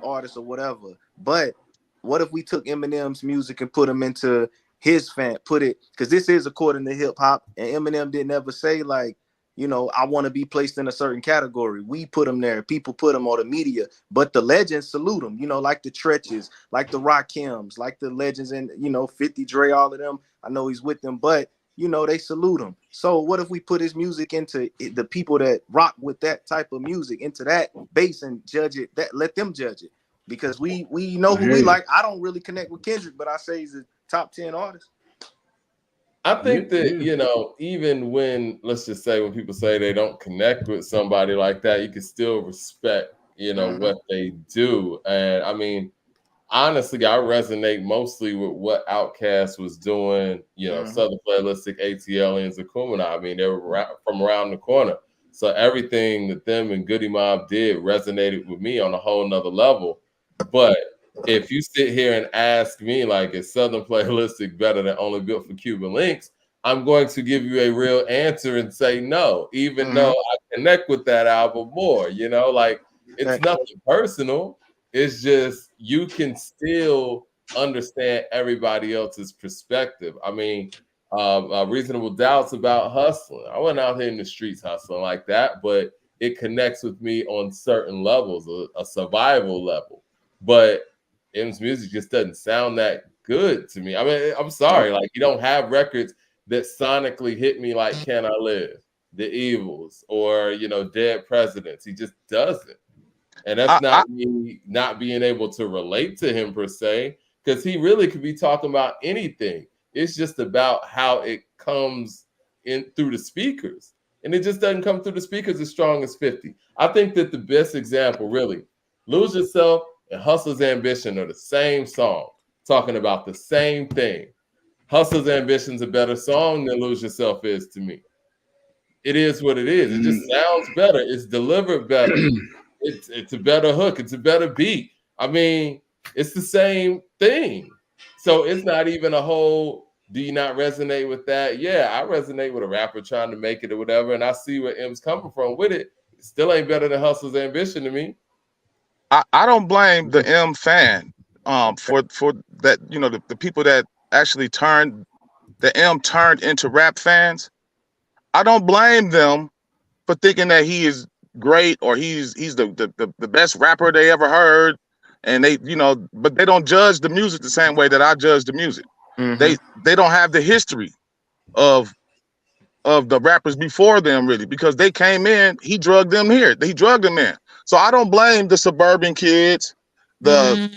artist or whatever. But what if we took Eminem's music and put him into his because this is according to hip hop, and Eminem didn't ever say like, I want to be placed in a certain category. We put him there. People put him on the media, but the legends salute him, like the Tretches, like the Rakims, like the legends, and 50 Dre, all of them. I know he's with them, but they salute him. So what if we put his music into the people that rock with that type of music, into that base, and judge it? Let them judge it, because we know who we like. I don't really connect with Kendrick, but I say he's a top 10 artist. I think that, even when, let's just say, when people say they don't connect with somebody like that, you can still respect, what they do. And I mean, honestly, I resonate mostly with what Outkast was doing, Southern Playalistic, ATL, and Zakuma. I mean, they were from around the corner. So everything that them and Goody Mob did resonated with me on a whole nother level. But if you sit here and ask me, like, is Southern Playalistic better than Only Built for Cuban Links? I'm going to give you a real answer and say no, even though I connect with that album more. It's nothing personal. It's just you can still understand everybody else's perspective. I mean, Reasonable Doubts about hustling. I wasn't out here in the streets hustling like that, but it connects with me on certain levels, a survival level. But M's music just doesn't sound that good to me. I mean, I'm sorry, like, you don't have records that sonically hit me like Can I Live, The Evils, or Dead Presidents. He just doesn't. And that's not me not being able to relate to him per se. because he really could be talking about anything. It's just about how it comes in through the speakers. And it just doesn't come through the speakers as strong as 50. I think that the best example, really, Lose Yourself and Hustler's Ambition are the same song, talking about the same thing. Hustler's Ambition's a better song than Lose Yourself is to me. It is what it is. It just sounds better. It's delivered better. It's a better hook. It's a better beat. I mean, it's the same thing. So it's not even a whole, do you not resonate with that? Yeah, I resonate with a rapper trying to make it or whatever, and I see where M's coming from with it. It still ain't better than Hustler's Ambition to me. I don't blame the M fan for that, you know, the people that actually turned into rap fans. I don't blame them for thinking that he is great or he's the best rapper they ever heard. And they, you know, but they don't judge the music the same way that I judge the music. Mm-hmm. They don't have the history of the rappers before them, really, because they came in, he drugged them here. He drugged them in. So I don't blame the suburban kids, I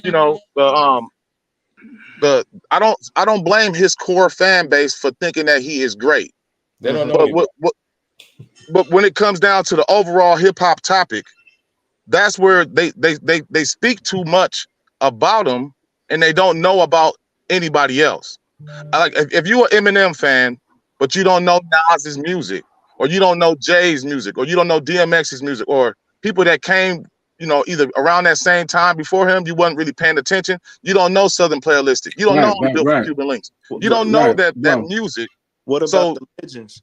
don't blame his core fan base for thinking that he is great. They don't know. But when it comes down to the overall hip hop topic, that's where they speak too much about him and they don't know about anybody else. Like if you're an Eminem fan, but you don't know Nas's music, or you don't know Jay's music, or you don't know DMX's music, or people that came, you know, either around that same time before him, you wasn't really paying attention. You don't know Southern Playalistic. You don't know Cuban Links. You don't know that music. What about the legends?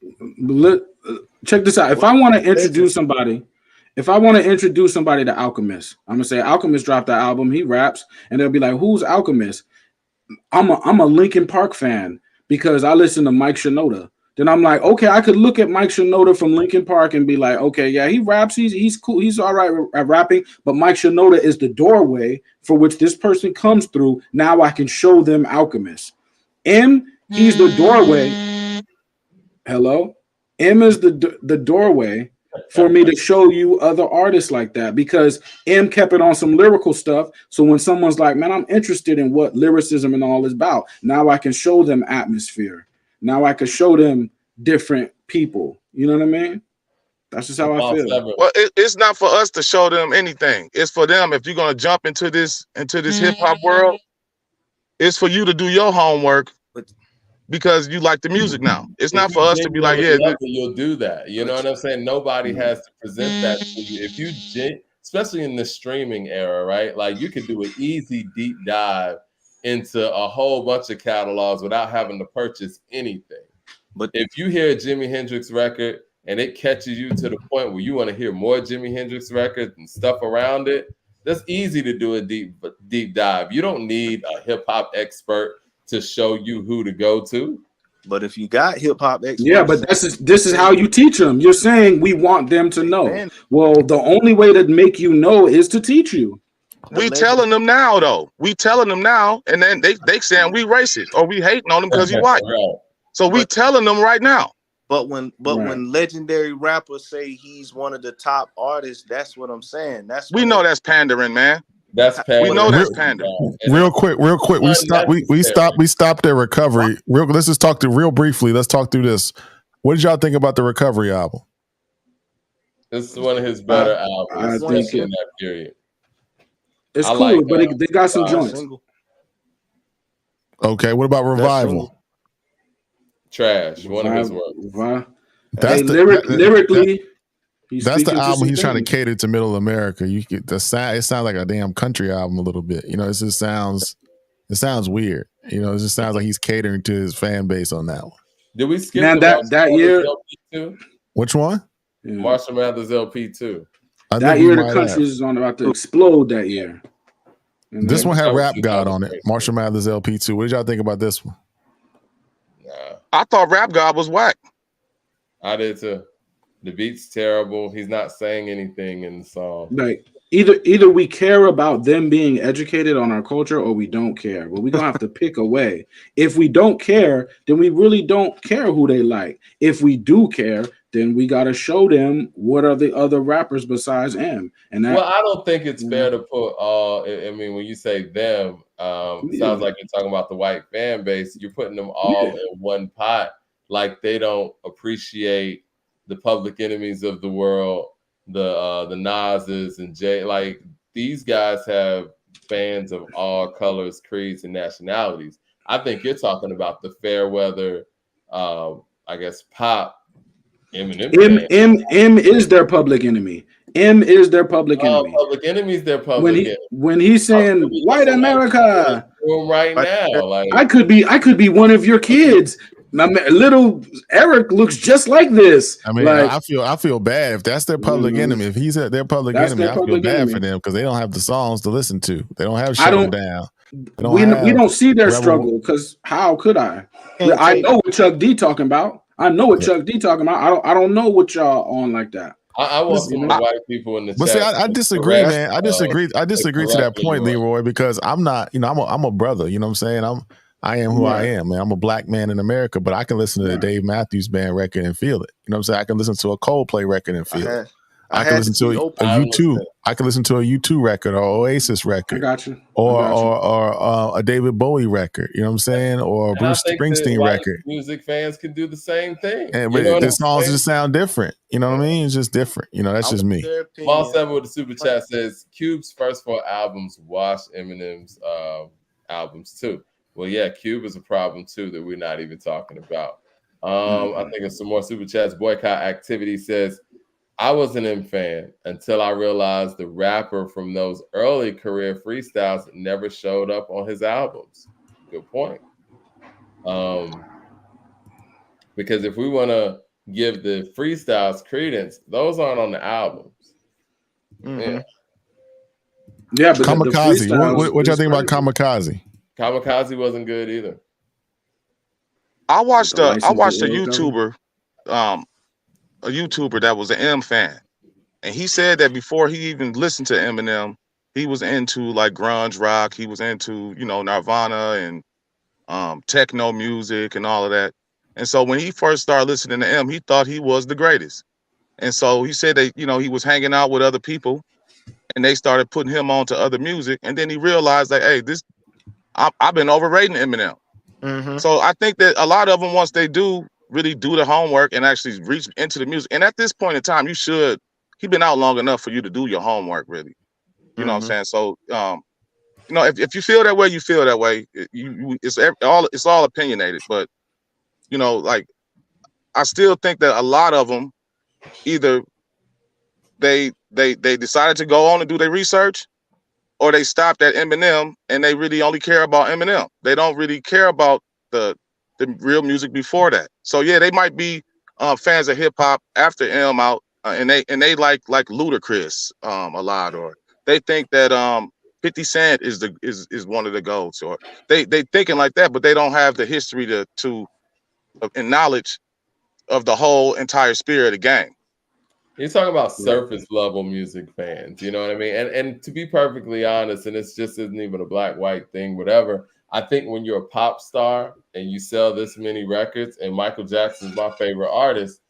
Check this out. If I want to introduce somebody to Alchemist, I'm gonna say Alchemist dropped that album. He raps, and they'll be like, "Who's Alchemist?" I'm a Linkin Park fan because I listen to Mike Shinoda. Then I'm like, okay, I could look at Mike Shinoda from Linkin Park and be like, okay, yeah, he raps, he's cool, he's all right at rapping, but Mike Shinoda is the doorway for which this person comes through. Now I can show them Alchemist. M, he's the doorway. Hello? M is the doorway for me to show you other artists like that, because M kept it on some lyrical stuff. So when someone's like, man, I'm interested in what lyricism and all is about, now I can show them atmosphere. Now I can show them different people. You know what I mean? That's just how I feel. Well, it's not for us to show them anything. It's for them. If you're gonna jump into this hip hop world, it's for you to do your homework because you like the music now. It's not for us to be like, yeah, you'll do that. You know what I'm saying? Nobody has to present that to you. If you, especially in the streaming era, right? Like you could do an easy deep dive into a whole bunch of catalogs without having to purchase anything. But if you hear a Jimi Hendrix record and it catches you to the point where you want to hear more Jimi Hendrix records and stuff around it, that's easy to do a deep dive. You don't need a hip hop expert to show you who to go to. But if you got hip hop experts, yeah, but this is how you teach them. You're saying we want them to know. Well, the only way to make you know is to teach you. We telling them now, though. We telling them now, and then they saying we racist or we hating on him because he white. Right. So we telling them right now. But when legendary rappers say he's one of the top artists, that's what I'm saying. We know that's pandering, man. That's pandering. We know that's pandering. Real quick. We stopped their recovery. Let's just talk real briefly. Let's talk through this. What did y'all think about the Recovery album? This is one of his better albums, especially in that period. It's cool, but they got some joints. Okay, what about Revival? Trash. One of his works. Lyrically, that's the album he's trying to cater to Middle America. You get the sound. It sounds like a damn country album a little bit. You know, it just sounds. It sounds weird. You know, it just sounds like he's catering to his fan base on that one. Did we skip that year? Which one? Yeah. Marshall Mathers LP 2. That year, the country is about to explode that year. And this one had Rap God on it. Marshall Mathers LP 2. What did y'all think about this one? I thought Rap God was whack. I did too. The beat's terrible. He's not saying anything in the song. Like either we care about them being educated on our culture or we don't care. But we're gonna have to pick a way. If we don't care, then we really don't care who they like. If we do care, then we got to show them what are the other rappers besides M. And that, well, I don't think it's fair to put all. I mean, when you say them, sounds like you're talking about the white fan base. You're putting them all in one pot, like they don't appreciate the Public Enemies of the world, the Nas's and Jay. Like these guys have fans of all colors, creeds, and nationalities. I think you're talking about the fair weather, I guess, pop. Eminem. M is their public enemy. M is their public enemy. Public Enemy's their public enemy. When he's saying white America right now, like I could be one of your kids. My little Eric looks just like this. I mean, like, I feel bad if that's their public enemy. If he's their public enemy, I feel bad for them because they don't have the songs to listen to. They don't have Shut 'Em Down. We don't see their struggle because how could I? I know what Chuck D talking about. I know what Chuck D talking about. I don't know what y'all on like that. I want some white people in the chat. But see, I disagree, man. I disagree to that point, Leroy, because I'm not, I'm a brother. You know what I'm saying? I am who I am, man. I'm a black man in America, but I can listen to the Dave Matthews Band record and feel it. You know what I'm saying? I can listen to a Coldplay record and feel it. I can listen to a U2. I can listen to a U2 record or Oasis record. I got you. Or a David Bowie record. You know what I'm saying? Or a Bruce Springsteen record. Music fans can do the same thing. And but the songs just sound different. You know what I mean? It's just different. You know, that's just me. Small 7 with the super chat says Cube's first 4 albums washed Eminem's albums too. Well, yeah, Cube is a problem too that we're not even talking about. I think it's some more super chats. Boycott Activity says, I was an M fan until I realized the rapper from those early career freestyles never showed up on his albums. Good point. Because if we want to give the freestyles credence, those aren't on the albums. Yeah, but Kamikaze. What y'all think about Kamikaze? Kamikaze wasn't good either. I watched a YouTuber, a YouTuber that was an M fan, and he said that before he even listened to Eminem, he was into like grunge rock. He was into Nirvana and techno music and all of that. And so when he first started listening to M, he thought he was the greatest. And so he said that he was hanging out with other people, and they started putting him on to other music. And then he realized that, hey, I've been overrating Eminem. Mm-hmm. So I think that a lot of them, once they do really do the homework and actually reach into the music, and at this point in time, he's been out long enough for you to do your homework, really. You know what I'm saying? So, if you feel that way, you feel that way. It's all opinionated, but like I still think that a lot of them either they decided to go on and do their research, or they stopped at Eminem and they really only care about Eminem. They don't really care about the real music before that. So yeah, they might be fans of hip hop after M out, and they like Ludacris a lot, or they think that 50 Cent is one of the GOATs, or they thinking like that, but they don't have the history to and knowledge of the whole entire spirit of the game. You're talking about surface level music fans, you know what I mean? And to be perfectly honest, and it's just isn't even a black, white thing, whatever. I think when you're a pop star and you sell this many records, and Michael Jackson's my favorite artist,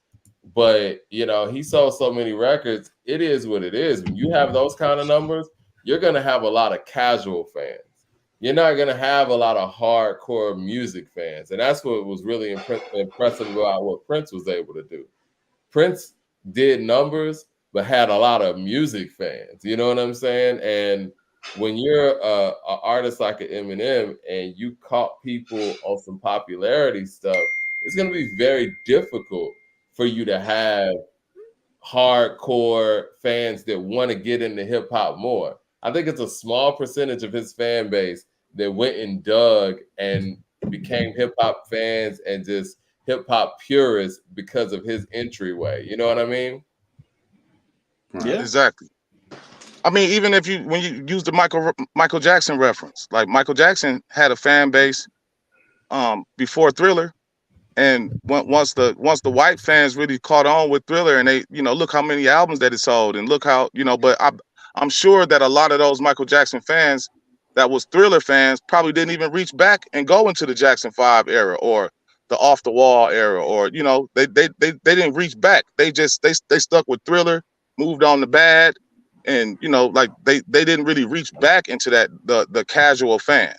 but he sold so many records, it is what it is. When you have those kind of numbers, you're gonna have a lot of casual fans. You're not gonna have a lot of hardcore music fans. And that's what was really impressive about what Prince was able to do. Prince did numbers, but had a lot of music fans. You know what I'm saying? And when you're an artist like an Eminem and you caught people on some popularity stuff, it's going to be very difficult for you to have hardcore fans that want to get into hip hop more. I think it's a small percentage of his fan base that went and dug and became hip hop fans and just hip hop purists because of his entryway. You know what I mean? Yeah, exactly. I mean, even when you use the Michael Jackson reference, like Michael Jackson had a fan base before Thriller, and once the white fans really caught on with Thriller, and they look how many albums that it sold, and look how But I'm sure that a lot of those Michael Jackson fans, that was Thriller fans, probably didn't even reach back and go into the Jackson 5 era or the off the wall era, or you know, they didn't reach back. They stuck with Thriller, moved on to Bad, and you know, like they didn't really reach back into that the casual fan.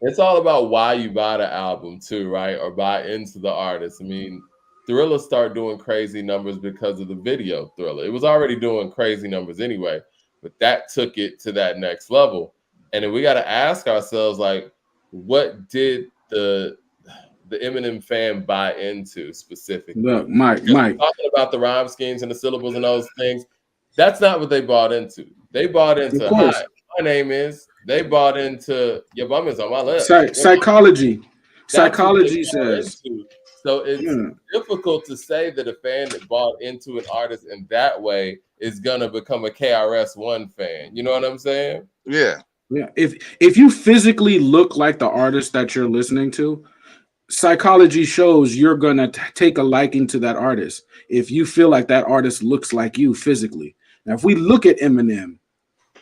It's all about why you buy the album too, right? Or buy into the artist. I mean, Thriller started doing crazy numbers because of the video Thriller. It was already doing crazy numbers anyway, but that took it to that next level. And then we got to ask ourselves, like, what did the Eminem fan buy into specifically? Look, Mike. Talking about the rhyme schemes and the syllables and those things, that's not what they bought into. They bought into, hi, my name is. They bought into your bum is on my list. Psychology. Psychology says. So it's difficult to say that a fan that bought into an artist in that way is gonna become a KRS-One fan. You know what I'm saying? Yeah. Yeah. If you physically look like the artist that you're listening to, psychology shows you're gonna take a liking to that artist if you feel like that artist looks like you physically. Now, if we look at Eminem,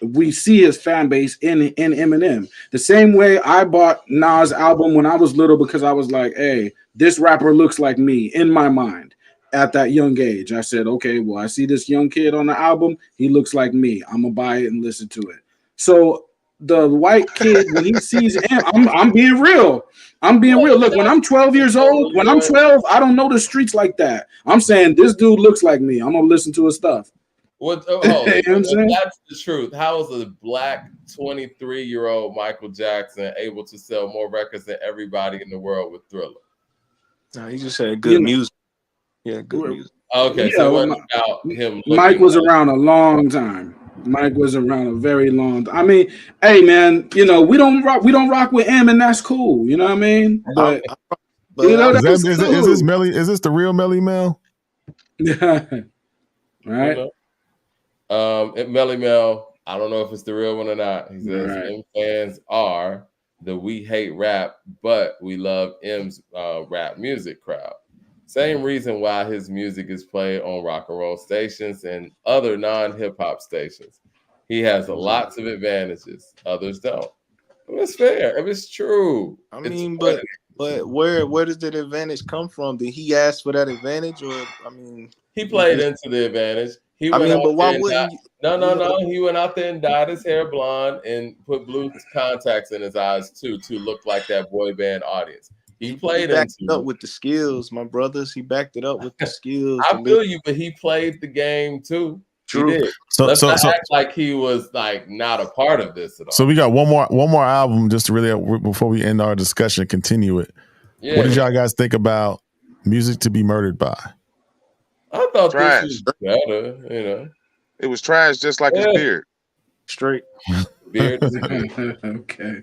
we see his fan base in Eminem. The same way I bought Nas' album when I was little because I was like, hey, this rapper looks like me in my mind at that young age. I said, okay, well, I see this young kid on the album. He looks like me. I'm going to buy it and listen to it. So the white kid, when he sees him, I'm being real. I'm being real. Look, when I'm 12 years old, when I'm 12, I don't know the streets like that. I'm saying this dude looks like me. I'm going to listen to his stuff. What? If that's the truth, how is a black 23-year-old Michael Jackson able to sell more records than everybody in the world with Thriller? No, he just had good music. Yeah, good music. Okay, so what about him? Mike was around a long time. Mike was around a very long time. I mean, hey man, you know, we don't rock with M, and that's cool. You know what I mean? But you know, is this the real Melly Mel? Yeah. Right. Melly Mel, I don't know if it's the real one or not. He says M fans are the we hate rap, but we love M's rap music crowd. Same reason why his music is played on rock and roll stations and other non-hip hop stations. He has lots of advantages. Others don't. It's fair. It's true. I mean, but where does that advantage come from? Did he ask for that advantage, or I mean, he played into the advantage. He went out He went out there and dyed his hair blonde and put blue contacts in his eyes too to look like that boy band audience. He backed it up with the skills, my brothers. He backed it up with the skills. I feel you, but he played the game too. True. He did. Let's not act like he was like not a part of this at all. So we got one more album just to really before we end our discussion, continue it. Yeah. What did y'all guys think about Music to Be Murdered By? I thought this was better, you know. It was trash, just like his beard. Straight beard. Okay.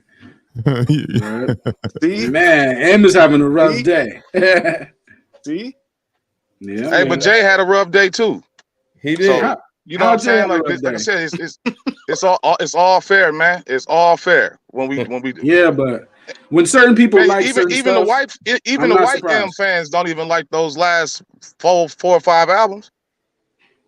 See, man, M is having a rough day. See, yeah. Hey, but Jay had a rough day too. He did. So, you know what I'm saying? Like I said, it's all fair, man. It's all fair when we. Yeah, but when certain people like even the white M fans don't even like those last four or five albums.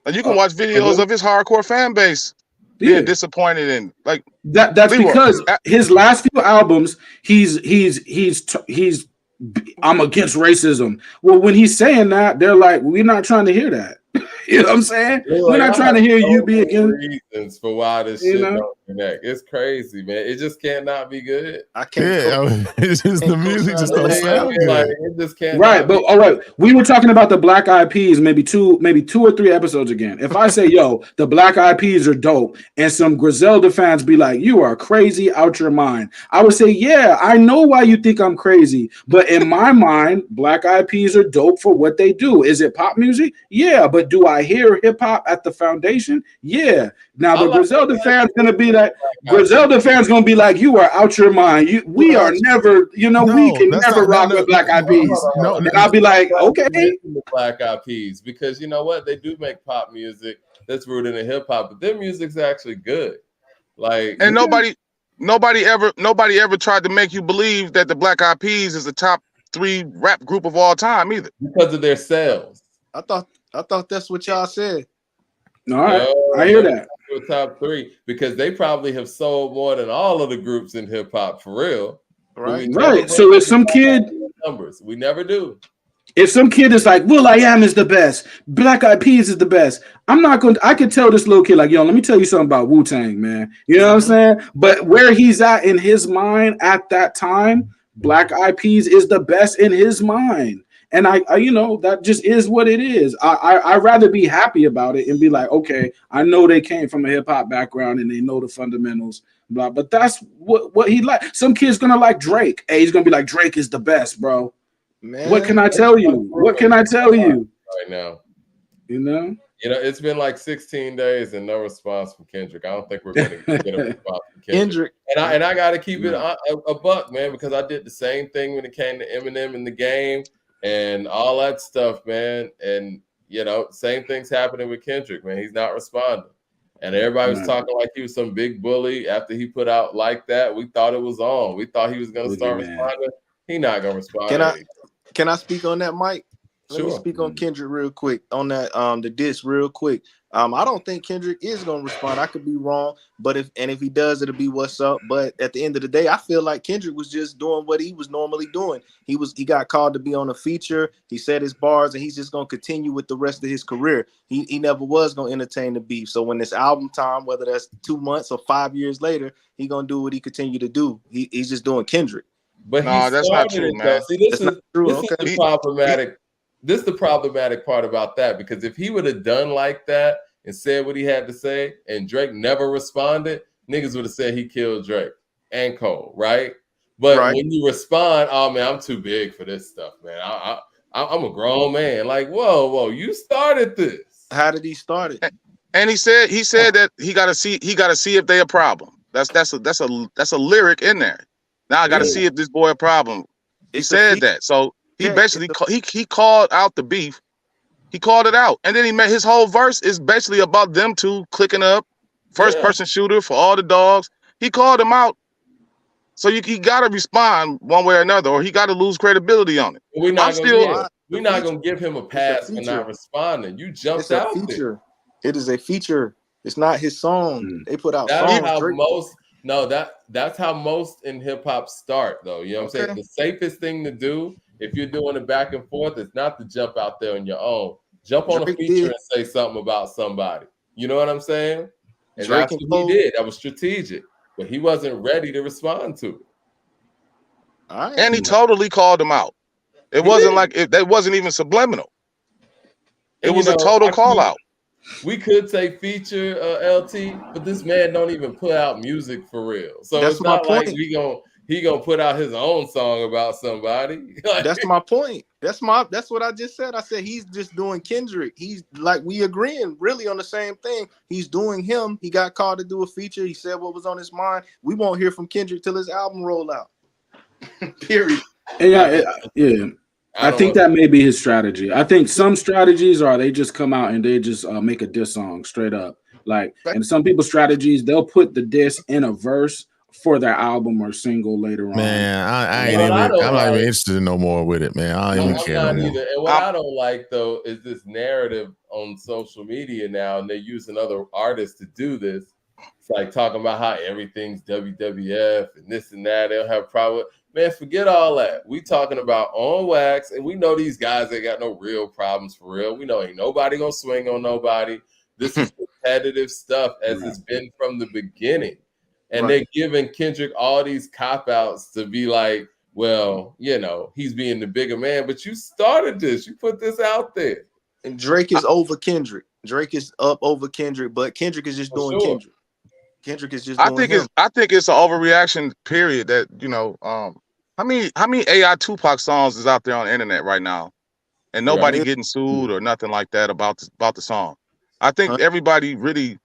And you can watch videos of his hardcore fan base being disappointed in like that's because his last few albums, he's I'm against racism. Well, when he's saying that, they're like, we're not trying to hear that. You know what I'm saying? We're not trying to hear you be against reasons for why this shit don't connect. It's crazy, man. It just cannot be good. I can't. Yeah, it's just the music just don't sound good. Like, it just can't. Right, but all right, we were talking about the Black Eyed Peas maybe two or three episodes again. If I say, yo, the Black Eyed Peas are dope, and some Griselda fans be like, you are crazy out your mind, I would say, yeah, I know why you think I'm crazy, but in my mind, Black Eyed Peas are dope for what they do. Is it pop music? Yeah, but do I hear hip hop at the foundation? Yeah. Now the Griselda fans gonna be like, Griselda fans gonna be like, you are out your mind. We are never, we can never rock with Black Eyed Peas. And I'll be like, okay. The Black Eyed Peas, because you know what, they do make pop music that's rooted in hip hop, but their music's actually good. Like, and nobody ever tried to make you believe that the Black Eyed Peas is the top 3 rap group of all time either, because of their sales. I thought that's what y'all said. All right, I hear that. Top 3 because they probably have sold more than all of the groups in hip hop for real. Right. So if some kid numbers. We never do. If some kid is like, will.i.am is the best, Black Eyed Peas is the best, I'm not going to, I could tell this little kid, like, yo, let me tell you something about Wu-Tang, man. You know what I'm saying? But where he's at in his mind at that time, Black Eyed Peas is the best in his mind. And I you know, that just is what it is. I'd rather be happy about it and be like, okay, I know they came from a hip-hop background and they know the fundamentals, blah. But that's what he like. Some kid's going to like Drake. Hey, he's going to be like, Drake is the best, bro. Man, what can I tell you? What can I tell you right now? You know, it's been like 16 days and no response from Kendrick. I don't think we're going to get a response from Kendrick. And I got to keep it a buck, man, because I did the same thing when it came to Eminem in the game and all that stuff, man. And same thing's happening with Kendrick, man. He's not responding, and everybody was talking like he was some big bully after he put out Like That. We thought it was on. We thought he was going to start responding. He not going to respond. Can I speak on that, Mike? Let me speak on Kendrick real quick on that the diss real quick. I don't think Kendrick is gonna respond. I could be wrong, but if he does, it'll be what's up. But at the end of the day, I feel like Kendrick was just doing what he was normally doing. He got called to be on a feature. He said his bars, and he's just gonna continue with the rest of his career. He never was gonna entertain the beef. So when it's album time, whether that's 2 months or 5 years later, he gonna do what he continue to do. He's just doing Kendrick. But no, that's not true, man. See, this is the problematic. This is the problematic part about that, because if he would have done Like That and said what he had to say, and Drake never responded, niggas would have said he killed Drake and Cole, right? But when you respond, oh man, I'm too big for this stuff, man. I'm a grown man. Like, whoa, you started this. How did he start it? And he said that he got to see if they a problem. That's a lyric in there. Now I got to see if this boy a problem. He said that. So he basically he called out the beef. He called it out. And then he made his whole verse is basically about them two clicking up, first person shooter for all the dogs. He called them out. So he got to respond one way or another, or he got to lose credibility on it. We're not going to give him a pass for not responding. You jumped out there. It is a feature. It's not his song. They put out that's songs. That's how most in hip hop start, though. You know what I'm saying? The safest thing to do if you're doing it back and forth is not to jump out there on your own. Jump on a feature and say something about somebody. You know what I'm saying? And that's what he did. That was strategic, but he wasn't ready to respond to it. And he totally called him out. It wasn't that wasn't even subliminal. It was a total call out. We could say feature LT, but this man don't even put out music for real. So it's not like he gonna put out his own song about somebody. That's my point. That's what I just said. I said he's just doing Kendrick. He's like, we agreeing really on the same thing. He's doing him. He got called to do a feature. He said what was on his mind. We won't hear from Kendrick till his album roll out. Period. Yeah. I think that may be his strategy. I think some strategies are they just come out and they just make a diss song straight up. And some people's strategies, they'll put the diss in a verse for their album or single later on. Man, I'm not even interested no more with it, man. I don't even care no more. And what I don't like, though, is this narrative on social media now, and they're using other artists to do this. It's like talking about how everything's WWF and this and that. They'll have problem. Man, forget all that. We talking about on wax, and we know these guys ain't got no real problems for real. We know ain't nobody gonna swing on nobody. This is competitive stuff as it's been from the beginning. And they're giving Kendrick all these cop-outs to be like, well, he's being the bigger man, but you started this. You put this out there. And Drake is over Kendrick. Drake is up over Kendrick, but Kendrick is just doing Kendrick. Kendrick is just doing him. I think it's an overreaction period that, how many AI Tupac songs is out there on the internet right now? And nobody getting sued or nothing like that about the song. I think everybody really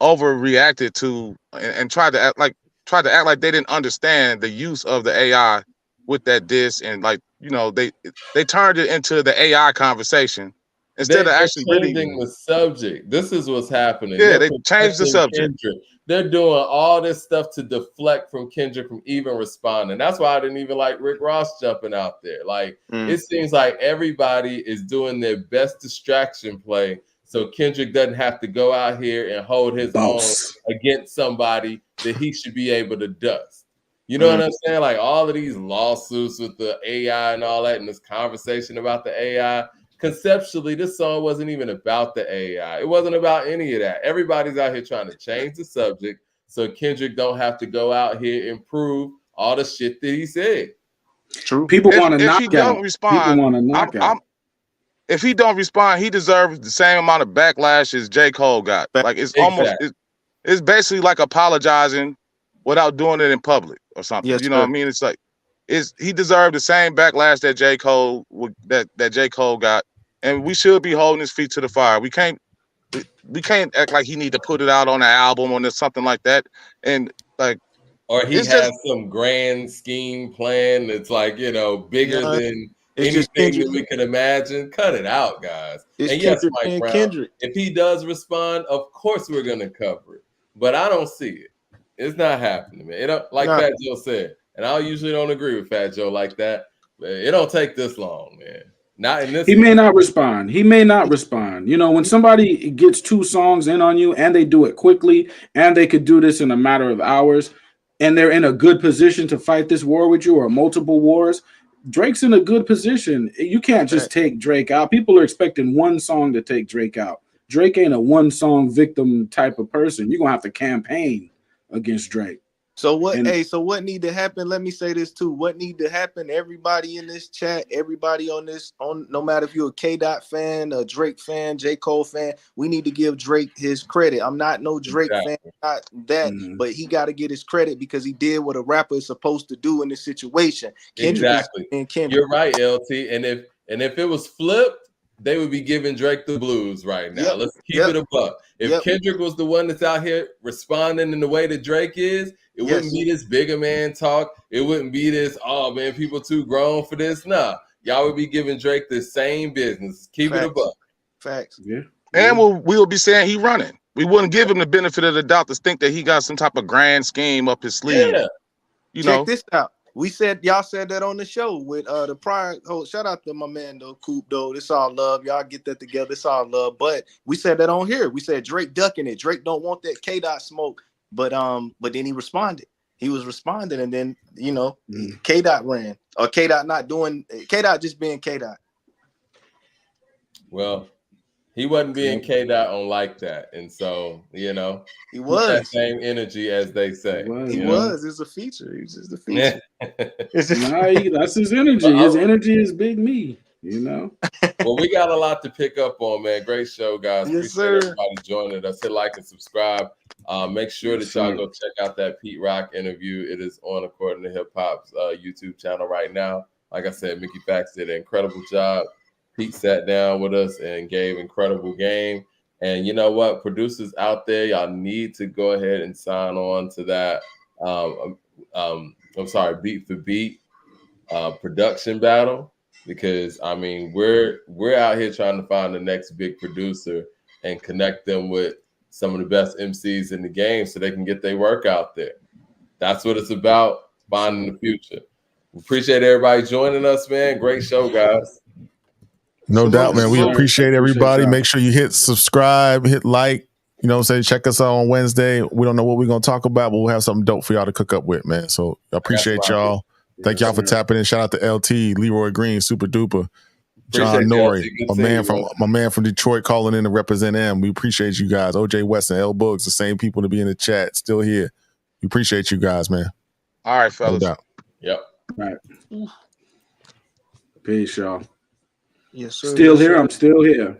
overreacted to and tried to act like they didn't understand the use of the AI with that diss, and they turned it into the AI conversation instead of actually changing the subject. This is what's happening. Yeah, they changed the subject. Kendrick. They're doing all this stuff to deflect from Kendrick from even responding. That's why I didn't even like Rick Ross jumping out there. It seems like everybody is doing their best distraction play so Kendrick doesn't have to go out here and hold his own against somebody that he should be able to dust. You know what I'm saying? Like all of these lawsuits with the AI and all that, and this conversation about the AI. Conceptually, this song wasn't even about the AI. It wasn't about any of that. Everybody's out here trying to change the subject so Kendrick don't have to go out here and prove all the shit that he said. True. People want to knock out. If he don't respond, if he don't respond, he deserves the same amount of backlash as J. Cole got. Like it's almost, it's basically like apologizing without doing it in public or something. Yes, you know what I mean? It's like, he deserved the same backlash that J. Cole that J. Cole got. And we should be holding his feet to the fire. We can't act like he need to put it out on an album or something like that. And like, or he has some grand scheme plan that's like, you know, bigger than anything that we could imagine. Cut it out, guys. And yes, Mike Brown, if he does respond, of course we're gonna cover it. But I don't see it. It's not happening, man. It don't, like Fat Joe said, and I usually don't agree with Fat Joe like that. But it don't take this long, man. Not in this. He may not respond. He may not respond. You know, when somebody gets 2 songs in on you and they do it quickly, and they could do this in a matter of hours, and they're in a good position to fight this war with you or multiple wars, Drake's in a good position. You can't just take Drake out. People are expecting one song to take Drake out. Drake ain't a one-song victim type of person. You're gonna have to campaign against Drake. So what? So what need to happen? Let me say this too. What need to happen? Everybody in this chat, everybody on no matter if you're a K-Dot fan, a Drake fan, J. Cole fan, we need to give Drake his credit. I'm not no Drake fan, not that, but he got to get his credit because he did what a rapper is supposed to do in this situation. Exactly. You're right, LT. And if it was flipped, they would be giving Drake the blues right now. Let's keep it a buck. If Kendrick was the one that's out here responding in the way that Drake is, it wouldn't be this bigger man talk. It wouldn't be this, oh man, people too grown for this. Nah, y'all would be giving Drake the same business. Keep it a buck. Facts. Yeah. And we'll be saying he running. We wouldn't give him the benefit of the doubt to think that he got some type of grand scheme up his sleeve. Yeah. Check this out. Y'all said that on the show with the prior host. Shout out to my man though, Coop though. It's all love. Y'all get that together. It's all love. But we said that on here. We said Drake ducking it. Drake don't want that K-Dot smoke. But then he responded. He was responding, and then K-Dot ran. Or K-Dot not doing K-Dot just being K-Dot. Well, he wasn't being K-Dot on like that. And so, he was that same energy as they say. He was. It's a feature. He's just a feature. That's his energy. His energy is big me, Well, we got a lot to pick up on, man. Great show, guys. Yes, sir. Everybody joining us. Hit like and subscribe. Make sure that y'all go check out that Pete Rock interview. It is on According to Hip Hop's YouTube channel right now. Like I said, Mickey Fax did an incredible job. Pete sat down with us and gave incredible game. And you know what? Producers out there, y'all need to go ahead and sign on to that. Beat for Beat production battle. Because we're out here trying to find the next big producer and connect them with some of the best MCs in the game so they can get their work out there. That's what it's about, finding the future. We appreciate everybody joining us, man. Great show, guys. No doubt, man. We appreciate everybody. Make sure you hit subscribe, hit like, check us out on Wednesday. We don't know what we're going to talk about, but we'll have something dope for y'all to cook up with, man. So I appreciate y'all. Thank y'all for tapping in. Shout out to LT, Leroy Green, Super Duper, John Nori, my man from Detroit calling in to represent M. We appreciate you guys. OJ Weston, L Bugs, the same people to be in the chat, still here. We appreciate you guys, man. All right, fellas. Yep. All right. Peace, y'all. Yes, sir. Still here. I'm still here.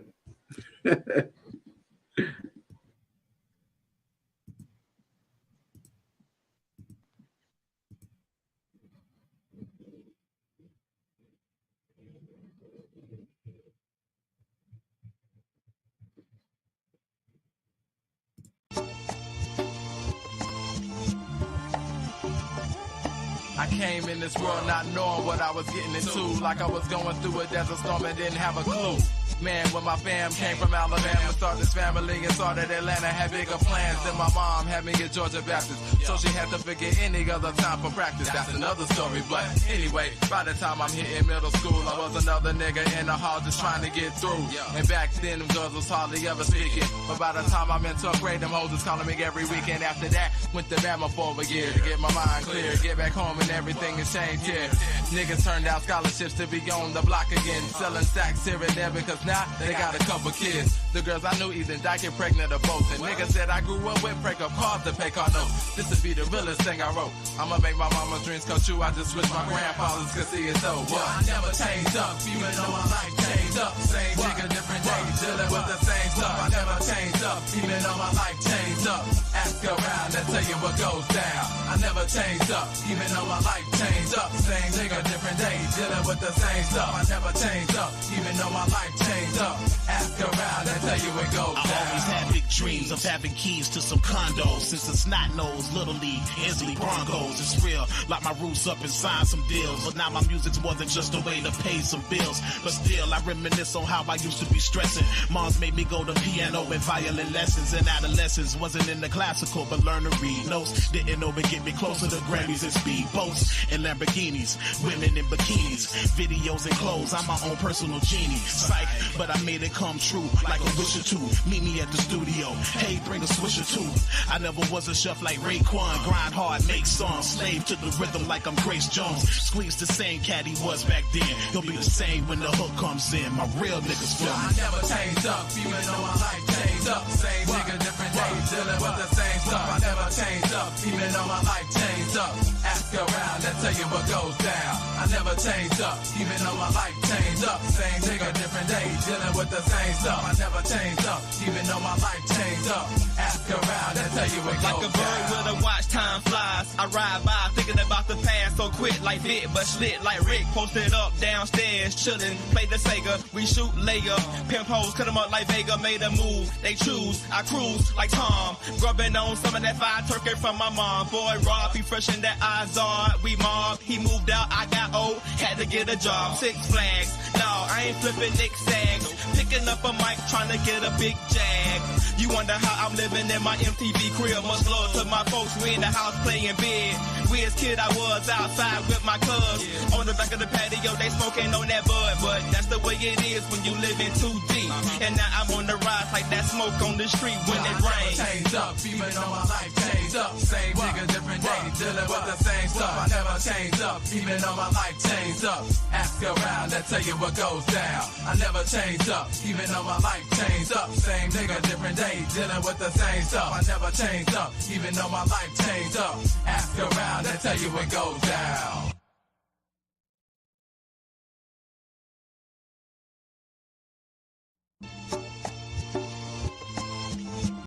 I came in this world not knowing what I was getting into, like I was going through a desert storm and didn't have a clue. Man, when my fam came from Alabama, started this family and started Atlanta, had bigger plans than my mom had me at Georgia Baptist. So she had to forget any other time for practice. That's another story, but anyway, by the time I'm hitting middle school, I was another nigga in the hall just trying to get through. And back then, them girls was hardly ever speaking. But by the time I'm in 12th grade, them hoes was calling me every weekend. After that, went to Bama for a year to get my mind clear, get back home and everything has changed here. Niggas turned out scholarships to be on the block again, selling stacks here and there because now they got a couple kids. The girls I knew either died, get pregnant or both. And niggas said I grew up with break up cars to pay car notes. This would be the realest thing I wrote. I'ma make my mama's dreams come true. I just wish my grandfathers could see it so. What? I never changed up, even though my life changed up. Same nigga, different day, dealing with the same stuff. I never changed up, even though my life changed up. Ask around and tell you what goes down. I never changed up, even though my life changed up. Same nigga, different day, dealing with the same stuff. I never changed up, even though my life changed up. Ask around and tell you what goes down. I always had big dreams of having keys to some condos. Since the snot nose, Little League, Inslee Broncos, it's real. Lock my roots up and sign some deals. But now my music's more than just a way to pay some bills. But still, I reminisce on how I used to be stressing. Moms made me go to piano and violin lessons. And adolescence wasn't in the classical, but learn to read notes. Didn't know but get me closer to Grammys and speedboats and Lamborghinis. Women in bikinis, videos and clothes. I'm my own personal genie. Psych, but I made it come true like a wish or two. Meet me at the studio. Hey, bring a swish or two. I never was a chef like Raekwon. Grind hard, make songs. Slave to the rhythm like I'm Grace Jones. Squeeze the same cat he was back then. He'll be the same when the hook comes in. My real niggas feel me. I never changed up, even though my life changed up. Same nigga, different day, dealing with the same stuff. I never changed up, even though my life changed up. Ask around and tell you what goes down. I never changed up, even though my life changed up. Same nigga, different day, dealing with the same stuff. I never changed up, even though my life changed up. Ask around and tell you what goes down. Like a bird with a watch, time flies. I ride by thinking about the past, so quick like Vic, but slit like Rick. Posted up downstairs, chillin', play the Sega, we shoot layup. Pimp hoes, cut them up like Vega, made a move. They choose, I cruise like Tom. Grubbing on some of that fire turkey from my mom. Boy, Rob, he fresh in that Izard. We mob, he moved out, I got old, had to get a job. 6 Flags, no, I ain't flipping Nick Sags. Picking up a mic, trying to get a big jag. You wonder how I'm living in my MTV crib. Much love to my folks, we in the house playing big. Weird kid, I was outside with my cuz. On the back of the patio, they smoking on that bud. But that's the way it is when you live in 2D. And now I'm on the rise like that smoke on the street when it rains. Changed up, even though my life changed up. Same nigga, different day, dealing with the same stuff. I never changed up, even though my life changed up. Ask around and tell you what goes down. I never changed up, even though my life changed up. Same nigga, different day, dealing with the same stuff. I never changed up, even though my life changed up. Ask around and tell you what goes down.